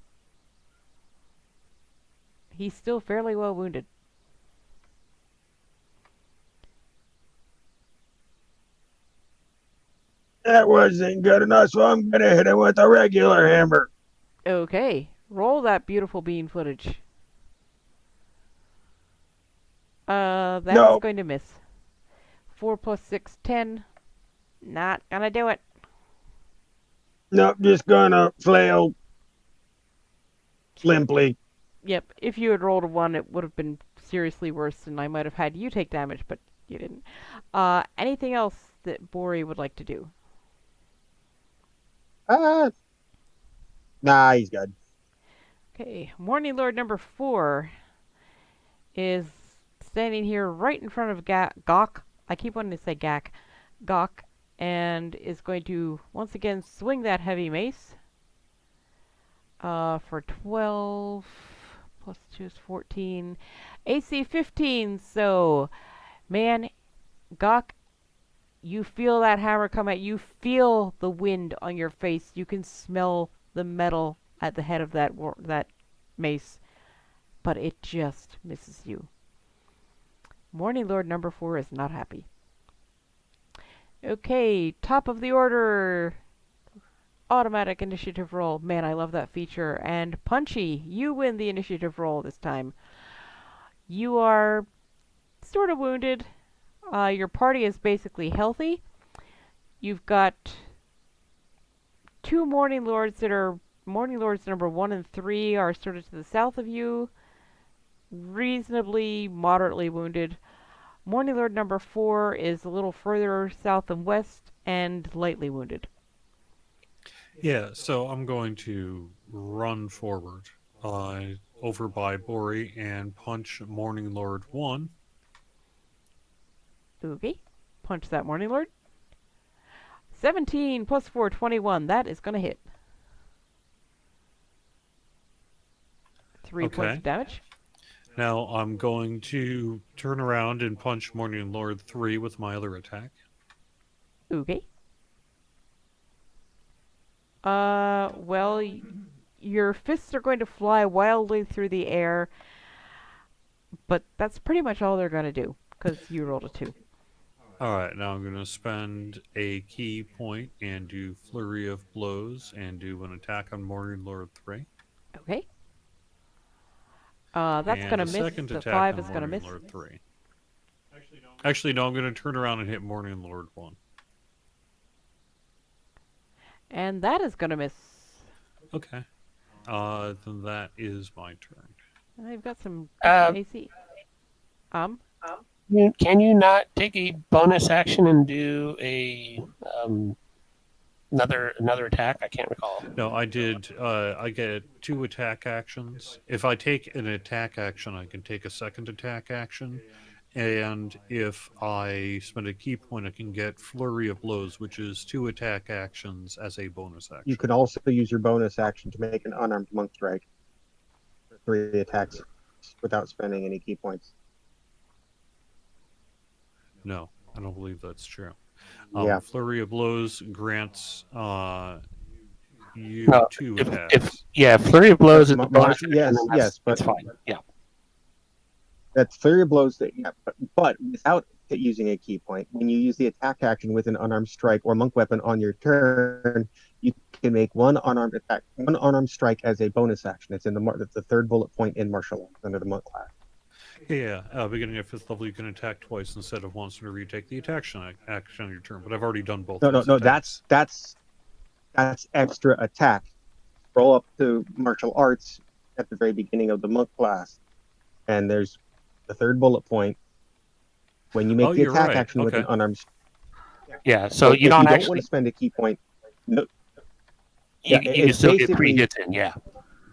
He's still fairly well wounded. That wasn't good enough, so I'm gonna hit him with a regular hammer. Okay, roll that beautiful bean footage. That's Nope. going to miss. 4 plus 6, 10. Not gonna do it. Nope, just gonna flail limply. Yep, if you had rolled a 1, it would have been seriously worse, and I might have had you take damage, but you didn't. Anything else that Bori would like to do? Ah, nah, he's good. Okay, Morning Lord number 4 is standing here right in front of Gaaq. I keep wanting to say Gaaq. Gaaq, and is going to once again swing that heavy mace for 12 plus 2 is 14. AC 15. So, man, Gaaq, you feel that hammer come at you. Feel the wind on your face. You can smell the metal at the head of that mace, but it just misses you. Morning Lord number 4 is not happy. Okay, top of the order. Automatic initiative roll. Man, I love that feature. And Punchy, you win the initiative roll this time. You are sort of wounded. Your party is basically healthy. You've got 2 Morning Lords that are Morning Lords number 1 and 3 are sort of to the south of you. Reasonably, moderately wounded. Morning Lord number 4 is a little further south and west and lightly wounded. Yeah, so I'm going to run forward over by Bori and punch Morning Lord 1. Okay, punch that Morning Lord. 17 plus 4, 21. That is going to hit. 3 points of damage. Now I'm going to turn around and punch Morning Lord 3 with my other attack. Okay. Well, your fists are going to fly wildly through the air, but that's pretty much all they're going to do, because you rolled a 2. Alright, now I'm going to spend a key point and do Flurry of Blows and do an attack on Morning Lord 3. Okay. That's going to miss. The 5 is going to miss. Lord 3. Actually, no, I'm going to turn around and hit Morning Lord 1. And that is going to miss. Okay. Then that is my turn. I've got some AC. Can you not take a bonus action and do a another attack? I can't recall. No, I did. I get 2 attack actions. If I take an attack action, I can take a second attack action. And if I spend a key point, I can get Flurry of Blows, which is 2 attack actions as a bonus action. You can also use your bonus action to make an unarmed monk strike for 3 attacks without spending any key points. No, I don't believe that's true. Yeah. Flurry of Blows grants you No, 2 attacks. Flurry of Blows is the bonus. Yes, but that's fine. Yeah. That's Flurry of Blows. But without using a key point, when you use the attack action with an unarmed strike or monk weapon on your turn, you can make one unarmed strike as a bonus action. It's in the third bullet point in martial arts under the monk class. Yeah, beginning at 5th level, you can attack twice instead of once whenever you take the attack action on your turn. But I've already done both. No. That's extra attack. Roll up to martial arts at the very beginning of the monk class, and there's the third bullet point. When you make the attack action with an unarmed. Yeah, so you don't actually want to spend a key point. No. You still get 3 hits in. Yeah.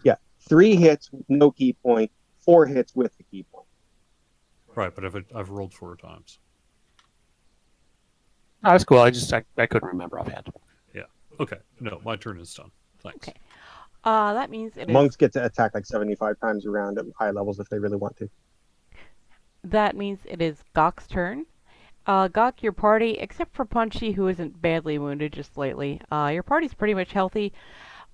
Yeah, 3 hits, no key point. 4 hits with the key point. Right, but I've rolled 4 times. Oh, that's cool. I couldn't remember offhand. Yeah. Okay. No, my turn is done. Thanks. Okay. That means monks get to attack like 75 times around at high levels if they really want to. That means it is Gaaq's turn. Gaaq, your party, except for Punchy, who isn't badly wounded, just slightly, your party's pretty much healthy.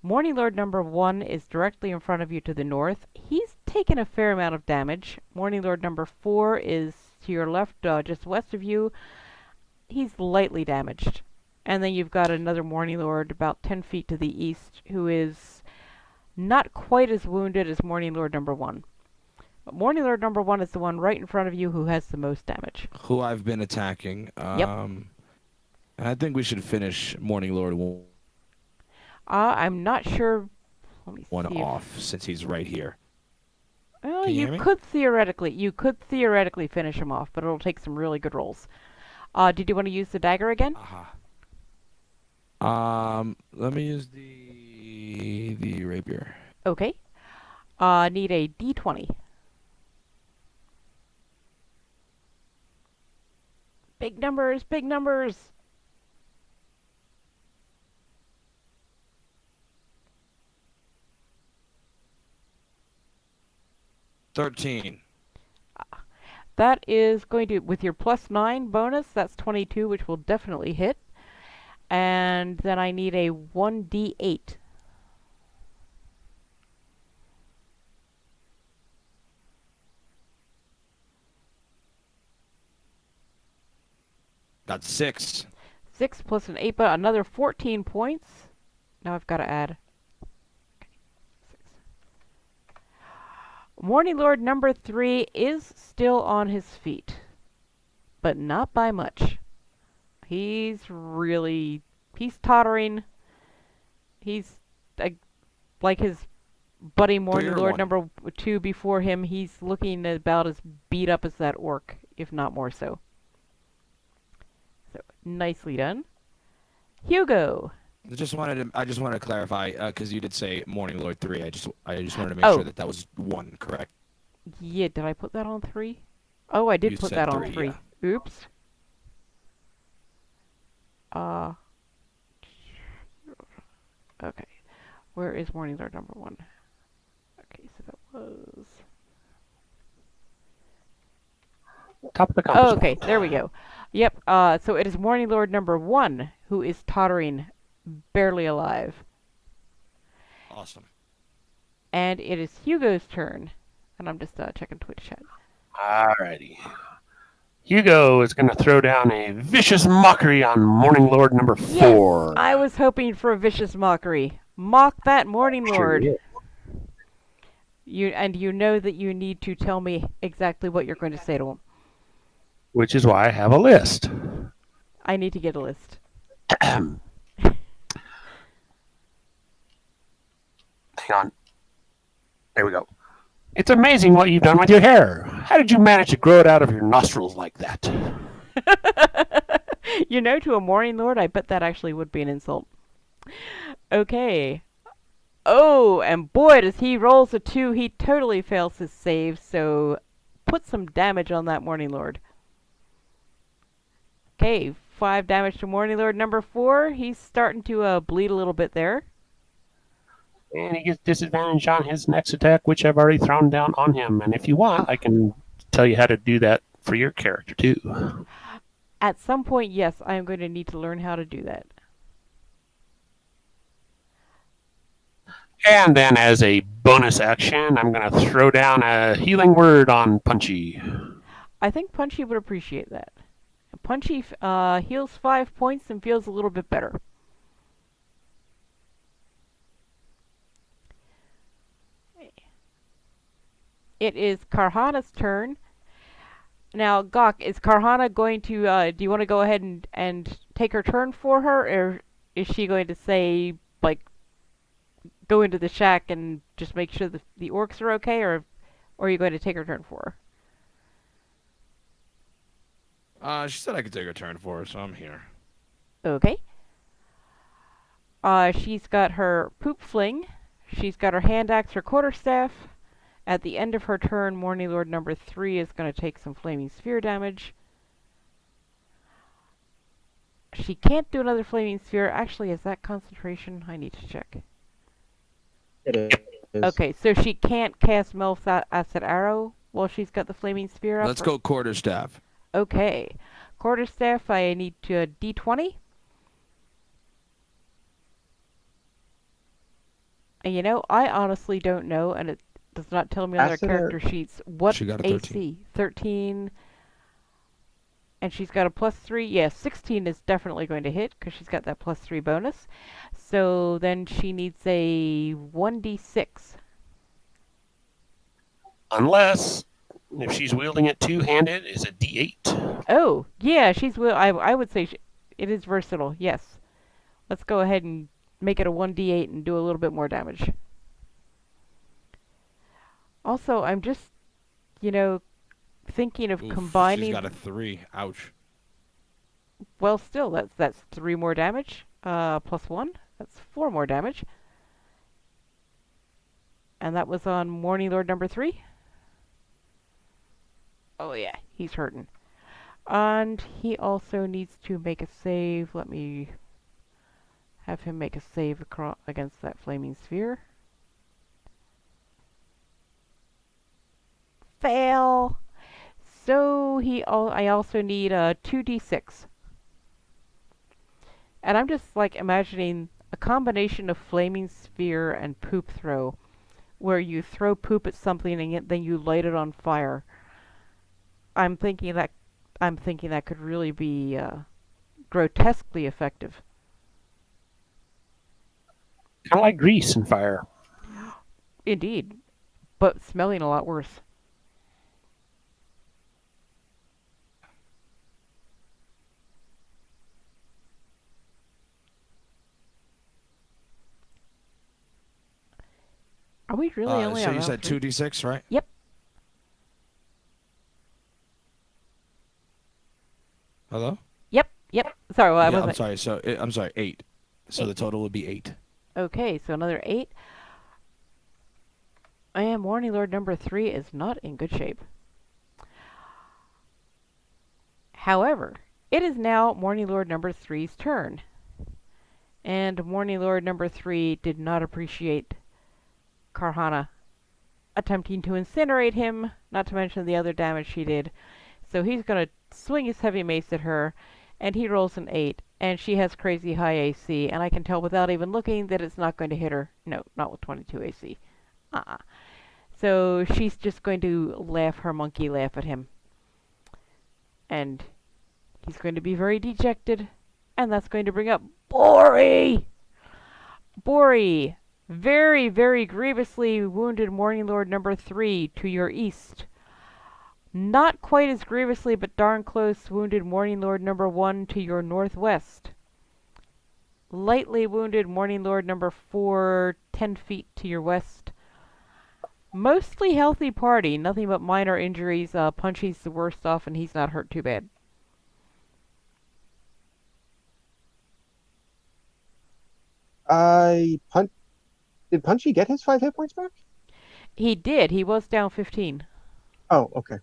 Morning Lord number 1 is directly in front of you to the north. He's taken a fair amount of damage. Morning Lord number 4 is to your left, just west of you. He's lightly damaged. And then you've got another Morning Lord about 10 feet to the east who is not quite as wounded as Morning Lord number 1. But Morning Lord number 1 is the one right in front of you who has the most damage. Who I've been attacking. Yep. I think we should finish Morning Lord 1. I'm not sure. Let me One see off since he's right here. Well, Can you hear me? could theoretically finish him off, but it'll take some really good rolls. Did you want to use the dagger again? Let me use the rapier. Okay. Need a d20. Big numbers, big numbers. $13. That is going to, with your +9 bonus, that's 22, which will definitely hit. And then I need a 1d8. Got 6. 6 plus an 8, but another 14 points. Now I've got to add. Okay, 6. Morning Lord number 3 is still on his feet, but not by much. He's tottering. He's like his buddy Morning Lord number 2 before him. He's looking about as beat up as that orc, if not more so. So, nicely done. Hugo. I just wanted to clarify because you did say Morning Lord 3. I just wanted to make Oh. sure that was 1, correct? Yeah, did I put that on 3? Oh, I did You put said that on 3, 3. yeah. Oops. Okay. Where is Morning Lord number 1? Okay, so that was... Top of the compass. Oh, okay, there we go. Yep, so it is Morning Lord number 1 who is tottering, barely alive. Awesome. And it is Hugo's turn. And I'm just checking Twitch chat. Alrighty. Hugo is going to throw down a vicious mockery on Morning Lord number 4. Yes! I was hoping for a vicious mockery. Mock that Morning Lord. Sure. You know that you need to tell me exactly what you're going to say to him. Which is why I have a list. I need to get a list. Hang on. There we go. It's amazing what you've done with your hair. How did you manage to grow it out of your nostrils like that? You know, to a Morning Lord, I bet that actually would be an insult. Okay. Oh, and boy, does he rolls a 2, he totally fails his save, so put some damage on that Morning Lord. Okay, 5 damage to Morning Lord number 4. He's starting to bleed a little bit there. And he gets disadvantage on his next attack, which I've already thrown down on him. And if you want, I can tell you how to do that for your character, too. At some point, yes, I am going to need to learn how to do that. And then as a bonus action, I'm going to throw down a healing word on Punchy. I think Punchy would appreciate that. Punchy heals 5 points and feels a little bit better. It is Carhana's turn. Now, Gaaq, is Carhana going to, do you want to go ahead and take her turn for her, or is she going to say, like, go into the shack and just make sure the orcs are okay, or are you going to take her turn for her? She said I could take her turn for her, so I'm here. Okay. She's got her poop fling. She's got her hand axe, her quarterstaff. At the end of her turn, Morning Lord number 3 is going to take some flaming sphere damage. She can't do another flaming sphere. Actually, is that concentration? I need to check. It is. Okay, so she can't cast Mel's Acid Arrow while she's got the flaming sphere up? Let's go quarterstaff. Okay. Quarterstaff, I need to D20. And you know, I honestly don't know, and it does not tell me on their Acid character sheets what She got a 13. AC. 13. And she's got a +3. Yes, 16 is definitely going to hit because she's got that +3 bonus. So then she needs a 1d6. Unless, if she's wielding it two-handed, is a D8. Oh, yeah, I would say it is versatile, yes. Let's go ahead and make it a 1d8 and do a little bit more damage. Also, I'm just, thinking of Oof, combining... She's got a 3. Ouch. Well, still, that's 3 more damage. +1. That's 4 more damage. And that was on Morning Lord number 3. Oh yeah, he's hurting. And he also needs to make a save. Let me have him make a save against that flaming sphere. Fail! So I also need a 2d6. And I'm just like imagining a combination of flaming sphere and poop throw, where you throw poop at something and then you light it on fire. I'm thinking that could really be grotesquely effective. Kind of like grease and fire. Indeed, but smelling a lot worse. Are we really only So on you round said 3? 2d6, right? Yep. Hello? Yep. Sorry, well, I Yeah, wasn't. I'm sorry. So I'm sorry, 8. So the total would be 8. Okay, so another 8. And Morning Lord number 3 is not in good shape. However, it is now Morning Lord number 3's turn. And Morning Lord number 3 did not appreciate Carhana attempting to incinerate him, not to mention the other damage she did. So he's going to swing his heavy mace at her, and he rolls an 8. And she has crazy high AC, and I can tell without even looking that it's not going to hit her. No, not with 22 AC. So she's just going to laugh her monkey laugh at him. And he's going to be very dejected, and that's going to bring up Bori! Bori, very, very grievously wounded Morning Lord number 3 to your east. Not quite as grievously, but darn close, wounded Morning Lord number 1 to your northwest. Lightly wounded Morning Lord number 4, 10 feet to your west. Mostly healthy party, nothing but minor injuries. Punchy's the worst off, and he's not hurt too bad. Did Punchy get his 5 hit points back? He did. He was down 15. Oh, okay.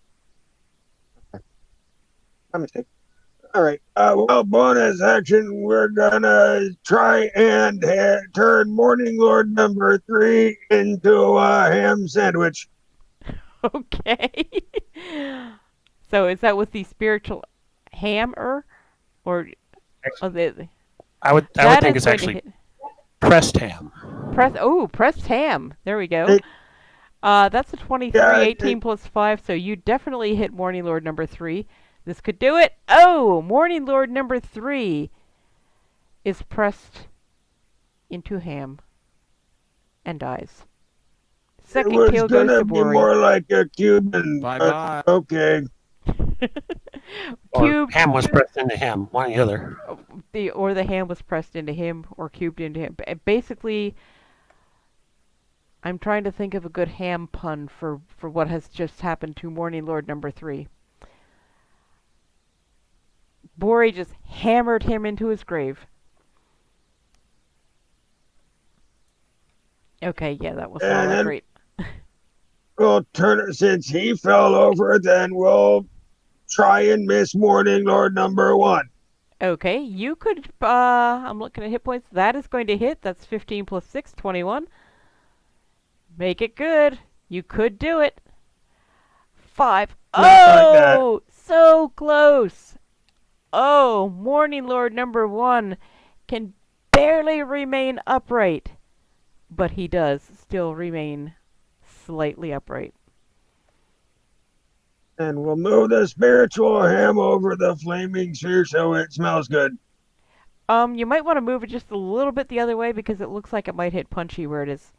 My mistake. All right. Well, bonus action. We're gonna try and turn Morning Lord number 3 into a ham sandwich. Okay. So is that with the spiritual hammer, or I would think it's actually pressed ham. Pressed ham. There we go. That's a 23, Yeah, 18 plus 5, so you definitely hit Morning Lord number 3. This could do it. Oh, Morning Lord number 3 is pressed into ham and dies. Second kill goes to Bori. Be more like a Cuban. Bye-bye. Okay. Or ham was pressed into him, one or the other. The ham was pressed into him or cubed into him. Basically, I'm trying to think of a good ham pun for what has just happened to Morning Lord number 3. Bori just hammered him into his grave. Okay, yeah, that was not that great. We'll turn it, since he fell over, then we'll try and miss Morning Lord number 1. Okay, you could, I'm looking at hit points. That is going to hit. That's 15 plus 6, 21. Make it good. You could do it. 5. Oh, so close. Oh, Morning Lord number 1 can barely remain upright, but he does still remain slightly upright. And we'll move the spiritual ham over the flaming sphere so it smells good. You might want to move it just a little bit the other way because it looks like it might hit Punchy where it is.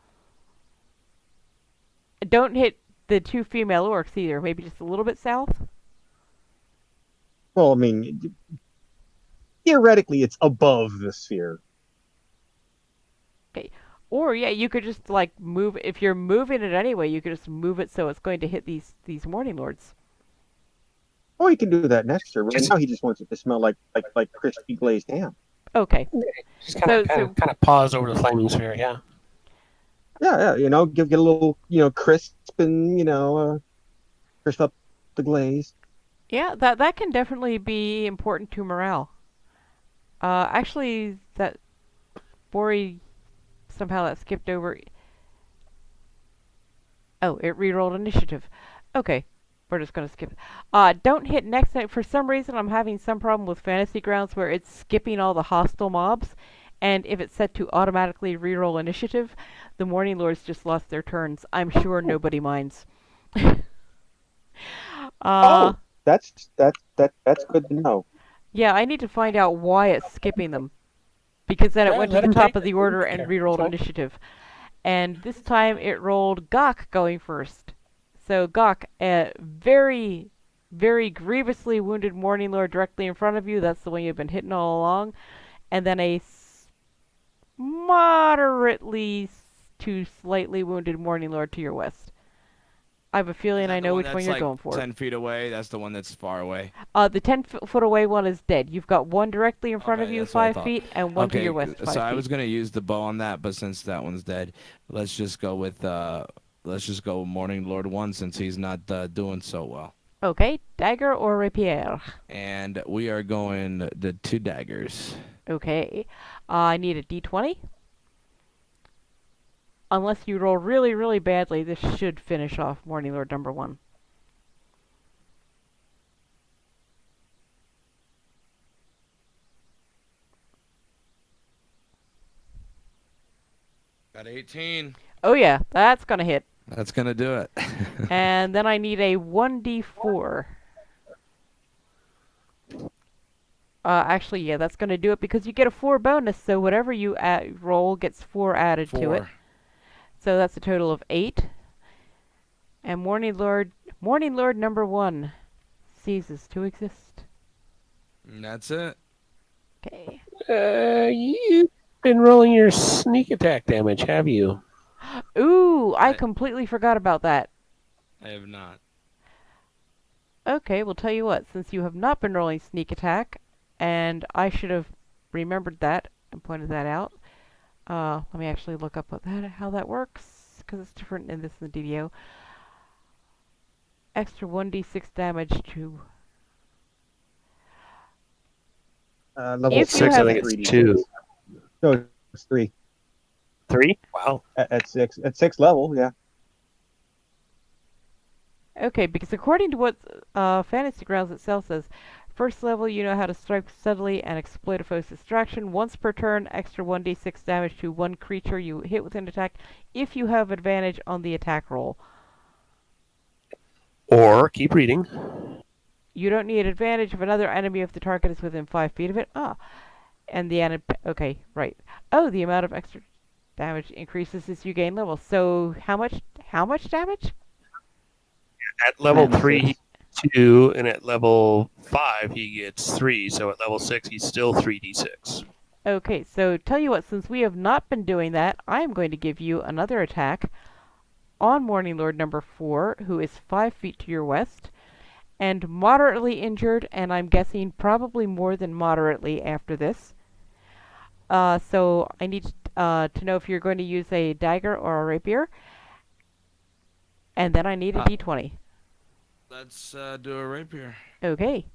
Don't hit the 2 female orcs either. Maybe just a little bit south. Well, I mean, theoretically, it's above the sphere. Okay. Or, yeah, you could just, like, move... If you're moving it anyway, you could just move it so it's going to hit these Morning Lords. Oh, he can do that next turn. Right now, he just wants it to smell like crispy glazed ham. Okay. Just kind So- of pause over the flaming sphere. Yeah. Yeah, get a little, crisp and, crisp up the glaze. Yeah, that can definitely be important to morale. Actually, that Bori somehow that skipped over. Oh, it rerolled initiative. Okay, we're just gonna skip. Don't hit next night. For some reason, I'm having some problem with Fantasy Grounds where it's skipping all the hostile mobs, and if it's set to automatically reroll initiative, the Morning Lords just lost their turns. I'm sure nobody minds. Oh, that's good to know. Yeah, I need to find out why it's skipping them. Because then it Yeah, went to let the him top take of the it. order and Okay. rerolled So- initiative. And this time it rolled Gaaq going first. So Gaaq, a very, very grievously wounded Morning Lord directly in front of you. That's the one you've been hitting all along. And then a moderately to slightly wounded Morning Lord to your west. I have a feeling I know which one you're going for. 10 feet away. That's the one that's far away. The 10-foot away one is dead. You've got one directly in front of Okay, you, that's what I 5 thought. feet, and one to your west, 5 so feet. I was gonna use the bow on that, but since that one's dead, let's just go with Morning Lord 1 since he's not doing so well. Okay, dagger or rapier? And we are going the 2 daggers. Okay. I need a d20. Unless you roll really, really badly, this should finish off Morning Lord number 1. Got 18. Oh yeah, that's gonna hit. That's gonna do it. And then I need a 1d4. Actually, yeah, that's gonna do it because you get a 4 bonus, so whatever you roll gets 4 added to it. 4. So that's a total of 8. And Morning Lord number 1 ceases to exist. And that's it. Okay. You've been rolling your sneak attack damage, have you? Ooh, I Right. completely forgot about that. I have not. Okay, well tell you what, since you have not been rolling sneak attack, and I should have remembered that and pointed that out. Let me actually look up how that works, because it's different in this than the DDO. Extra 1d6 damage to... Level If you 6, I have- think it's 2. No, it's 3. 3? Wow. At 6. At 6th level, yeah. Okay, because according to what Fantasy Grounds itself says, first level you know how to strike steadily and exploit a foe's distraction. Once per turn, extra 1d6 damage to one creature you hit with an attack if you have advantage on the attack roll. Or, keep reading. You don't need advantage of another enemy if the target is within 5 feet of it. And the okay, right. Oh, the amount of extra damage increases as you gain level. So how much damage? At level 3d6. 3, he gets 2, and at level 5, he gets 3. So at level 6, he's still 3d6. Okay, so tell you what, since we have not been doing that, I am going to give you another attack on Morning Lord number 4, who is 5 feet to your west, and moderately injured, and I'm guessing probably more than moderately after this. So I need to know if you're going to use a dagger or a rapier, and then I need a d20. Let's do a rapier. Okay.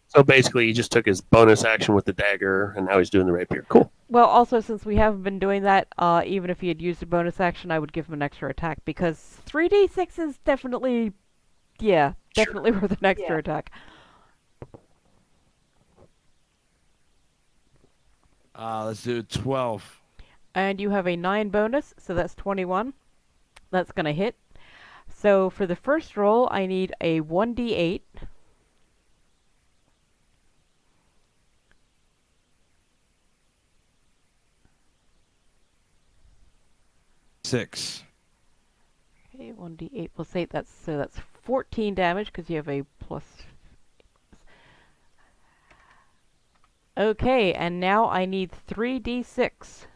So basically, he just took his bonus action with the dagger, and now he's doing the rapier. Cool. Well, also, since we haven't been doing that, even if he had used a bonus action, I would give him an extra attack, because 3d6 is definitely, definitely worth an extra attack. Let's do 12. And you have a 9 bonus, so that's 21. That's going to hit. So for the first roll, I need a 1d8. Six. Okay, 1d8 plus 8, that's 14 damage, because you have a plus... Okay, and now I need 3d6.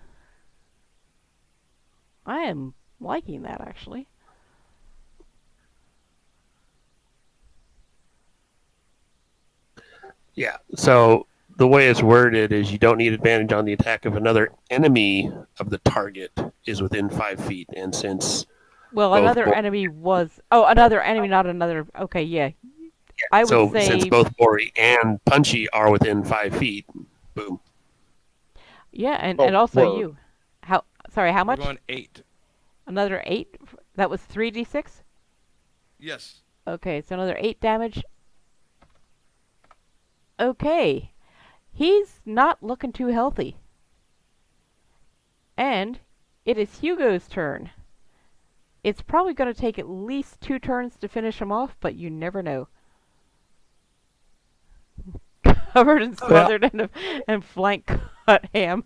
I am liking that, actually. Yeah. So the way it's worded is you don't need advantage on the attack if another enemy of the target is within 5 feet. And since Well, both another enemy was. Oh, another enemy, not another. Okay, yeah. I would since say. both Bori and Punchy are within 5 feet, boom. Yeah, and Oh, also word. you. How? Sorry, how We're much? going 8. Another 8? That was 3d6? Yes. Okay, so another 8 damage. Okay. He's not looking too healthy. And it is Hugo's turn. It's probably going to take at least 2 turns to finish him off, but you never know. Covered and smothered in flank cut ham.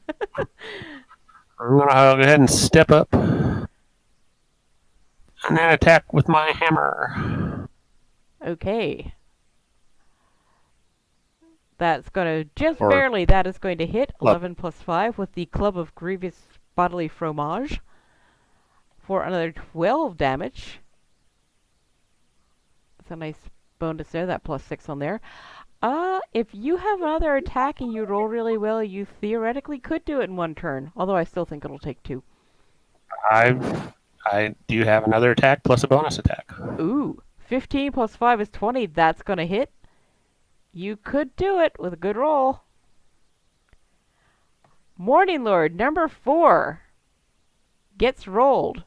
I'm going to go ahead and step up and then attack with my hammer. Okay. That's going to, just Or barely, that is going to hit. club. 11 plus 5 with the Club of Grievous Bodily Fromage for another 12 damage. That's a nice bonus there, that plus 6 on there. If you have another attack and you roll really well, you theoretically could do it in 1 turn. Although I still think it'll take 2. I do have another attack plus a bonus attack. Ooh, 15 plus 5 is 20. That's going to hit. You could do it with a good roll. Morning Lord, number 4, gets rolled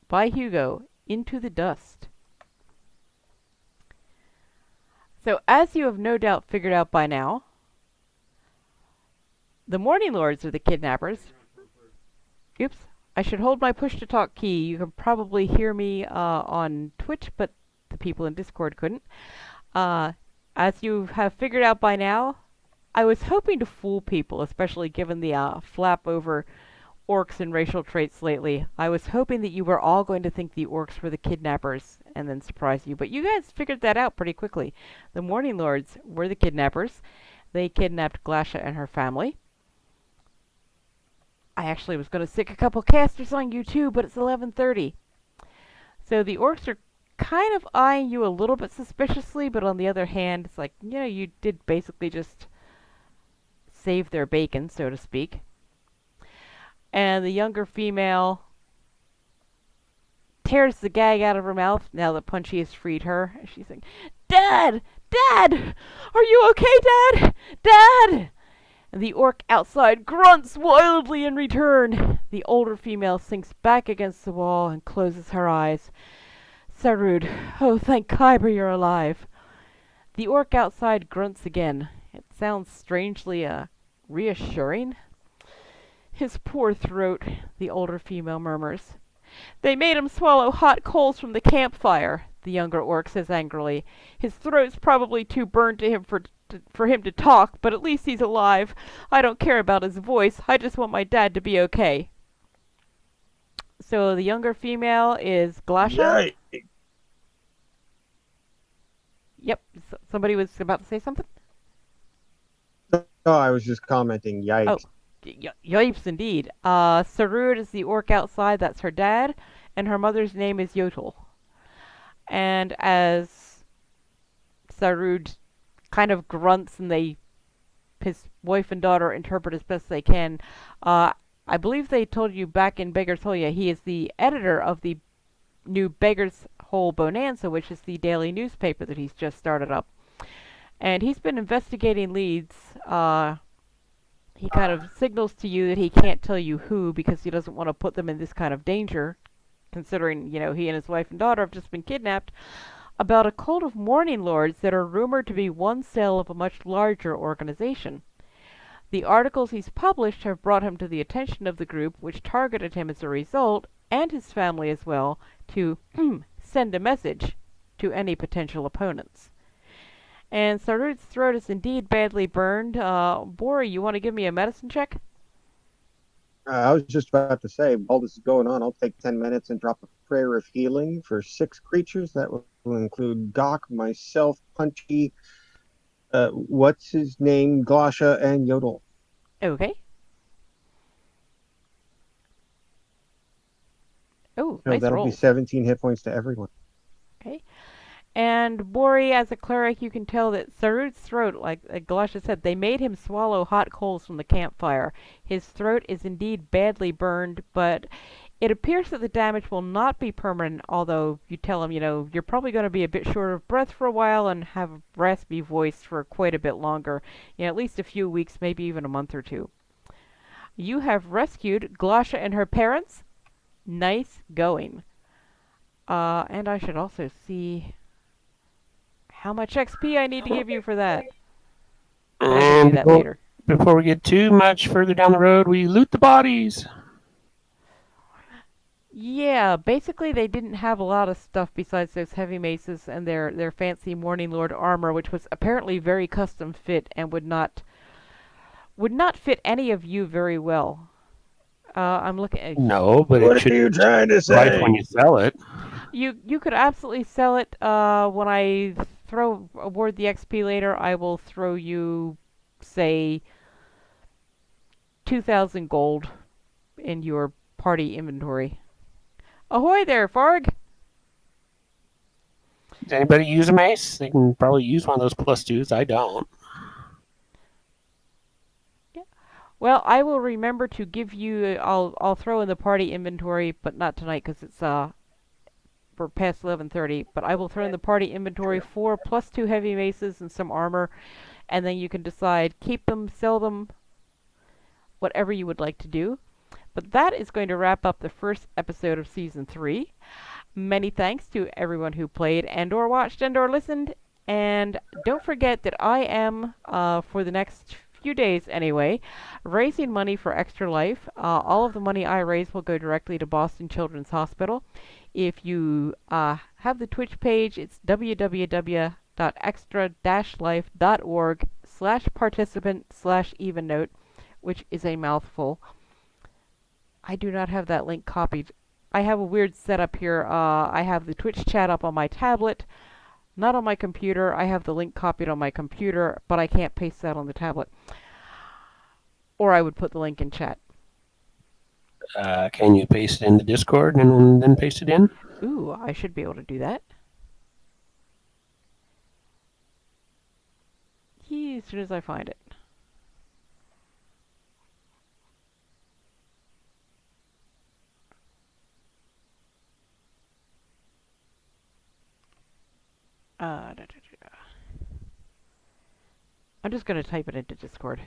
by Hugo into the dust. So, as you have no doubt figured out by now, the Morning Lords are the kidnappers. Oops, I should hold my push-to-talk key. You can probably hear me on Twitch, but the people in Discord couldn't. As you have figured out by now, I was hoping to fool people, especially given the flap over orcs and racial traits lately. I was hoping that you were all going to think the orcs were the kidnappers and then surprise you, but you guys figured that out pretty quickly. The Morning Lords were the kidnappers. They kidnapped Glasha and her family. I actually was going to stick a couple casters on you too, but it's 11:30. So the orcs are kind of eyeing you a little bit suspiciously, but on the other hand, it's like, you know, you did basically just save their bacon, so to speak. And the younger female tears the gag out of her mouth now that Punchy has freed her. She's like, Dad! Dad! Are you okay, Dad? Dad! And the orc outside grunts wildly in return. The older female sinks back against the wall and closes her eyes. Sarud, oh, thank Kyber you're alive. The orc outside grunts again. It sounds strangely, reassuring. His poor throat, the older female murmurs. They made him swallow hot coals from the campfire, the younger orc says angrily. His throat's probably too burned to him for him to talk, but at least he's alive. I don't care about his voice. I just want my dad to be okay. So the younger female is Glasha. Yikes. Yep. Somebody was about to say something? No, I was just commenting. Yikes. Oh, yipes indeed. Sarud is the orc outside. That's her dad. And her mother's name is Yote. And as Sarud kind of grunts and his wife and daughter interpret as best they can, I believe they told you back in Beggar's Hole, he is the editor of the new Beggar's Hole Bonanza, which is the daily newspaper that he's just started up. And he's been investigating leads. He kind of signals to you that he can't tell you who because he doesn't want to put them in this kind of danger, considering, he and his wife and daughter have just been kidnapped, about a cult of Morning Lords that are rumored to be one cell of a much larger organization. The articles he's published have brought him to the attention of the group, which targeted him as a result, and his family as well, to send a message to any potential opponents. And Sarud's throat is indeed badly burned. Bori, you want to give me a medicine check? I was just about to say, while this is going on, I'll take 10 minutes and drop a prayer of healing for 6 creatures. That will include Gaaq, myself, Punchy, what's his name, Glasha, and Yote. Okay. Oh, So nice that'll roll. be 17 hit points to everyone. Okay. And Bori, as a cleric, you can tell that Sarud's throat, like Galasha said, they made him swallow hot coals from the campfire. His throat is indeed badly burned, but it appears that the damage will not be permanent, although you tell him, you're probably going to be a bit short of breath for a while and have a raspy voice for quite a bit longer. At least a few weeks, maybe even a month or two. You have rescued Galasha and her parents. Nice going. And I should also see how much XP I need to give you for that. I can do And that later. before we get too much further down the road, we loot the bodies. Yeah, basically they didn't have a lot of stuff besides those heavy maces and their fancy Morning Lord armor, which was apparently very custom fit and would not fit any of you very well. I'm looking at... No, but What it should are you trying to be right say? when you sell it. You could absolutely sell it. When I award the XP later, I will throw you, say, 2,000 gold in your party inventory. Ahoy there, Farg! Does anybody use a mace? They can probably use one of those +2s. I don't. Well, I will remember to give you. I'll throw in the party inventory, but not tonight because it's we're past 11:30. But I will throw in the party inventory 4 +2 heavy maces and some armor, and then you can decide keep them, sell them, whatever you would like to do. But that is going to wrap up the first episode of Season 3. Many thanks to everyone who played and/or watched and/or listened. And don't forget that I am, for the next few days anyway, raising money for Extra Life. All of the money I raise will go directly to Boston Children's Hospital. If you have the Twitch page, it's www.extra-life.org/participant/EvenNote, which is a mouthful. I do not have that link copied. I have a weird setup here. I have the Twitch chat up on my tablet, not on my computer. I have the link copied on my computer, but I can't paste that on the tablet. Or I would put the link in chat. Can you paste it in the Discord and then paste it in? Ooh, I should be able to do that. As soon as I find it. I'm just going to type it into Discord.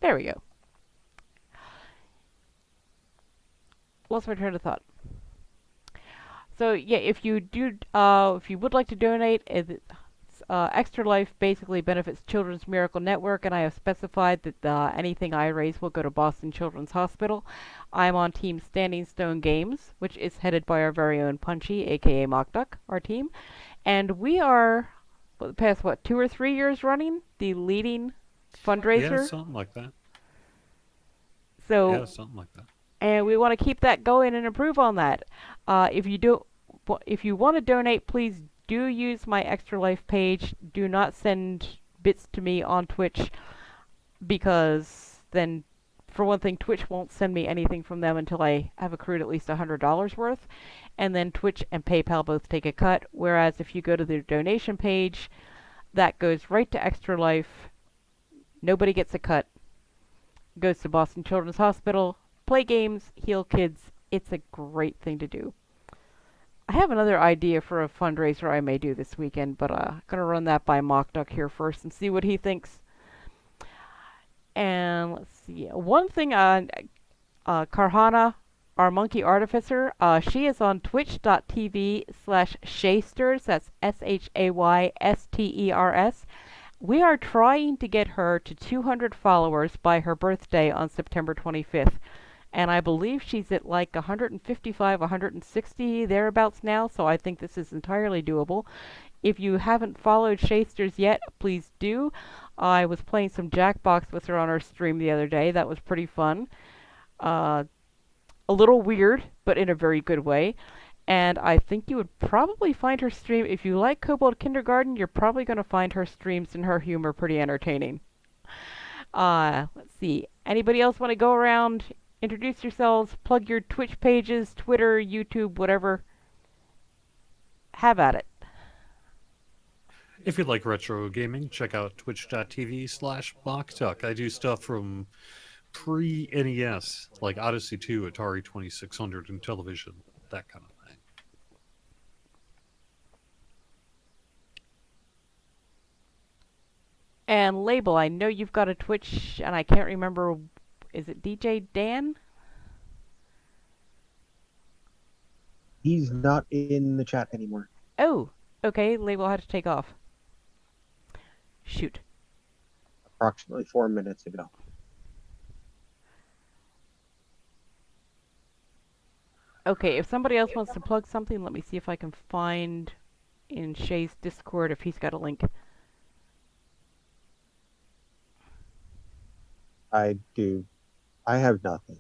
There we go. Lost my train of thought. So yeah, if you would like to donate, Extra Life basically benefits Children's Miracle Network, and I have specified that anything I raise will go to Boston Children's Hospital. I'm on Team Standing Stone Games, which is headed by our very own Punchy, aka Mockduck, our team. And we are, for the past, 2 or 3 years running, the leading fundraiser? Yeah, something like that. So, yeah, something like that. And we want to keep that going and improve on that. If you want to donate, please do use my Extra Life page. Do not send bits to me on Twitch, because then, for one thing, Twitch won't send me anything from them until I have accrued at least $100 worth, and then Twitch and PayPal both take a cut, whereas if you go to their donation page, that goes right to Extra Life. Nobody gets a cut. Goes to Boston Children's Hospital. Play games, heal kids. It's a great thing to do. I have another idea for a fundraiser I may do this weekend, but I'm going to run that by Mockduck here first and see what he thinks. And let's see. One thing on Carhana, our monkey artificer, she is on twitch.tv/shaysters. That's SHAYSTERS. We are trying to get her to 200 followers by her birthday on September 25th. And I believe she's at like 155, 160 thereabouts now, so I think this is entirely doable. If you haven't followed Shasters yet, please do. I was playing some Jackbox with her on her stream the other day. That was pretty fun. A little weird, but in a very good way. And I think you would probably find her stream, if you like Kobold Kindergarten, you're probably going to find her streams and her humor pretty entertaining. Let's see. Anybody else want to go around, introduce yourselves, plug your Twitch pages, Twitter, YouTube, whatever? Have at it. If you like retro gaming, check out twitch.tv/mockduck. I do stuff from pre-NES, like Odyssey 2, Atari 2600, and television, that kind of thing. And Label, I know you've got a Twitch, and I can't remember, is it DJ Dan? He's not in the chat anymore. Oh, okay, Label had to take off. Shoot. Approximately 4 minutes ago. Okay, if somebody else wants to plug something, let me see if I can find in Shay's Discord if he's got a link. I do. I have nothing.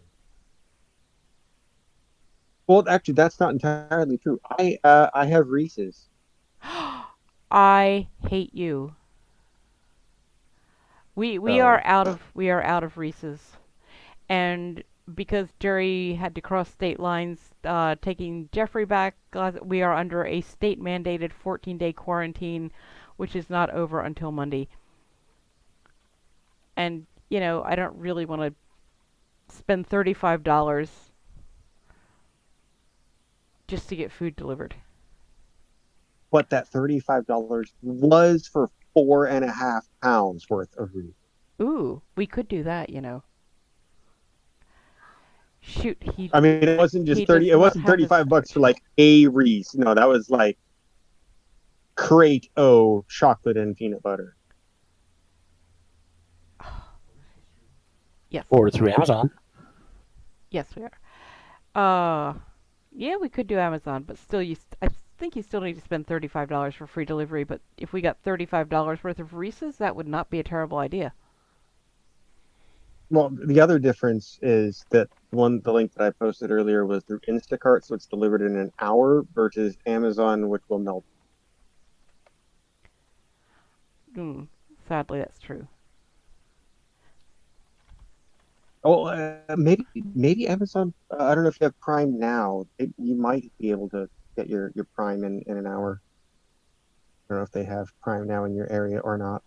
Well, actually, that's not entirely true. I have Reese's. I hate you. We So- are out of Reese's, and because Jerry had to cross state lines, taking Jeffrey back, we are under a state-mandated 14-day quarantine, which is not over until Monday. And you know, I don't really want to spend $35 just to get food delivered. What that $35 was for 4.5 pounds worth of Reese's. Ooh, we could do that, you know. Shoot, I mean, it wasn't just he 30. does It not wasn't have 35 bucks for like a Reese. No, that was like crate O chocolate and peanut butter. Yes. Or through Amazon. Yes, we are. Yeah, we could do Amazon, but still, I think you still need to spend $35 for free delivery. But if we got $35 worth of Reese's, that would not be a terrible idea. Well, the other difference is that the link that I posted earlier was through Instacart, so it's delivered in an hour versus Amazon, which will melt. Sadly, that's true. Oh, maybe Amazon. I don't know if you have Prime now. You might be able to get your Prime in an hour. I don't know if they have Prime now in your area or not.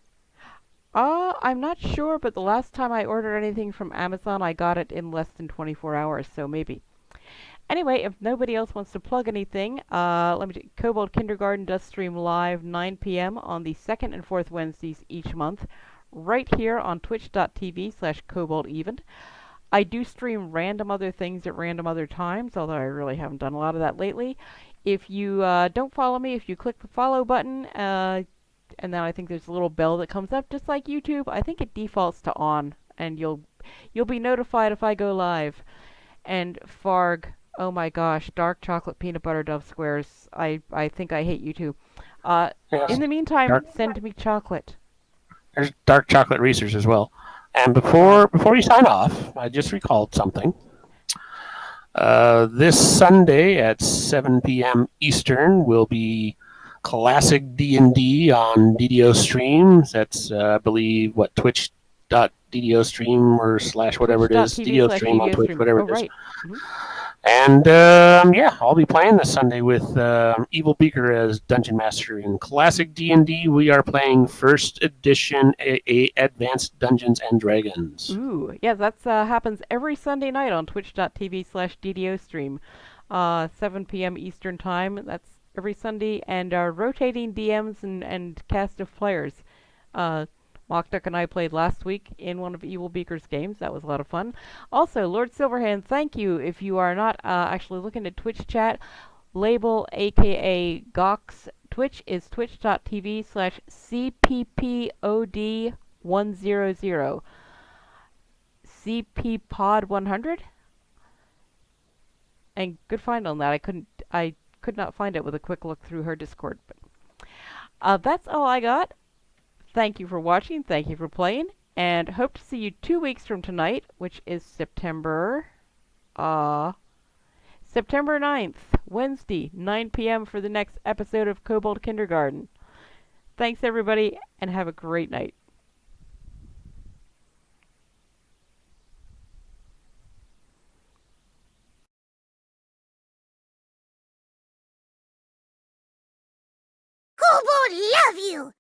I'm not sure, but the last time I ordered anything from Amazon, I got it in less than 24 hours, so maybe. Anyway, if nobody else wants to plug anything, Kobold Kindergarten does stream live 9 p.m. on the second and fourth Wednesdays each month, right here on twitch.tv/koboldeven. I do stream random other things at random other times, although I really haven't done a lot of that lately. If you don't follow me, if you click the follow button, and then I think there's a little bell that comes up, just like YouTube. I think it defaults to on, and you'll be notified if I go live. And Farg, oh my gosh, dark chocolate peanut butter dove squares. I think I hate you too. Yes. In the meantime, Dark- send me chocolate. There's dark chocolate Reese's as well. And before you sign off, I just recalled something. This Sunday at 7 p.m. Eastern will be classic D&D on DDO streams. That's, I believe, twitch.DDO stream or / whatever it is. DDO stream on Twitch, whatever it is. Right. Mm-hmm. And I'll be playing this Sunday with Evil Beggar as Dungeon Master in Classic D&D. We are playing First Edition Advanced Dungeons and Dragons. Ooh, yeah, that happens every Sunday night on twitch.tv/DDO stream, 7 p.m. Eastern Time. That's every Sunday, and rotating DMs and cast of players. Mockduck and I played last week in one of Evil Beaker's games. That was a lot of fun. Also, Lord Silverhand, thank you. If you are not actually looking at Twitch chat, Label, aka Gaaq's Twitch is twitch.tv/CPPOD100. CPPod100? And good find on that. I could not find it with a quick look through her Discord. But that's all I got. Thank you for watching, thank you for playing, and hope to see you 2 weeks from tonight, which is September September 9th, Wednesday, 9 p.m. for the next episode of Kobold Kindergarten. Thanks, everybody, and have a great night. Kobold love you!